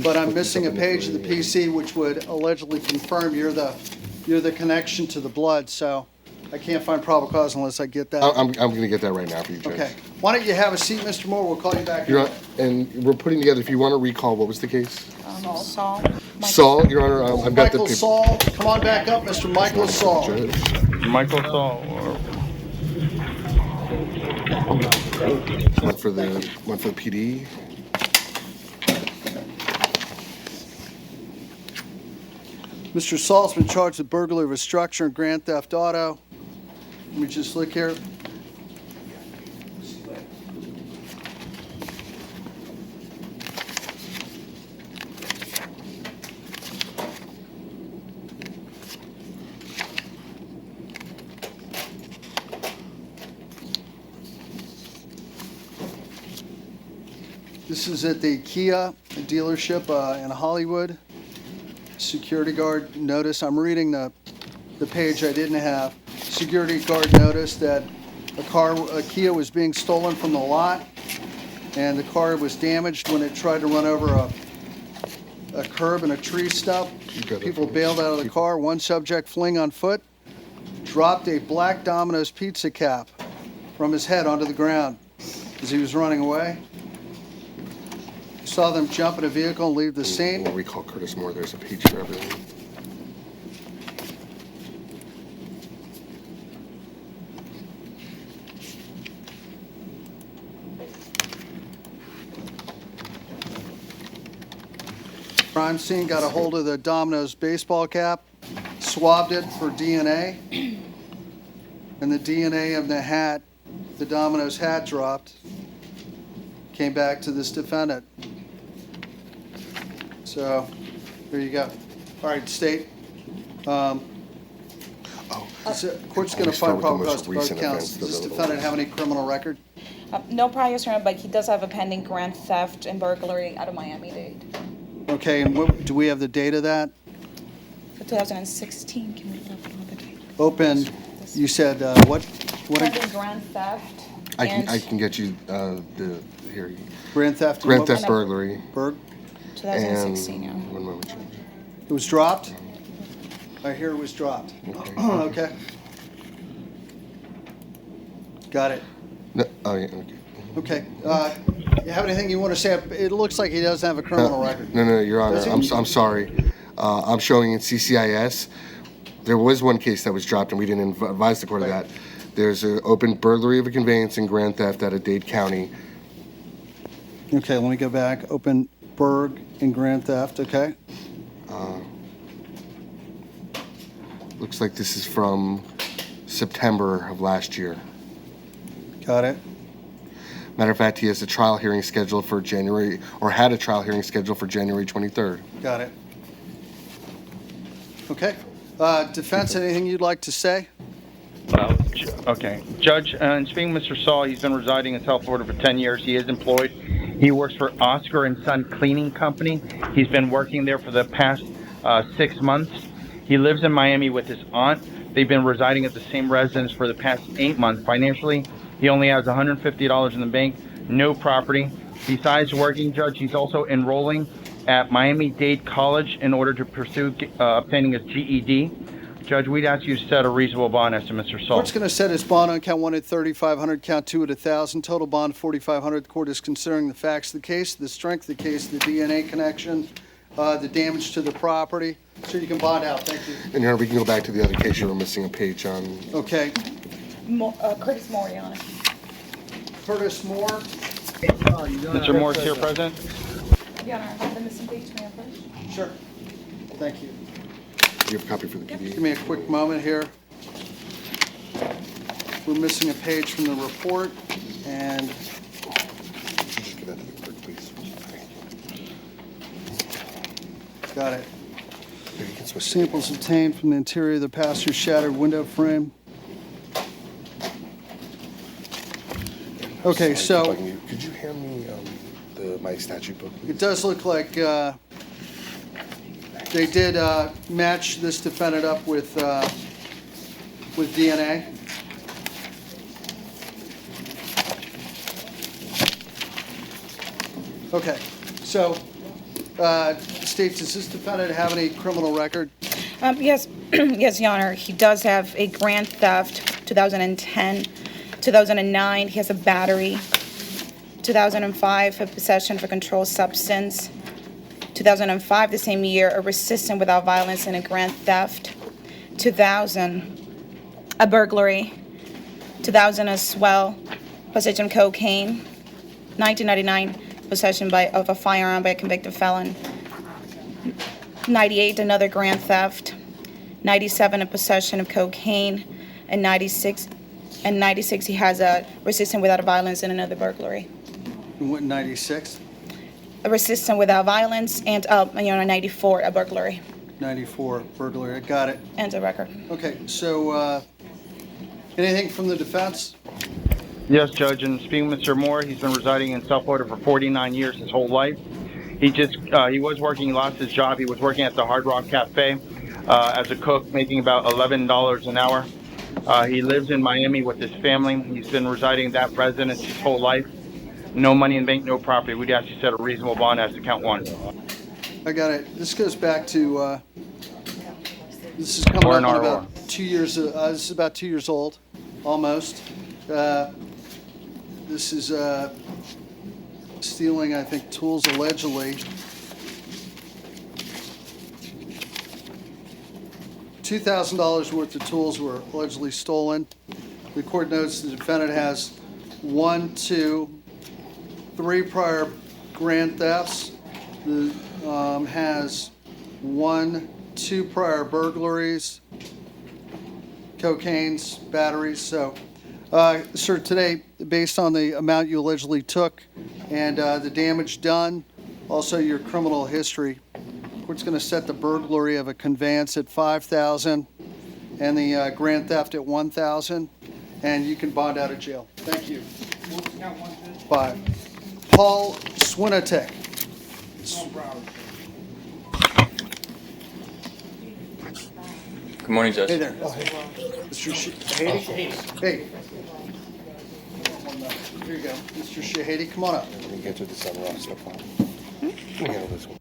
but I'm missing a page of the PC which would allegedly confirm you're the connection to the blood. So I can't find probable cause unless I get that. I'm going to get that right now for you, Judge. Okay. Why don't you have a seat, Mr. Moore? We'll call you back. And we're putting together, if you want to recall, what was the case? Saul. Saul, Your Honor, I've got the Michael Saul, come on back up, Mr. Michael Saul. Michael Saul. One for the PD. Mr. Saul's been charged with burglary of a structure and grand theft auto. Let me just look here. This is at the Kia dealership in Hollywood. Security guard notice. I'm reading the page I didn't have. Security guard noticed that a Kia was being stolen from the lot, and the car was damaged when it tried to run over a curb and a tree stump. People bailed out of the car. One subject fleeing on foot dropped a black Domino's pizza cap from his head onto the ground as he was running away. Saw them jump in a vehicle and leave the scene. We'll recall Curtis Moore. There's a page for everything. Crime scene, got a hold of the Domino's baseball cap, swabbed it for DNA, and the DNA of the hat, the Domino's hat dropped, came back to this defendant. So, there you go. All right, State. Court's going to find probable cause to both counts. Does this defendant have any criminal record? No priors, but he does have a pending grand theft and burglary out of Miami-Dade. Okay, and do we have the date of that? For 2016, can we look at the date? Open, you said what? Pending grand theft. I can get you here. Grand theft. Grand theft burglary. 2016, yeah. One moment, Judge. It was dropped? I hear it was dropped. Okay. Got it. No, oh, yeah, okay. Okay. You have anything you want to say? It looks like he doesn't have a criminal record. No, Your Honor. I'm sorry. I'm showing in CCIS. There was one case that was dropped, and we didn't advise the court of that. There's an open burglary of a conveyance and grand theft out of Dade County. Okay, let me go back. Open burg and grand theft, okay? Looks like this is from September of last year. Got it. Matter of fact, he has a trial hearing scheduled for January, or had a trial hearing scheduled for January 23rd. Got it. Okay. Defense, anything you'd like to say? Okay. Judge, in speaking with Mr. Saul, he's been residing in South Florida for 10 years. He is employed. He works for Oscar and Son Cleaning Company. He's been working there for the past 6 months. He lives in Miami with his aunt. They've been residing at the same residence for the past 8 months. Financially, he only has $150 in the bank, no property. Besides working, Judge, he's also enrolling at Miami-Dade College in order to pursue obtaining his GED. Judge, we'd ask you to set a reasonable bond as to Mr. Saul. Court's going to set his bond on count 1 at $3,500, count 2 at $1,000, total bond $4,500. The court is considering the facts of the case, the strength of the case, the DNA connection, the damage to the property. So you can bond out. Thank you. And Your Honor, we can go back to the other case. You were missing a page on. Okay. Curtis Moriarty. Curtis Moore. Mr. Moore is here present. Your Honor, I have the missing page. May I first? Sure. Thank you. Do you have a copy for the PD? Give me a quick moment here. We're missing a page from the report, and Just give that to the clerk, please. got it. Samples obtained from the interior of the passenger's shattered window frame. Okay, so Could you hand me my statute book, please? it does look like they did match this defendant up with DNA. Okay, so State, does this defendant have any criminal record? Yes, yes, Your Honor. He does have a grand theft, 2010. 2009, he has a battery. 2005, a possession of a controlled substance. 2005, the same year, a resistance without violence and a grand theft. 2000, a burglary. 2000 as well, possession of cocaine. 1999, possession of a firearm by a convicted felon. 98, another grand theft. 97, a possession of cocaine. And 96, he has a resistance without violence and another burglary. What, 96? A resistance without violence and 94, a burglary. 94, burglary, I got it. And a record. Okay, so anything from the defense? Yes, Judge, and speaking with Mr. Moore, he's been residing in South Florida for 49 years, his whole life. He was working, he lost his job. He was working at the Hard Rock Cafe as a cook, making about $11 an hour. He lives in Miami with his family. He's been residing in that residence his whole life. No money in bank, no property. We'd ask you to set a reasonable bond as to count 1. I got it. This goes back to, this is coming up on about 2 years, this is about 2 years old, almost. This is stealing, I think, tools allegedly. $2,000 worth of tools were allegedly stolen. The court notes the defendant has 1, 2, 3 prior grand thefts. Has 1, 2 prior burglaries, cocaines, batteries. So, sir, today, based on the amount you allegedly took and the damage done, also your criminal history, the court's going to set the burglary of a conveyance at $5,000 and the grand theft at $1,000, and you can bond out of jail. Thank you. 5. Paul Swinatek. Good morning, Judge. Hey there. Mr. Shahady? Hey. Here you go. Mr. Shahady, come on up. Let me get to this other stuff. Let me handle this one.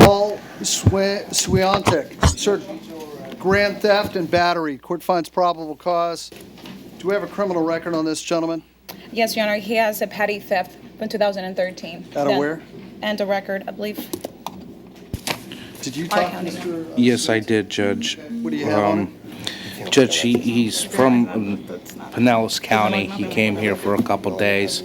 Paul Swiatek, sir, grand theft and battery. Court finds probable cause. Do we have a criminal record on this gentleman? Yes, Your Honor, he has a petty theft from 2013. Out of where? And a record, I believe. Did you talk to Mr.? Yes, I did, Judge. What do you have on him? Judge, he's from Pinellas County. He came here for a couple days.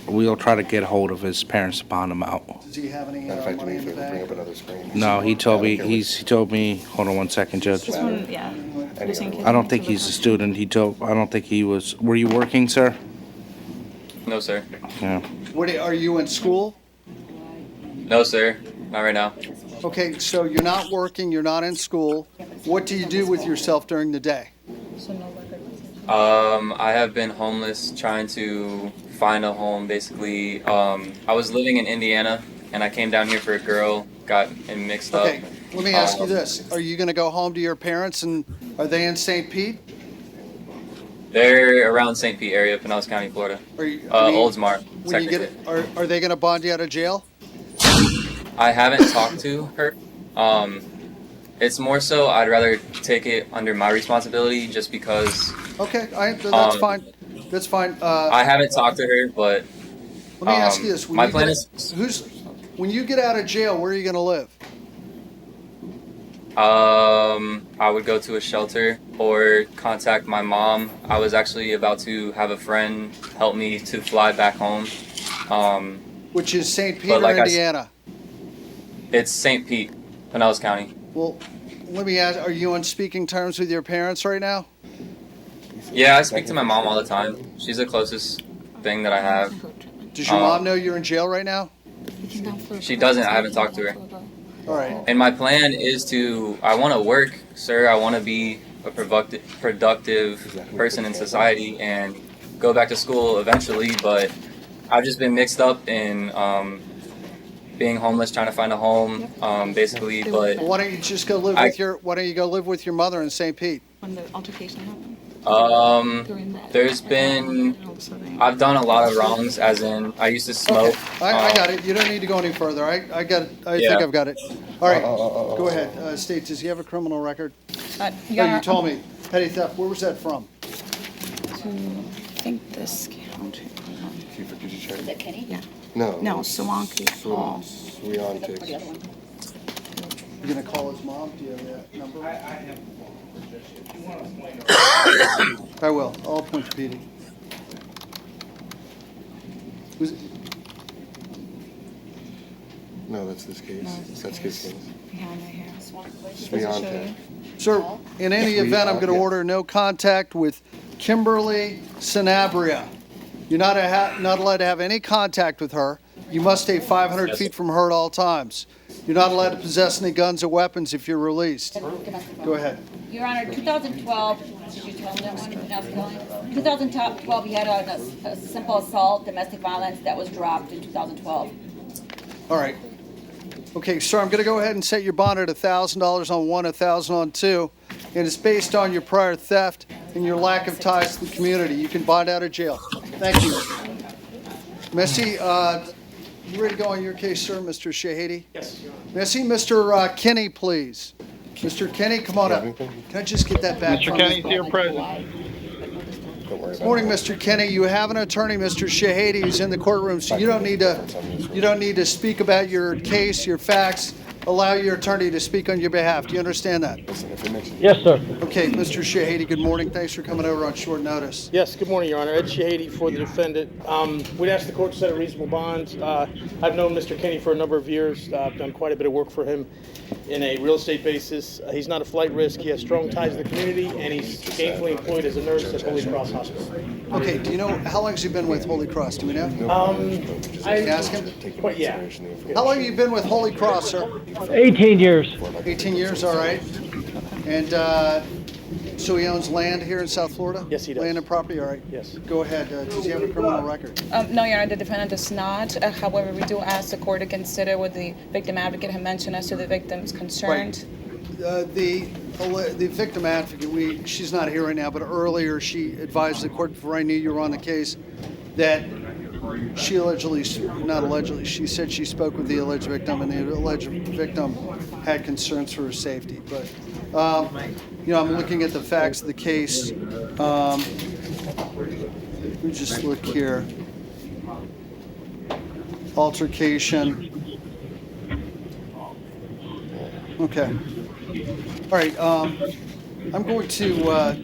We'll try to get hold of his parents to bond him out. Does he have any money in the bank? No, he told me, hold on one second, Judge. Yeah. I don't think he's a student. I don't think he was, were you working, sir? No, sir. Yeah. Are you in school? No, sir. Not right now. Okay, so you're not working, you're not in school. What do you do with yourself during the day? I have been homeless, trying to find a home, basically. I was living in Indiana, and I came down here for a girl, got mixed up. Okay, let me ask you this. Are you going to go home to your parents, and are they in St. Pete? They're around St. Pete area, Pinellas County, Florida. Oldsmar, When you get it, are they going to bond you out of jail? I haven't talked to her. It's more so I'd rather take it under my responsibility just because. Okay, that's fine. That's fine. I haven't talked to her, but let me ask you this. My plan is when you get out of jail, where are you going to live? I would go to a shelter or contact my mom. I was actually about to have a friend help me to fly back home. Which is St. Pete or Indiana? It's St. Pete, Pinellas County. Well, let me ask, are you on speaking terms with your parents right now? Yeah, I speak to my mom all the time. She's the closest thing that I have. Does your mom know you're in jail right now? She doesn't. I haven't talked to her. All right. And my plan is I want to work, sir. I want to be a productive person in society and go back to school eventually, but I've just been mixed up in being homeless, trying to find a home, basically. But why don't you just go live with Why don't you go live with your mother in St. Pete? When the altercation happened. I've done a lot of wrongs, as in I used to smoke. Okay. I got it. You don't need to go any further. I got it. I think I've got it. All right. Go ahead. State, does he have a criminal record? You told me. Petty theft. Where was that from? I think this county. Is that Kenny? Yeah. No. No, Swanky. Swiatek. You're going to call his mom? Do you have that number? I have. I will. I'll appoint to PD. No, that's this case. That's his case. Behind right here. Swiatek. Sir, in any event, I'm going to order no contact with Kimberly Sanabria. You're not allowed to have any contact with her. You must stay 500 feet from her at all times. You're not allowed to possess any guns or weapons if you're released. Go ahead. Your Honor, 2012, did you tell him that one? 2012, you had a simple assault, domestic violence, that was dropped in 2012. All right. Okay, sir, I'm going to go ahead and set your bond at $1,000 on one, $1,000 on two, and it's based on your prior theft and your lack of ties to the community. You can bond out of jail. Thank you. Messi, you ready to go on your case, sir, Mr. Shahidi? Yes. May I see Mr. Kenny, please? Mr. Kenny, come on up. Can I just get that back? Mr. Kenny's here present. Morning, Mr. Kenny. You have an attorney, Mr. Shahidi, who's in the courtroom, so you don't need to speak about your case, your facts. Allow your attorney to speak on your behalf. Do you understand that? Yes, sir. Okay, Mr. Shahidi, good morning. Thanks for coming over on short notice. Yes, good morning, Your Honor. Ed Shahidi for the defendant. We'd ask the court to set a reasonable bond. I've known Mr. Kenny for a number of years. I've done quite a bit of work for him in a real estate basis. He's not a flight risk. He has strong ties to the community, and he's gainfully employed as a nurse at Holy Cross Hospital. Okay, do you know, how long has he been with Holy Cross? Do we know? I ask him? Yeah. How long have you been with Holy Cross, sir? 18 years. 18 years, all right. And so he owns land here in South Florida? Yes, he does. Land and property, all right. Yes. Go ahead. Does he have a criminal record? No, Your Honor, the defendant does not. However, we do ask the court to consider what the victim advocate had mentioned as to the victim's concerned. Right. The victim advocate, she's not here right now, but earlier she advised the court before I knew you were on the case that she allegedly, not allegedly, she said she spoke with the alleged victim, and the alleged victim had concerns for her safety. But, I'm looking at the facts of the case. Let me just look here. Altercation. Okay. All right. I'm going to.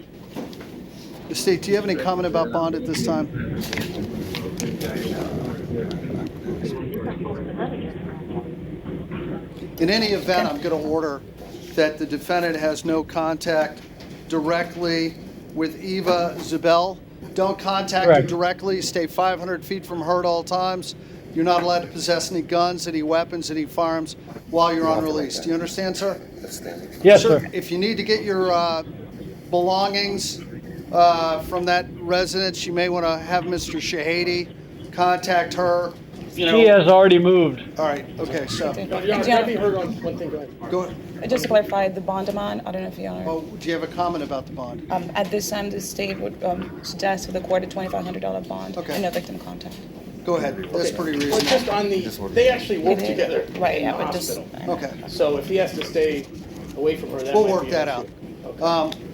The state, do you have any comment about bond at this time? In any event, I'm going to order that the defendant has no contact directly with Eva Zabel. Don't contact her directly. Stay 500 feet from her at all times. You're not allowed to possess any guns, any weapons, any firearms while you're on release. Do you understand, sir? Yes, sir. If you need to get your belongings from that residence, you may want to have Mr. Shahady contact her. She has already moved. All right. Okay. So. Your Honor, can I be heard on one thing? Go ahead. Go ahead. Just to clarify, the bond amount, I don't know if Your Honor. Oh, do you have a comment about the bond? At this time, the state would suggest for the court a $2,500 bond and no victim contact. Go ahead. That's pretty reasonable. Well, just on they actually work together. Right, in yeah, the but just. hospital. Okay. So if he has to stay away from her, that We'll might work be that an out. issue.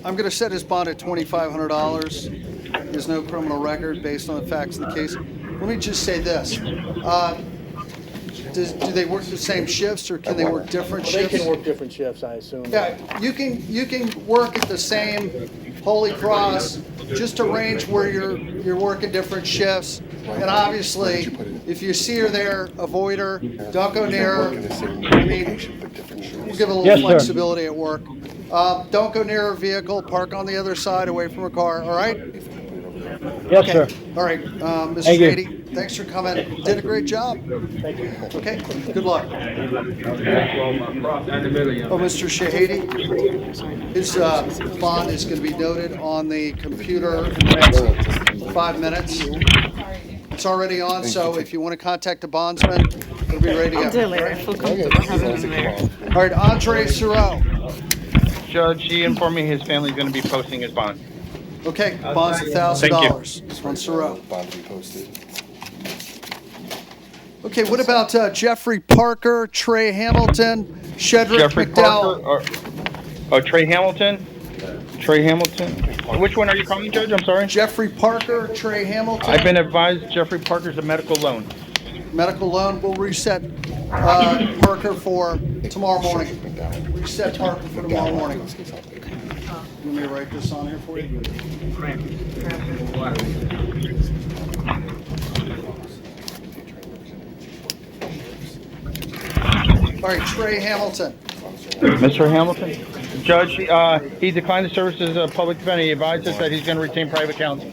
I'm going to set his bond at $2,500. There's no criminal record based on the facts of the case. Let me just say this. Do they work the same shifts, or can they work different Well, shifts? they can work different shifts, I assume. Yeah, you can work at the same Holy Cross. Just arrange where you're working different shifts. And obviously, if you see her there, avoid her. Don't go near her. I mean, we'll give a little flexibility at work. Don't go near her vehicle. Park on the other side, away from her car. All right? Yes, Okay. sir. All right, Mr. Thank you. Shady, thanks for coming. Did a great job. Thank you. Okay, good luck. Oh, Mr. Shahady, his bond is going to be noted on the computer in the next 5 minutes. It's already on, so if you want to contact the bondsman, it'll be ready to go. I'll do it later. I feel comfortable having him there. All right, Andre Sureau. Judge, he informed me his family's going to be posting his bond. Okay, bond's $1,000 on Sureau. Bond to be posted. Okay, what about Jeffrey Parker, Trey Hamilton, Shedrick Jeffrey McDowell? Parker, Trey Hamilton? Trey Hamilton? Which one are you calling, Judge? I'm sorry? Jeffrey Parker, Trey Hamilton. I've been advised Jeffrey Parker's a medical loan. Medical loan, we'll reset Parker for tomorrow morning. Reset Parker for tomorrow morning. You want me to write this on here for you? All right, Trey Hamilton. Mr. Hamilton? Judge, he declined the services of public defender. He advised us that he's going to retain private counsel.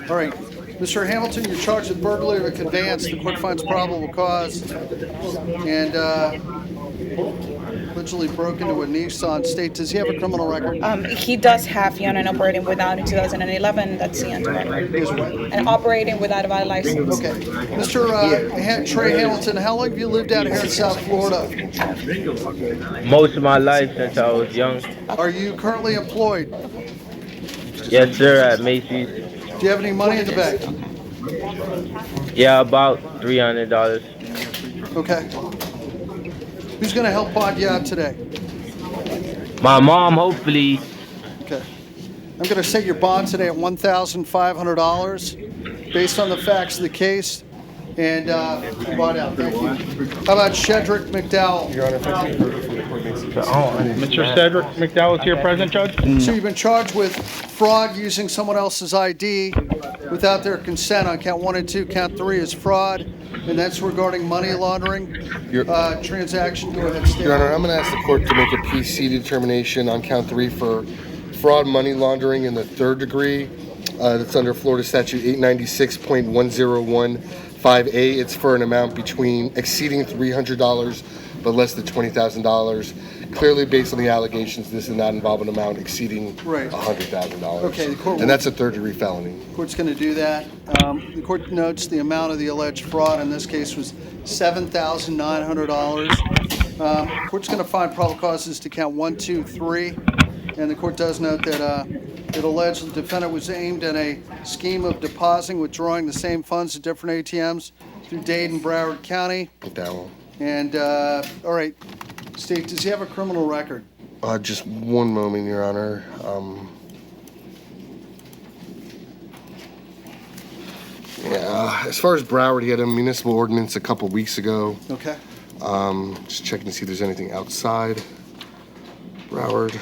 All right, Mr. Hamilton, you're charged with burglary of a conveyance. The court finds probable cause. And allegedly broke into a Nissan State. Does he have a criminal record? He does have an operating without in 2011. That's the end of it. And operating without a valid license. Okay. Mr. Trey Hamilton, how long have you lived out here in South Florida? Most of my life since I was young. Are you currently employed? Yes, sir, at Macy's. Do you have any money in the bank? Yeah, about $300. Okay. Who's going to help bond you out today? My mom, hopefully. Okay. I'm going to set your bond today at $1,500 based on the facts of the case. And bond out. Thank you. How about Shedrick McDowell? Your Honor, if I can heard from the court makes Mr. Cedric McDowell is here present, Judge? So you've been charged with fraud using someone else's ID without their consent on count 1 and 2. Count 3 is fraud, and that's regarding money laundering transaction. Go ahead, Stan. Your Honor, I'm going to ask the court to make a PC determination on count 3 for fraud, money laundering in the 3rd degree. That's under Florida Statute 896.1015A. It's for an amount exceeding $300 but less than $20,000. Clearly, based on the allegations, this does not involve an amount exceeding $100,000. Okay, the court and that's a 3rd degree felony. The court's going to do that. The court notes the amount of the alleged fraud in this case was $7,900. The court's going to find probable causes to count 1, 2, 3, and the court does note that It alleged the defendant was aimed in a scheme of depositing, withdrawing the same funds at different ATMs through Dade and Broward County. And, all right, State, does he have a criminal record? Just one moment, Your Honor. Yeah, as far as Broward, he had a municipal ordinance a couple weeks ago. Okay. Just checking to see if there's anything outside Broward.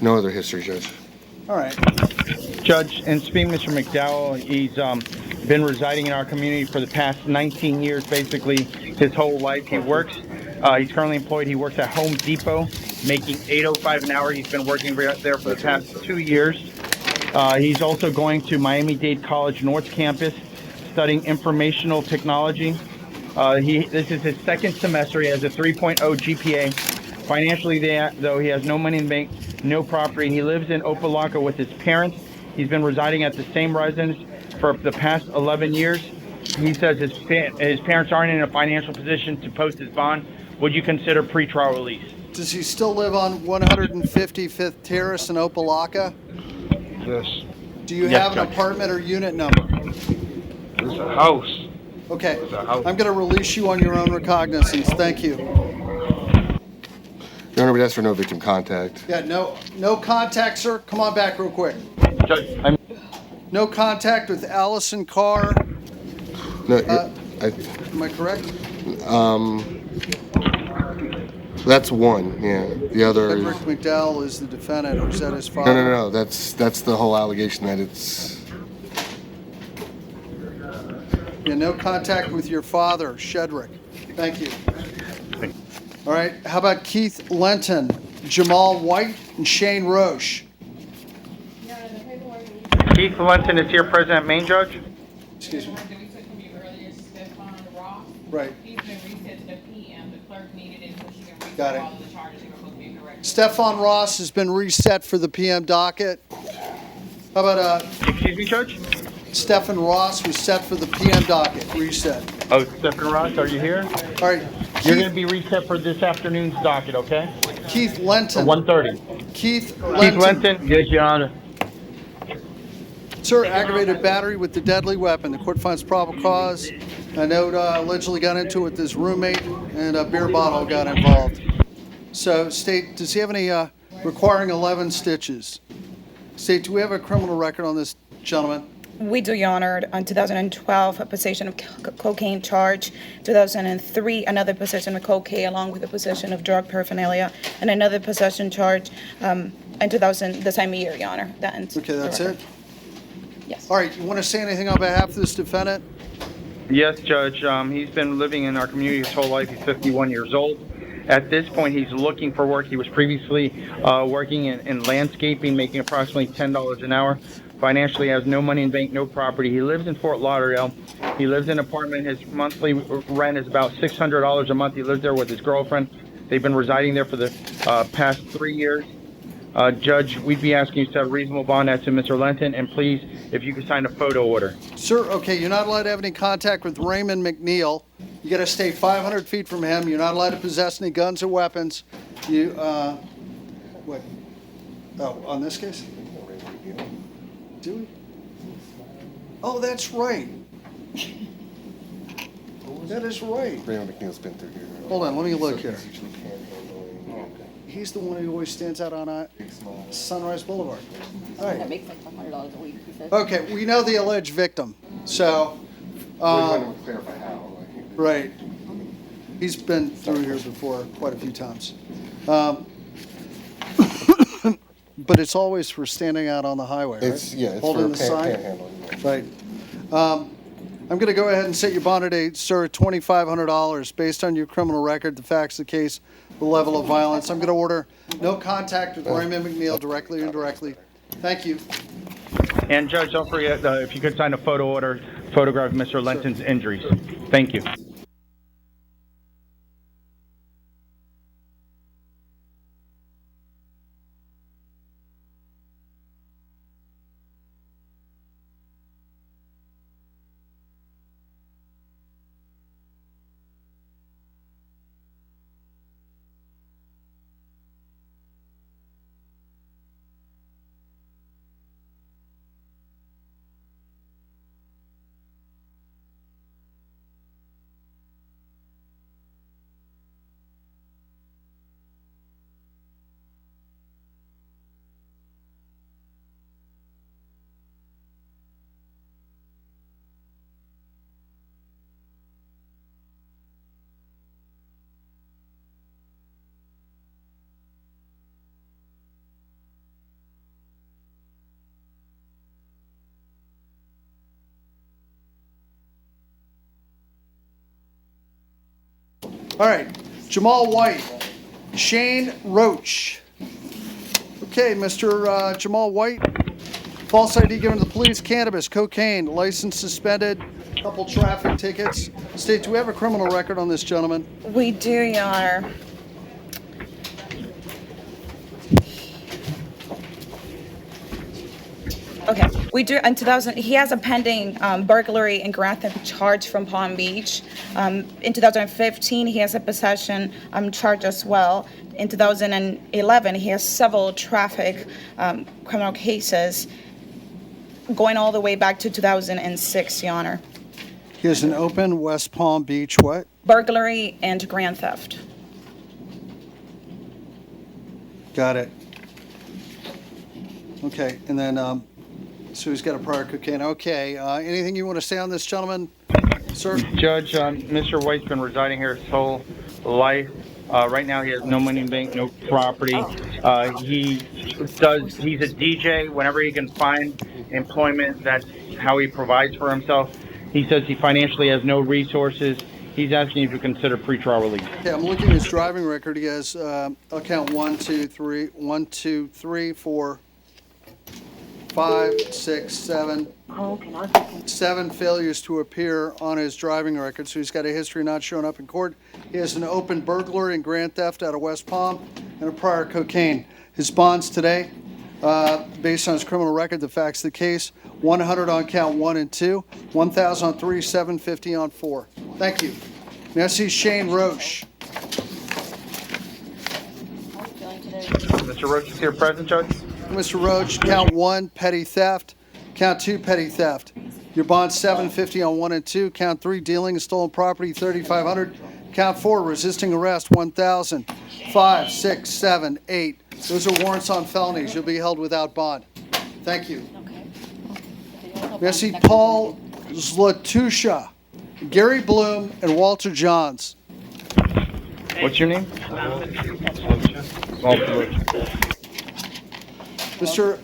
No other history, Judge. All right. Judge, and speaking Mr. McDowell, he's been residing in our community for the past 19 years, basically his whole life. He works, he's currently employed, he works at Home Depot, making $8.05 an hour. He's been working there for the past 2 years. He's also going to Miami-Dade College North Campus, studying informational technology. This is his second semester. He has a 3.0 GPA. Financially, though, he has no money in the bank, no property. He lives in Opelika with his parents. He's been residing at the same residence for the past 11 years. He says his parents aren't in a financial position to post his bond. Would you consider pretrial release? Does he still live on 155th Terrace in Opelika? Yes. Do you Yes, have an Judge. apartment or unit number? It's a house. Okay. It's a house. I'm going to release you on your own recognizance. Thank you. Your Honor, we'd ask for no victim contact. Yeah, no contact, sir. Come on back real quick. Judge, No contact with Allison Carr. No, Am I correct? That's one, yeah. The other is... Rick McDowell is the defendant, or is that his father? No. That's the whole allegation that it's... Yeah, no contact with your father, Shedrick. Thank you. All right, how about Keith Lenton, Jamal White, and Shane Roche? Keith Lenton is here present at main judge. Excuse me. Right. Got it. Stefan Ross has been reset for the PM docket. How about Excuse me, Judge? Stefan Ross was set for the PM docket, reset. Oh, Stephen Ross, are you here? All right. You're going to be reset for this afternoon's docket, okay? Keith Lenton. 1:30. Keith Lenton. Yes, Your Honor. Sir, aggravated battery with the deadly weapon. The court finds probable cause. A note allegedly got into it with his roommate, and a beer bottle got involved. So, State, does he have any requiring 11 stitches? State, do we have a criminal record on this gentleman? We do, Your Honor. On 2012, a possession of cocaine charge. 2003, another possession of cocaine along with a possession of drug paraphernalia, and another possession charge in 2000, the same year, Your Honor. That ends. Okay, that's it? Yes. All right, you want to say anything on behalf of this defendant? Yes, Judge. He's been living in our community his whole life. He's 51 years old. At this point, he's looking for work. He was previously working in landscaping, making approximately $10 an hour. Financially, has no money in bank, no property. He lives in Fort Lauderdale. He lives in an apartment. His monthly rent is about $600 a month. He lives there with his girlfriend. They've been residing there for the past 3 years. Judge, we'd be asking you to set a reasonable bond as to Mr. Lenton, and please, if you could sign a photo order. Sir, okay, you're not allowed to have any contact with Raymond McNeil. You got to stay 500 feet from him. You're not allowed to possess any guns or weapons. You, what? Oh, on this case? Do we? Oh, that's right. That is right. Raymond McNeil's been through here. Hold on, let me look here. He's the one who always stands out on Sunrise Boulevard. All right. That makes like $100 a week, he says. Okay, we know the alleged victim. So, clarify how. right. He's been through here before quite a few times. But it's always for standing out on the highway, right? It's holding for the sign. panhandling. Right. I'm going to go ahead and set your bond at sir, $2,500 based on your criminal record, the facts of the case, the level of violence. I'm going to order no contact with Raymond McNeil directly or indirectly. Thank you. And Judge, don't forget if you could sign a photo order, photograph Mr. Lenton's injuries. Thank you. All right, Jamal White, Shane Roach. Okay, Mr. Jamal White, false ID given to the police, cannabis, cocaine, license suspended, couple traffic tickets. State, do we have a criminal record on this gentleman? We do, Your Honor. Okay, we do. In 2000, he has a pending burglary and grand theft charge from Palm Beach. In 2015, he has a possession charge as well. In 2011, he has several traffic criminal cases going all the way back to 2006, Your Honor. He has an open West Palm Beach what? Burglary and grand theft. Got it. Okay, and then, so he's got a prior cocaine. Okay, anything you want to say on this gentleman, sir? Judge, Mr. White's been residing here his whole life. Right now, he has no money in the bank, no property. He's a DJ. Whenever he can find employment, that's how he provides for himself. He says he financially has no resources. He's asking if you consider pretrial release. Okay, I'm looking at his driving record. He has, I'll count 1, 2, 3, 4, 5, 6, 7. 7 failures to appear on his driving record. So he's got a history of not showing up in court. He has an open burglary and grand theft out of West Palm and a prior cocaine. His bonds today, based on his criminal record, the facts of the case, 100 on count 1 and 2, 1,000 on 3, 750 on 4. Thank you. May I see Shane Roach? Mr. Roach is here present, Judge. Mr. Roach, count 1, petty theft. Count 2, petty theft. Your bond $750 on 1 and 2. Count 3, dealing in stolen property, $3,500. Count 4, resisting arrest, $1,000. 5, 6, 7, 8. Those are warrants on felonies. You'll be held without bond. Thank you. May I see Paul Zlatusha, Gary Bloom, and Walter Johns? What's your name? Mr.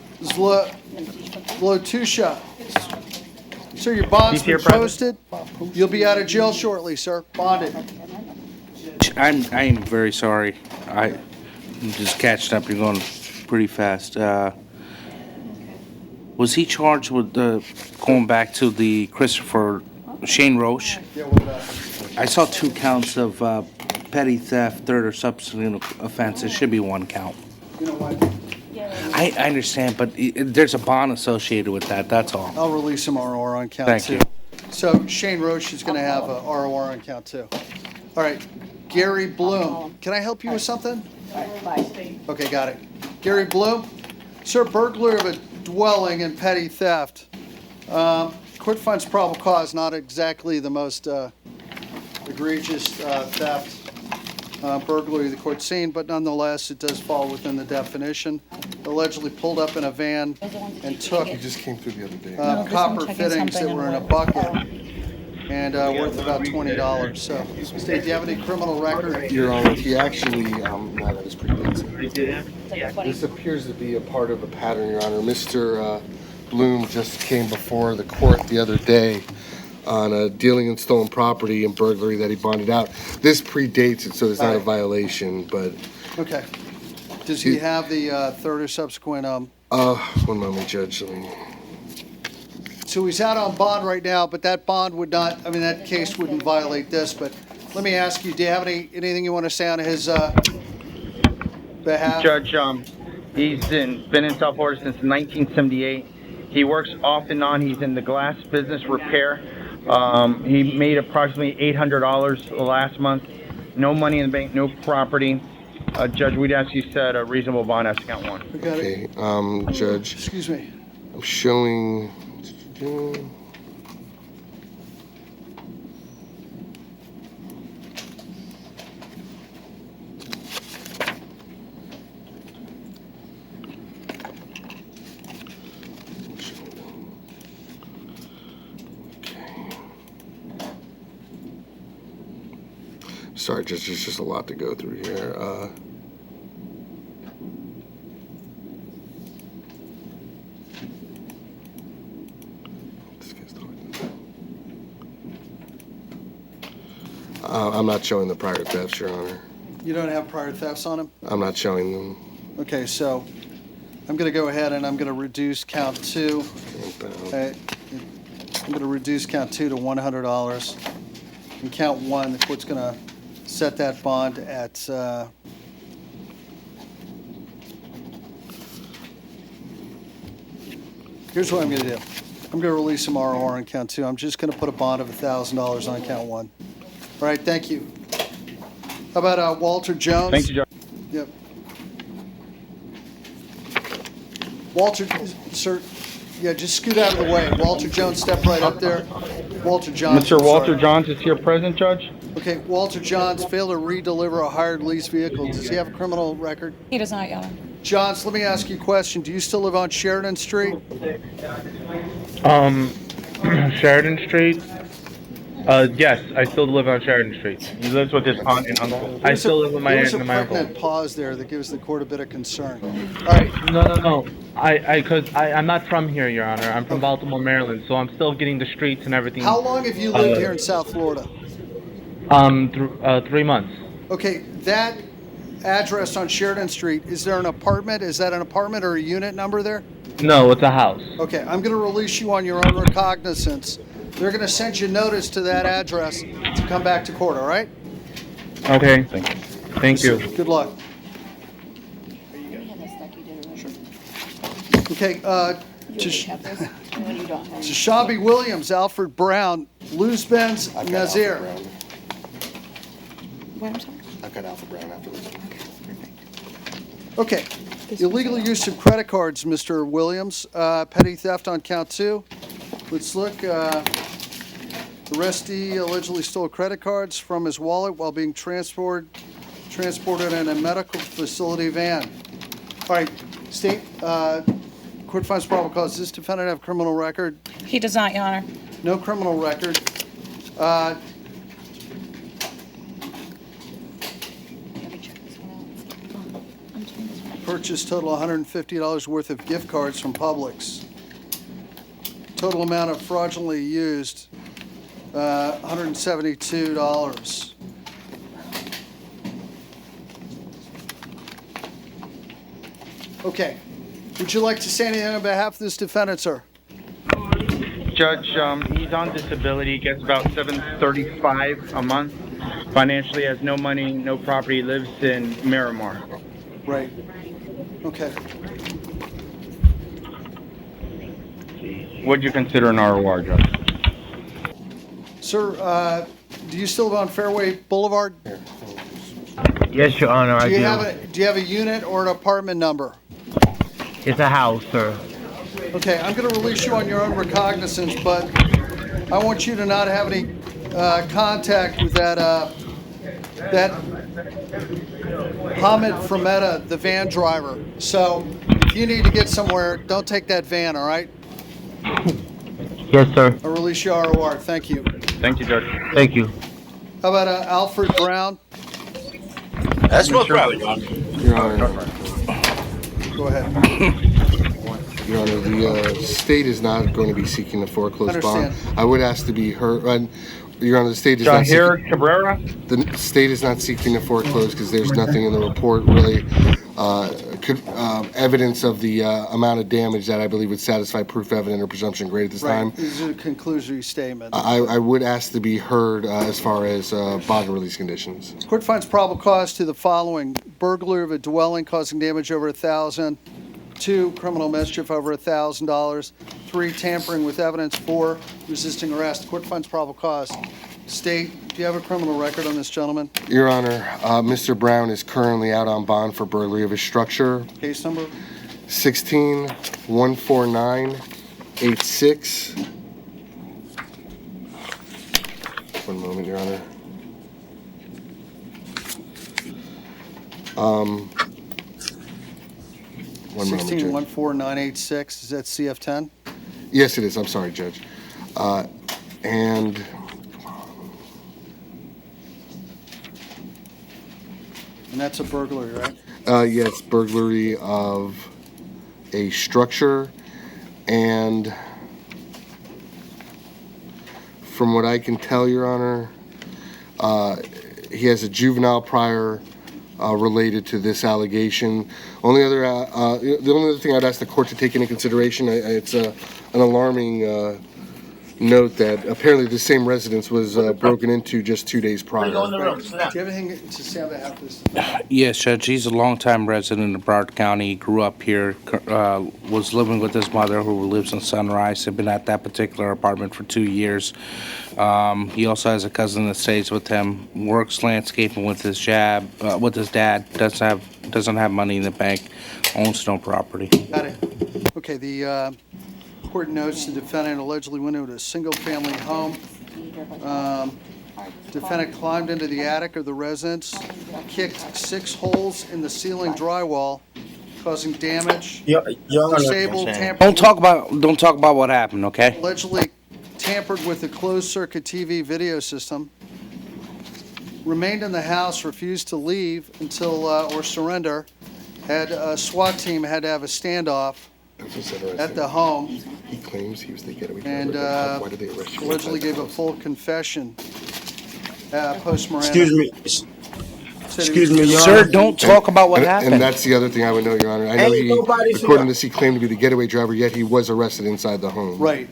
Zlatusha. Sir, your bond's been posted. You'll be out of jail shortly, sir. Bonded. I am very sorry. I'm just catching up. You're going pretty fast. Was he charged with going back to the Christopher Shane Roche? I saw 2 counts of petty theft, third or subsequent offense. It should be 1 count. You know what? I understand, but there's a bond associated with that. That's all. I'll release him ROR on count 2. Thank you. So Shane Roche is going to have a ROR on count 2. All right. Gary Bloom. Can I help you with something? Okay, got it. Gary Bloom. Sir, burglary of a dwelling and petty theft. Court finds probable cause, not exactly the most egregious theft. Burglary of the court scene, but nonetheless, it does fall within the definition. Allegedly pulled up in a van and took He just came through the other day. copper fittings that were in a bucket and worth about $20. So, State, do you have any criminal record? Your Honor, he actually, no, that is pretty basic. This appears to be a part of a pattern, Your Honor. Mr. Bloom just came before the court the other day on a dealing in stolen property and burglary that he bonded out. This predates it, so it's not a violation, but... Okay. Does he have the third or subsequent... 1 moment, Judge. So he's out on bond right now, but that bond would not, I mean, that case wouldn't violate this, but let me ask you, do you have anything you want to say on his behalf? Judge, he's been in South Florida since 1978. He works off and on. He's in the glass business repair. He made approximately $800 last month. No money in the bank, no property. Judge, we'd ask you set a reasonable bond as to count 1. Okay, Judge. Excuse me. I'm showing... Sorry, there's just a lot to go through here. I'm not showing the prior thefts, Your Honor. You don't have prior thefts on him? I'm not showing them. Okay, so I'm going to go ahead and I'm going to reduce count 2. I'm going to reduce count 2 to $100. And count 1, the court's going to set that bond at here's what I'm going to do. I'm going to release some ROR on count 2. I'm just going to put a bond of $1,000 on count 1. All right, thank you. How about Walter Jones? Thank you, Judge. Yep. Walter, sir, yeah, just scoot out of the way. Walter Jones, step right up there. Walter Johns. Mr. Walter sorry. Johns is here present, Judge? Okay, Walter Johns failed to redeliver a hired lease vehicle. Does he have a criminal record? He does not, Your Honor. Johns, let me ask you a question. Do you still live on Sheridan Street? Sheridan Street? Yes, I still live on Sheridan Street. He lives with his aunt and uncle. I still live with my aunt and my There's a uncle. pregnant pause there that gives the court a bit of concern. All right. No. I'm not from here, Your Honor. I'm from Baltimore, Maryland, so I'm still getting the streets and everything. How long have you lived here in South Florida? 3 months. Okay, that address on Sheridan Street, is there an apartment? Is that an apartment or a unit number there? No, it's a house. Okay, I'm going to release you on your own recognizance. They're going to send you notice to that address to come back to court, all right? Okay. Thank you. Good luck. Okay, Shabby Williams, Alfred Brown, Luzbenz Nazir. What, I'm sorry? I've got Alpha Brown after this. Okay, illegal use of credit cards, Mr. Williams, petty theft on count 2. Let's look, the arrestee allegedly stole credit cards from his wallet while being transported in a medical facility van. All right, State, court finds probable cause. Does this defendant have a criminal record? He does not, Your Honor. No criminal record. Purchase total $150 worth of gift cards from Publix. Total amount of fraudulently used, $172. Okay. Would you like to say anything on behalf of this defendant, sir? Judge, he's on disability, gets about $735 a month. Financially has no money, no property, lives in Miramar. Right. Okay. What'd you consider an ROR, Judge? Sir, do you still live on Fairway Boulevard? Yes, Your Honor, I do. Do you have a unit or an apartment number? It's a house, sir. Okay, I'm going to release you on your own recognizance, but I want you to not have any contact with that Hamid Fremeta, the van driver. So if you need to get somewhere, don't take that van, all right? Yes, sir. I'll release you ROR. Thank you. Thank you, Judge. Thank you. How about Alfred Brown? That's no problem, Your Honor. Your Honor. Go ahead. Your Honor, the state is not going to be seeking a foreclosed bond. I would ask to be heard. Your Honor, the state is not seeking. Cabrera? The state is not seeking to foreclose because there's nothing in the report really evidence of the amount of damage that I believe would satisfy proof evident or presumption grade at this time. This is a conclusory statement. I would ask to be heard as far as bond release conditions. Court finds probable cause to the following: burglary of a dwelling causing damage over $1,000. 2, criminal mischief over $1,000. 3, tampering with evidence. 4, resisting arrest. Court finds probable cause. State, do you have a criminal record on this gentleman? Your Honor, Mr. Brown is currently out on bond for burglary of his structure. Case number? 16-14986. One moment, Your Honor. One moment, Judge. 16-14986. Is that CF10? Yes, it is. I'm sorry, Judge. And that's a burglary, right? Yes, burglary of a structure, and from what I can tell, Your Honor, He has a juvenile prior related to this allegation. The only other thing I'd ask the court to take into consideration, it's an alarming note that apparently the same residence was broken into just 2 days prior. Do you have anything to say on behalf of this? Yes, Judge. He's a longtime resident of Broward County. He grew up here, was living with his mother, who lives in Sunrise. Had been at that particular apartment for 2 years. He also has a cousin that stays with him. Works landscaping with his dad. Doesn't have money in the bank. Owns no property. Got it. Okay. The court notes the defendant allegedly went into a single-family home. Defendant climbed into the attic of the residence, kicked 6 holes in the ceiling drywall, causing damage. Disabled, tampered. Don't talk about what happened, okay? Allegedly tampered with the closed-circuit TV video system. Remained in the house, refused to leave until or surrender. Had a SWAT team had to have a standoff at the home. He claims he was the getaway and driver. Why did they arrest you? allegedly gave a full confession post Miranda. Excuse me, sir. Don't talk about what happened. And that's the other thing I would know, Your Honor. I know according to this, he claimed to be the getaway driver, yet he was arrested inside the home. Right.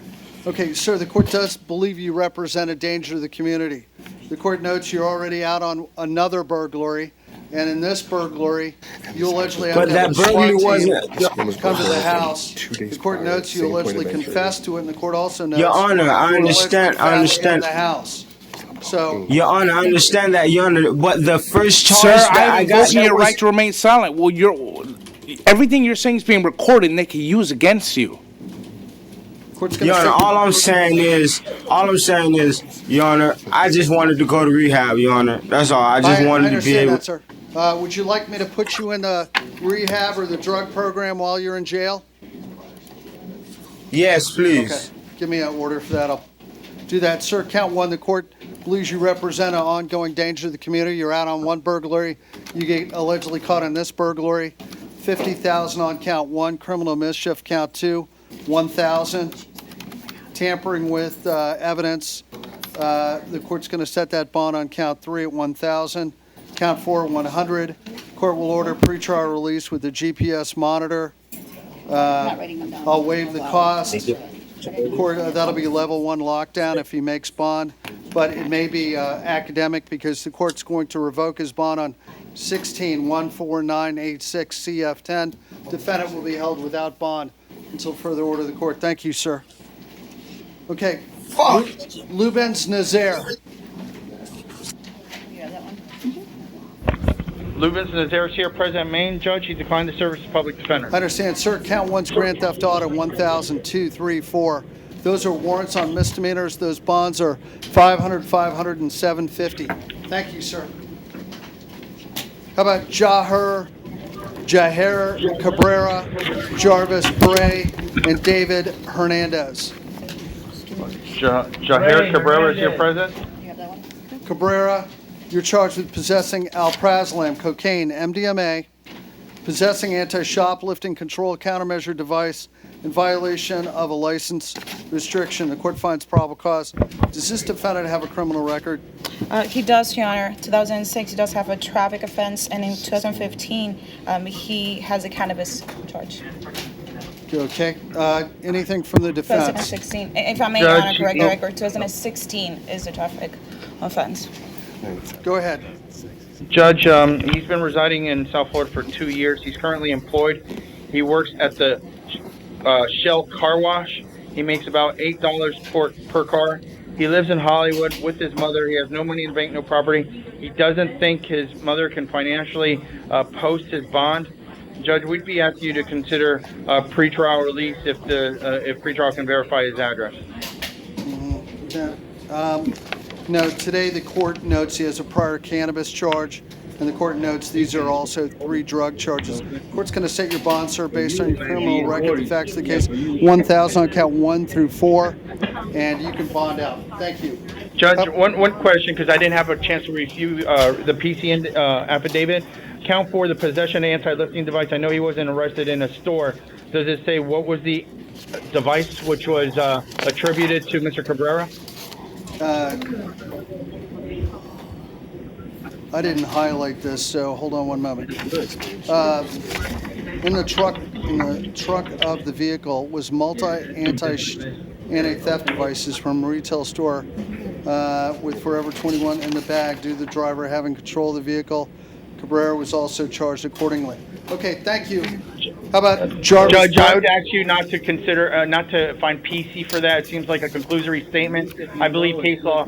Okay, sir, the court does believe you represent a danger to the community. The court notes you're already out on another burglary, and in this burglary, you allegedly have to have a SWAT team come to the house. The court notes you allegedly confessed to it, and the court also notes Your Honor, I understand. in the house. So, Your Honor, I understand that, Your Honor. But the first charge Sir, that I got, invoking your right to remain silent. Well, everything you're saying is being recorded, and they can use against you. Your Honor, all I'm saying is, Your Honor, I just wanted to go to rehab, Your Honor. That's all. I just wanted to be able. That, sir. Would you like me to put you in the rehab or the drug program while you're in jail? Yes, please. Okay. Give me an order for that. I'll do that. Sir, count 1. The court believes you represent an ongoing danger to the community. You're out on 1 burglary. You get allegedly caught in this burglary. $50,000 on count 1. Criminal mischief count 2. $1,000. Tampering with evidence. The court's going to set that bond on count 3 at $1,000. Count 4 at $100. Court will order pretrial release with the GPS monitor. I'll waive the cost. Court, that'll be level 1 lockdown if he makes bond, but it may be academic because the court's going to revoke his bond on 16-14986 CF10. Defendant will be held without bond until further order of the court. Thank you, sir. Okay. Lubens Nazaire. Lubens Nazaire is here, present main judge. He declined to serve as public defender. I understand, sir. Count 1's grand theft auto, 1,002, 3, 4. Those are warrants on misdemeanors. Those bonds are 500, 500, and 750. Thank you, sir. How about Jaher Cabrera, Jarvis Bray, and David Hernandez? Jaher Cabrera is here, present. Cabrera, you're charged with possessing alprazolam, cocaine, MDMA, possessing anti-shoplifting control countermeasure device in violation of a license restriction. The court finds probable cause. Does this defendant have a criminal record? He does, Your Honor. 2006, he does have a traffic offense, and in 2015, he has a cannabis charge. Okay. Anything from the defense? 2016. If I may, Your Honor, correct the record. 2016 is the traffic offense. Go ahead. Judge, he's been residing in South Florida for 2 years. He's currently employed. He works at the Shell Car Wash. He makes about $8 per car. He lives in Hollywood with his mother. He has no money in the bank, no property. He doesn't think his mother can financially post his bond. Judge, we'd be asking you to consider pretrial release if pretrial can verify his address. No, today the court notes he has a prior cannabis charge, and the court notes these are also 3 drug charges. The court's going to set your bond, sir, based on your criminal record, the facts of the case, 1,000 on count 1 through 4, and you can bond out. Thank you. Judge, one question, because I didn't have a chance to review the PC affidavit. Count 4, the possession of anti-lifting device. I know he wasn't arrested in a store. Does it say what was the device which was attributed to Mr. Cabrera? I didn't highlight this, so hold on one moment. In the truck of the vehicle was anti-theft devices from a retail store with Forever 21 in the bag due to the driver having control of the vehicle. Cabrera was also charged accordingly. Okay, thank you. How about Jarvis? Judge, I would ask you not to consider, not to find PC for that. It seems like a conclusory statement. I believe case law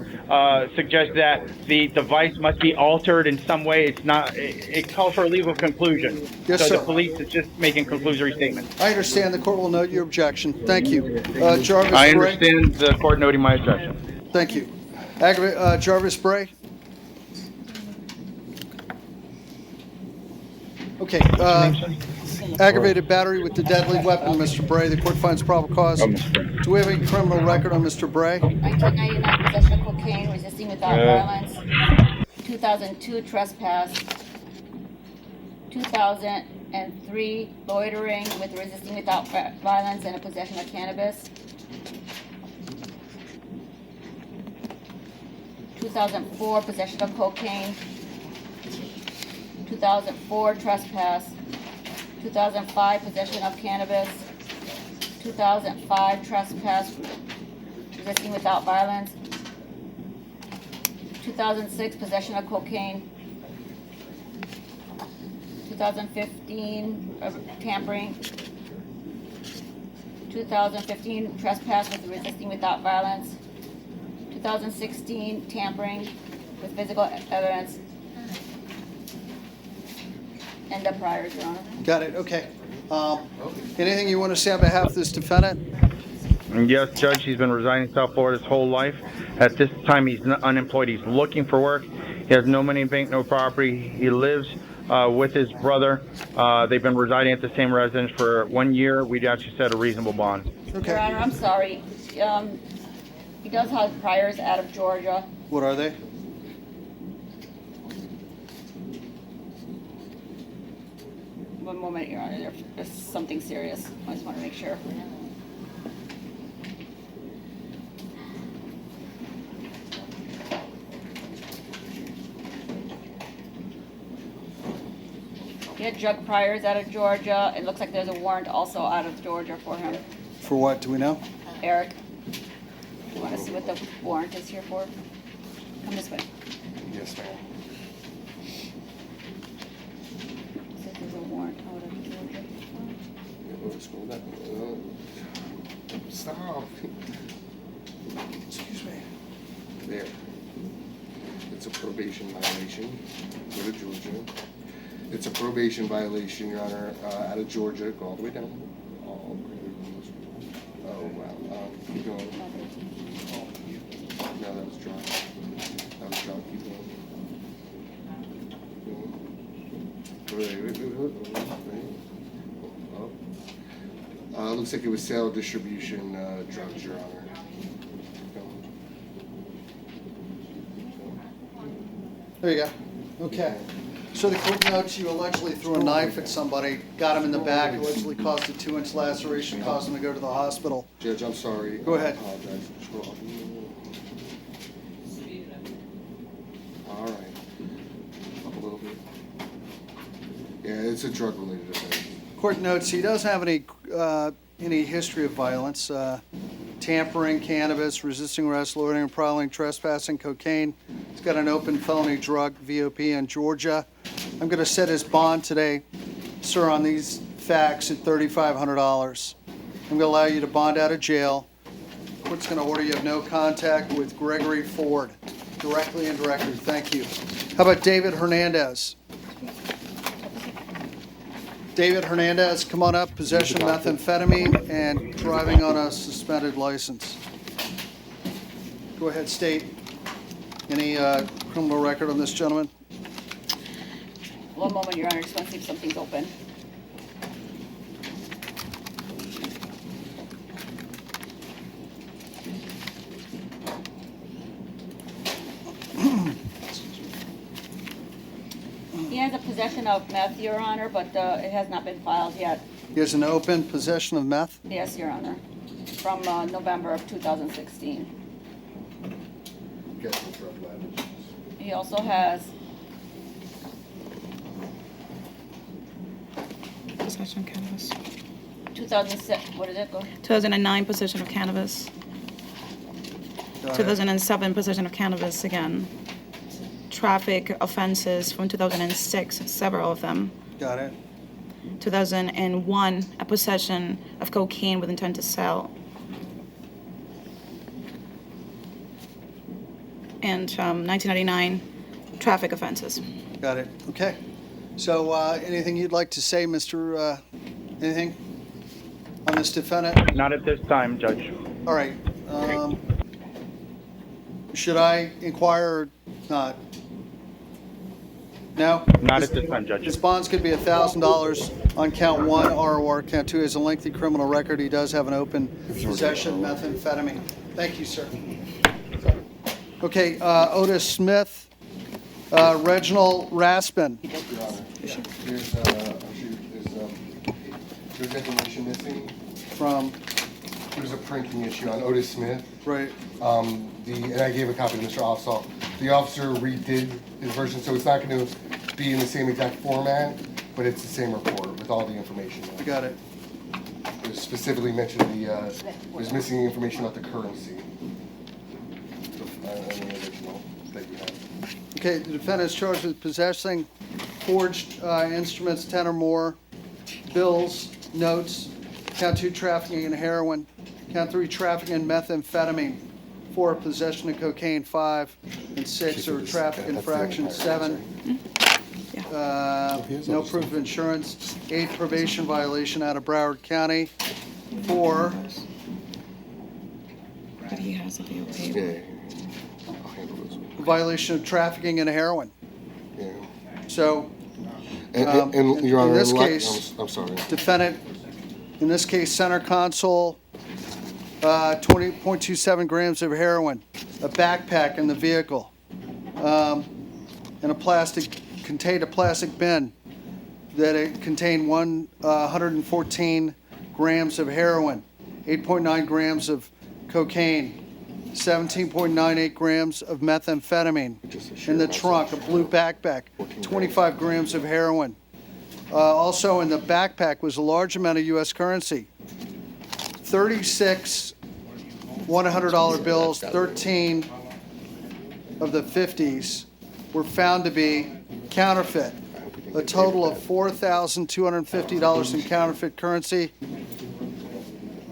suggests that the device must be altered in some way. It's not. It calls for a legal conclusion. Yes, so sir. the police is just making conclusory statements. I understand. The court will note your objection. Thank you. Jarvis I Bray. understand the court noting my objection. Thank you. Jarvis Bray. Okay. Aggravated battery with the deadly weapon, Mr. Bray. The court finds probable cause. Do we have a criminal record on Mr. Bray? 1999 possession of cocaine, resisting without violence. 2002 trespass. 2003 loitering with resisting without violence and a possession of cannabis. 2004 possession of cocaine. 2004 trespass. 2005 possession of cannabis. 2005 trespass, resisting without violence. 2006 possession of cocaine. 2015 tampering. 2015 trespass with resisting without violence. 2016 tampering with physical evidence. And the priors, Your Honor. Got it. Okay. Anything you want to say on behalf of this defendant? Yes, Judge. He's been residing in South Florida his whole life. At this time, he's unemployed. He's looking for work. He has no money in bank, no property. He lives with his brother. They've been residing at the same residence for 1 year. We'd actually set a reasonable bond. Okay. Your Honor, I'm sorry. He does have priors out of Georgia. What are they? One moment, Your Honor. There's something serious. I just want to make sure. He had drug priors out of Georgia. It looks like there's a warrant also out of Georgia for him. For what? Do we know? Eric, you want to see what the warrant is here for? Come this way. Yes, ma'am. Says there's a warrant out of Georgia. Scroll down. Stop. Excuse me. There. It's a probation violation. Go to Georgia. It's a probation violation, Your Honor, out of Georgia. Go all the way down. Oh, wow. Keep going. No, that was drop. That was drop. Keep going. Wait. Looks like it was sale, distribution, drugs, Your Honor. There you go. Okay. So the court notes you allegedly threw a knife at somebody, got him in the back, allegedly caused a 2-inch laceration, caused him to go to the hospital. Judge, I'm sorry. Go ahead. I apologize. Scroll up. All right. Up a little bit. Yeah, it's a drug-related offense. Court notes he doesn't have any history of violence, tampering, cannabis, resisting arrest, loitering, prowling, trespassing, cocaine. He's got an open felony drug, VOP, in Georgia. I'm going to set his bond today, sir, on these facts at $3,500. I'm going to allow you to bond out of jail. Court's going to order you have no contact with Gregory Ford, directly and indirectly. Thank you. How about David Hernandez? David Hernandez, come on up. Possession of methamphetamine and driving on a suspended license. Go ahead, state. Any criminal record on this gentleman? One moment, Your Honor. Just want to see if something's open. He has a possession of meth, Your Honor, but it has not been filed yet. He has an open possession of meth? Yes, Your Honor, from November of 2016. He also has possession of cannabis. 2006, what did it go? 2009, possession of cannabis. Go ahead. 2007, possession of cannabis again. Traffic offenses from 2006, several of them. Got it. 2001, a possession of cocaine with intent to sell. And 1999, traffic offenses. Got it. Okay. So, anything you'd like to say, Mr. Anything on this defendant? Not at this time, Judge. All right. Should I inquire or not? No? Not at this time, Judge. His bonds could be $1,000 on count 1, ROR. Count 2 has a lengthy criminal record. He does have an open possession of methamphetamine. Thank you, sir. Okay, Otis Smith, Reginald Raspin. There's information missing. From? There's a printing issue on Otis Smith. Right. And I gave a copy to Mr. Officer. The officer redid his version, so it's not going to be in the same exact format, but it's the same report with all the information. I got it. It specifically mentioned there's missing information about the currency. On the original that you have. Okay, the defendant is charged with possessing forged instruments, 10 or more, bills, notes, count 2, trafficking in heroin, count 3, trafficking in methamphetamine, 4, possession of cocaine, 5, and 6 are traffic infractions, 7, no proof of insurance, 8, probation violation out of Broward County, 4, But he has a DOA. violation of trafficking in heroin. Yeah. So, And Your Honor, in this case, I'm sorry. defendant, in this case, center console, 20.27 grams of heroin, a backpack in the vehicle, and contained a plastic bin that it contained 114 grams of heroin, 8.9 grams of cocaine, 17.98 grams of methamphetamine. In the trunk, a blue backpack, 25 grams of heroin. Also in the backpack was a large amount of U.S. currency, 36 $100 bills, 13 of the 50s were found to be counterfeit. A total of $4,250 in counterfeit currency.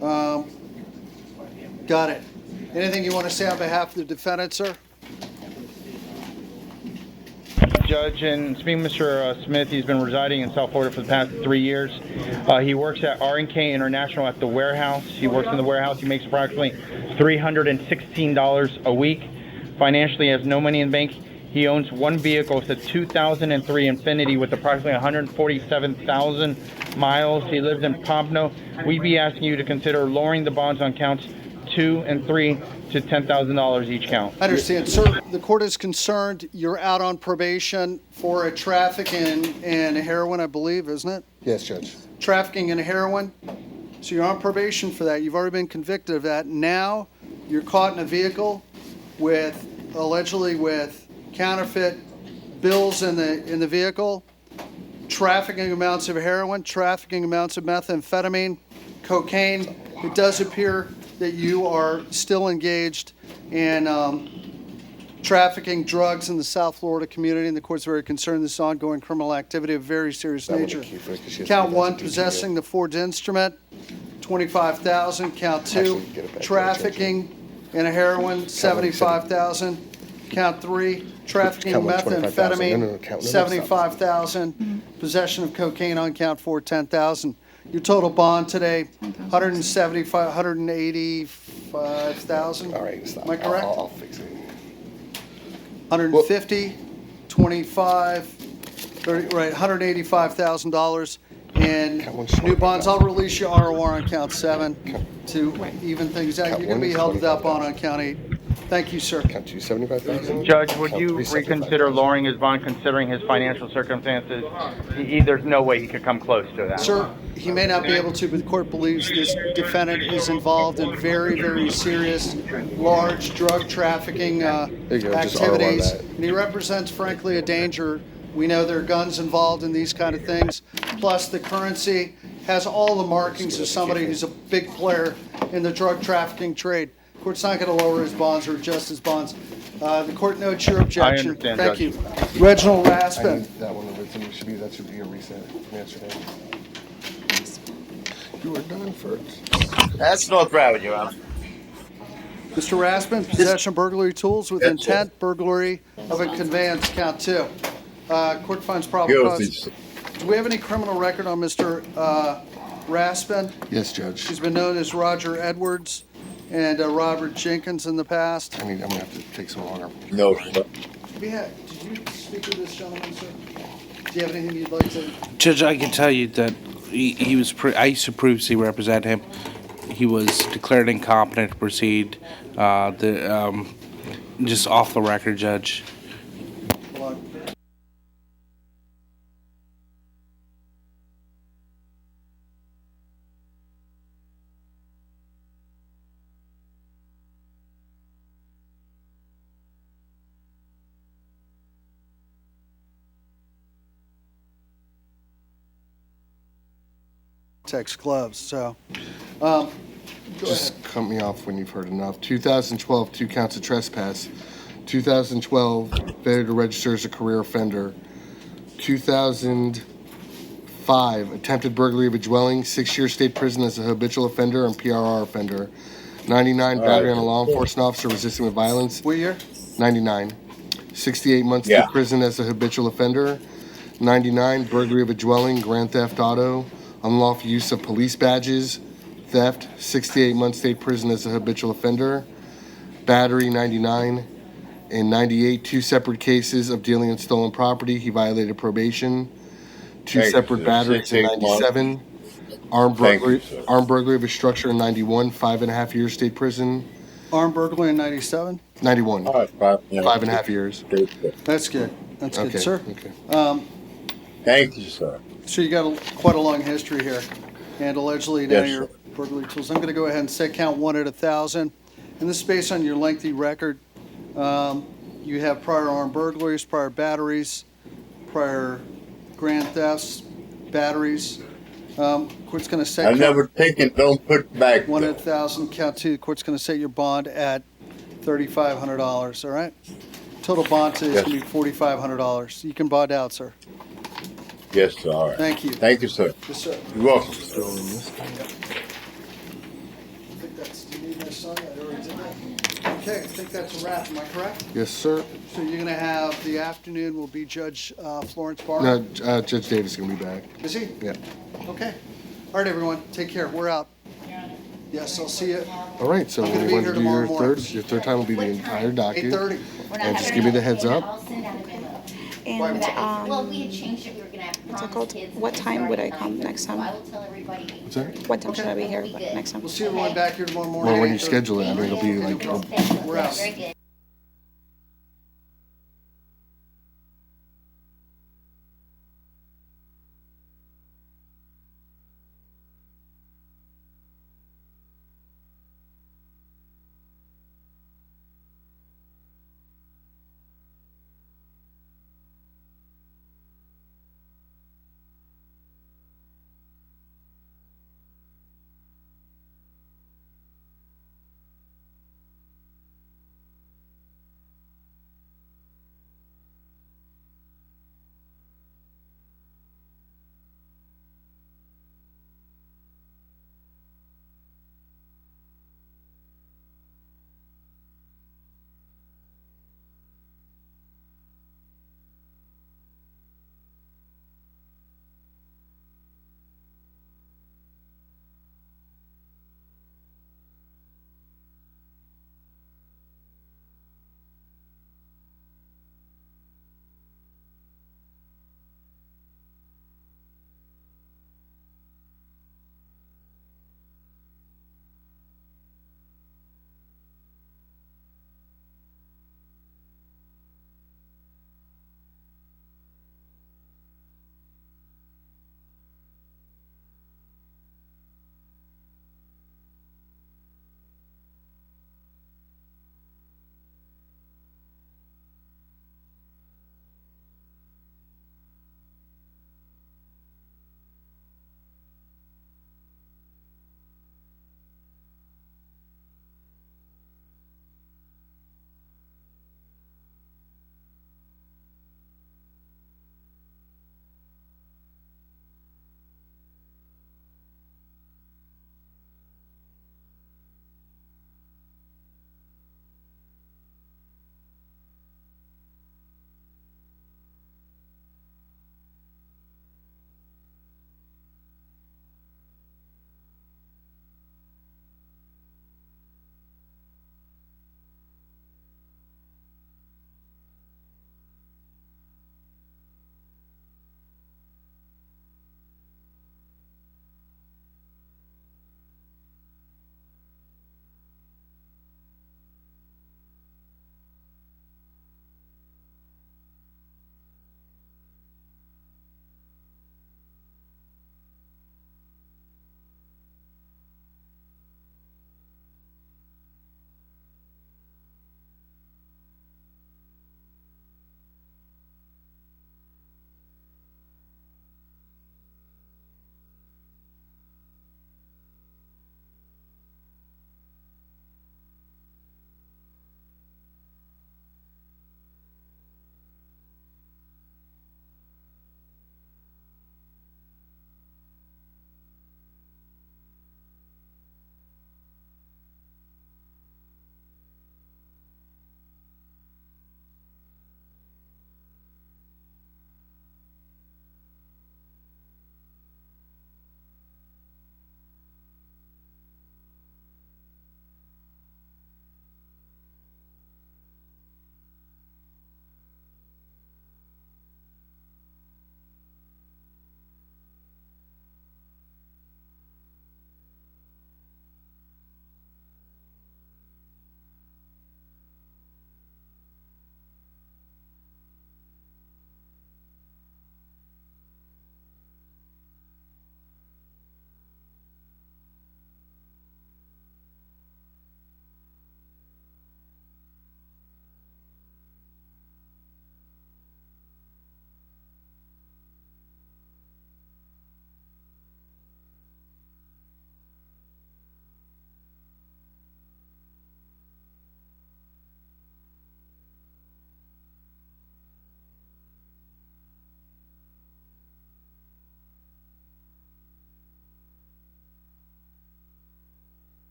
Got it. Anything you want to say on behalf of the defendant, sir? Judge, and speaking of Mr. Smith, he's been residing in South Florida for the past 3 years. He works at R&K International at the warehouse. He works in the warehouse. He makes approximately $316 a week. Financially, he has no money in the bank. He owns one vehicle. It's a 2003 Infiniti with approximately 147,000 miles. He lives in Pompano. We'd be asking you to consider lowering the bonds on counts 2 and 3 to $10,000 each count. I understand. Sir, the court is concerned you're out on probation for a trafficking in heroin, I believe, isn't it? Yes, Judge. Trafficking in heroin. So you're on probation for that. You've already been convicted of that. Now you're caught in a vehicle with, allegedly with counterfeit bills in the vehicle, trafficking amounts of heroin, trafficking amounts of methamphetamine, cocaine. It does appear that you are still engaged in trafficking drugs in the South Florida community, and the court's very concerned this is ongoing criminal activity of very serious nature. Count 1, possessing the forged instrument, $25,000. Count 2, trafficking in heroin, $75,000. Count 3, trafficking methamphetamine, $75,000. Possession of cocaine on count 4, $10,000. Your total bond today, $185,000. All right, stop. Am I correct? I'll fix it. 150, 25, 30, right, $185,000 in new bonds. I'll release your ROR on count 7 to even things out. You're going to be held without bond on count 8. Thank you, sir. Count 2, 75,000. Judge, would you reconsider lowering his bond considering his financial circumstances? There's no way he could come close to that. Sir, he may not be able to, but the court believes this defendant is involved in very, very serious, large drug trafficking activities. And he represents, frankly, a danger We know there are guns involved in these kind of things. Plus, the currency has all the markings of somebody who's a big player in the drug trafficking trade. Court's not going to lower his bonds or adjust his bonds. The court notes your objection. understand, Thank Judge. you. Reginald I Raspin. need that one, that should be a reset from yesterday. You were done first. That's no problem, Your Honor. Mr. Raspin, possession of burglary tools with Yes, intent, burglary of a conveyance, count 2. Court finds probable cause. Do we have any criminal record on Mr. Raspin? Yes, Judge. He's been known as Roger Edwards and Robert Jenkins in the past. I'm gonna have to take some longer. No, sir. Did you speak to this gentleman, sir? Do you have anything you'd like to? Judge, I can tell you that he was. I used to previously represent him. He was declared incompetent to proceed. Just off the record, Judge. Hold on. Text gloves, so, go Just ahead. cut me off when you've heard enough. 2012, 2 counts of trespass. 2012, failure to register as a career offender. 2005, attempted burglary of a dwelling, 6-year state prison as a habitual offender and PRR offender. 99, battery on a law enforcement officer resisting with violence. What year? 99. 68 months Yeah. to prison as a habitual offender. 99, burglary of a dwelling, grand theft auto, unlawful use of police badges, theft, 68 months state prison as a habitual offender. Battery, 99. In 98, 2 separate cases of dealing in stolen property. He violated probation. 2 Thank you, separate sir. batteries in 68 months. 97. Armed Thank you, burglary, sir. armed burglary of a structure in 91, 5.5 years state prison. Armed burglary in 97? 91, All right, 5.5 years. That's good. That's good, Okay, sir. okay. Thank you, sir. So you got quite a long history here, and allegedly now Yes, your sir. burglary tools. I'm going to go ahead and set count 1 at 1,000. And this is based on your lengthy record. You have prior armed burglaries, prior batteries, prior grand thefts, batteries. Court's going to set I count never taken, don't put back. 1 at 1,000. Count 2. Court's going to set your bond at $3,500. All right. Total bond today is Yes. going to be $4,500. You can bond out, sir. Yes, sir, all right. Thank you. Thank you, sir. Yes, sir. You're welcome. I think that's, do you need my son? I already did that. Okay, I think that's a wrap. Am I correct? Yes, sir. So you're going to have, the afternoon will be Judge Florence Barr? No, Judge Davis is gonna be back. Is he? Yeah. Okay. All right, everyone. Take care. We're out. Yes, I'll see you. All right, so I'm when gonna you be want here to do your tomorrow morning. third time will be the entire docket. 8:30. And just give me the heads up. And, Well, we had changed it, we were gonna have what's it prom called? kids. What time would I come next time? So I will tell everybody. What's that? What time should I be here next time? We'll see everyone back here tomorrow morning. Well, when you 8:30. schedule it, I mean, it'll be like, We're out. Very good.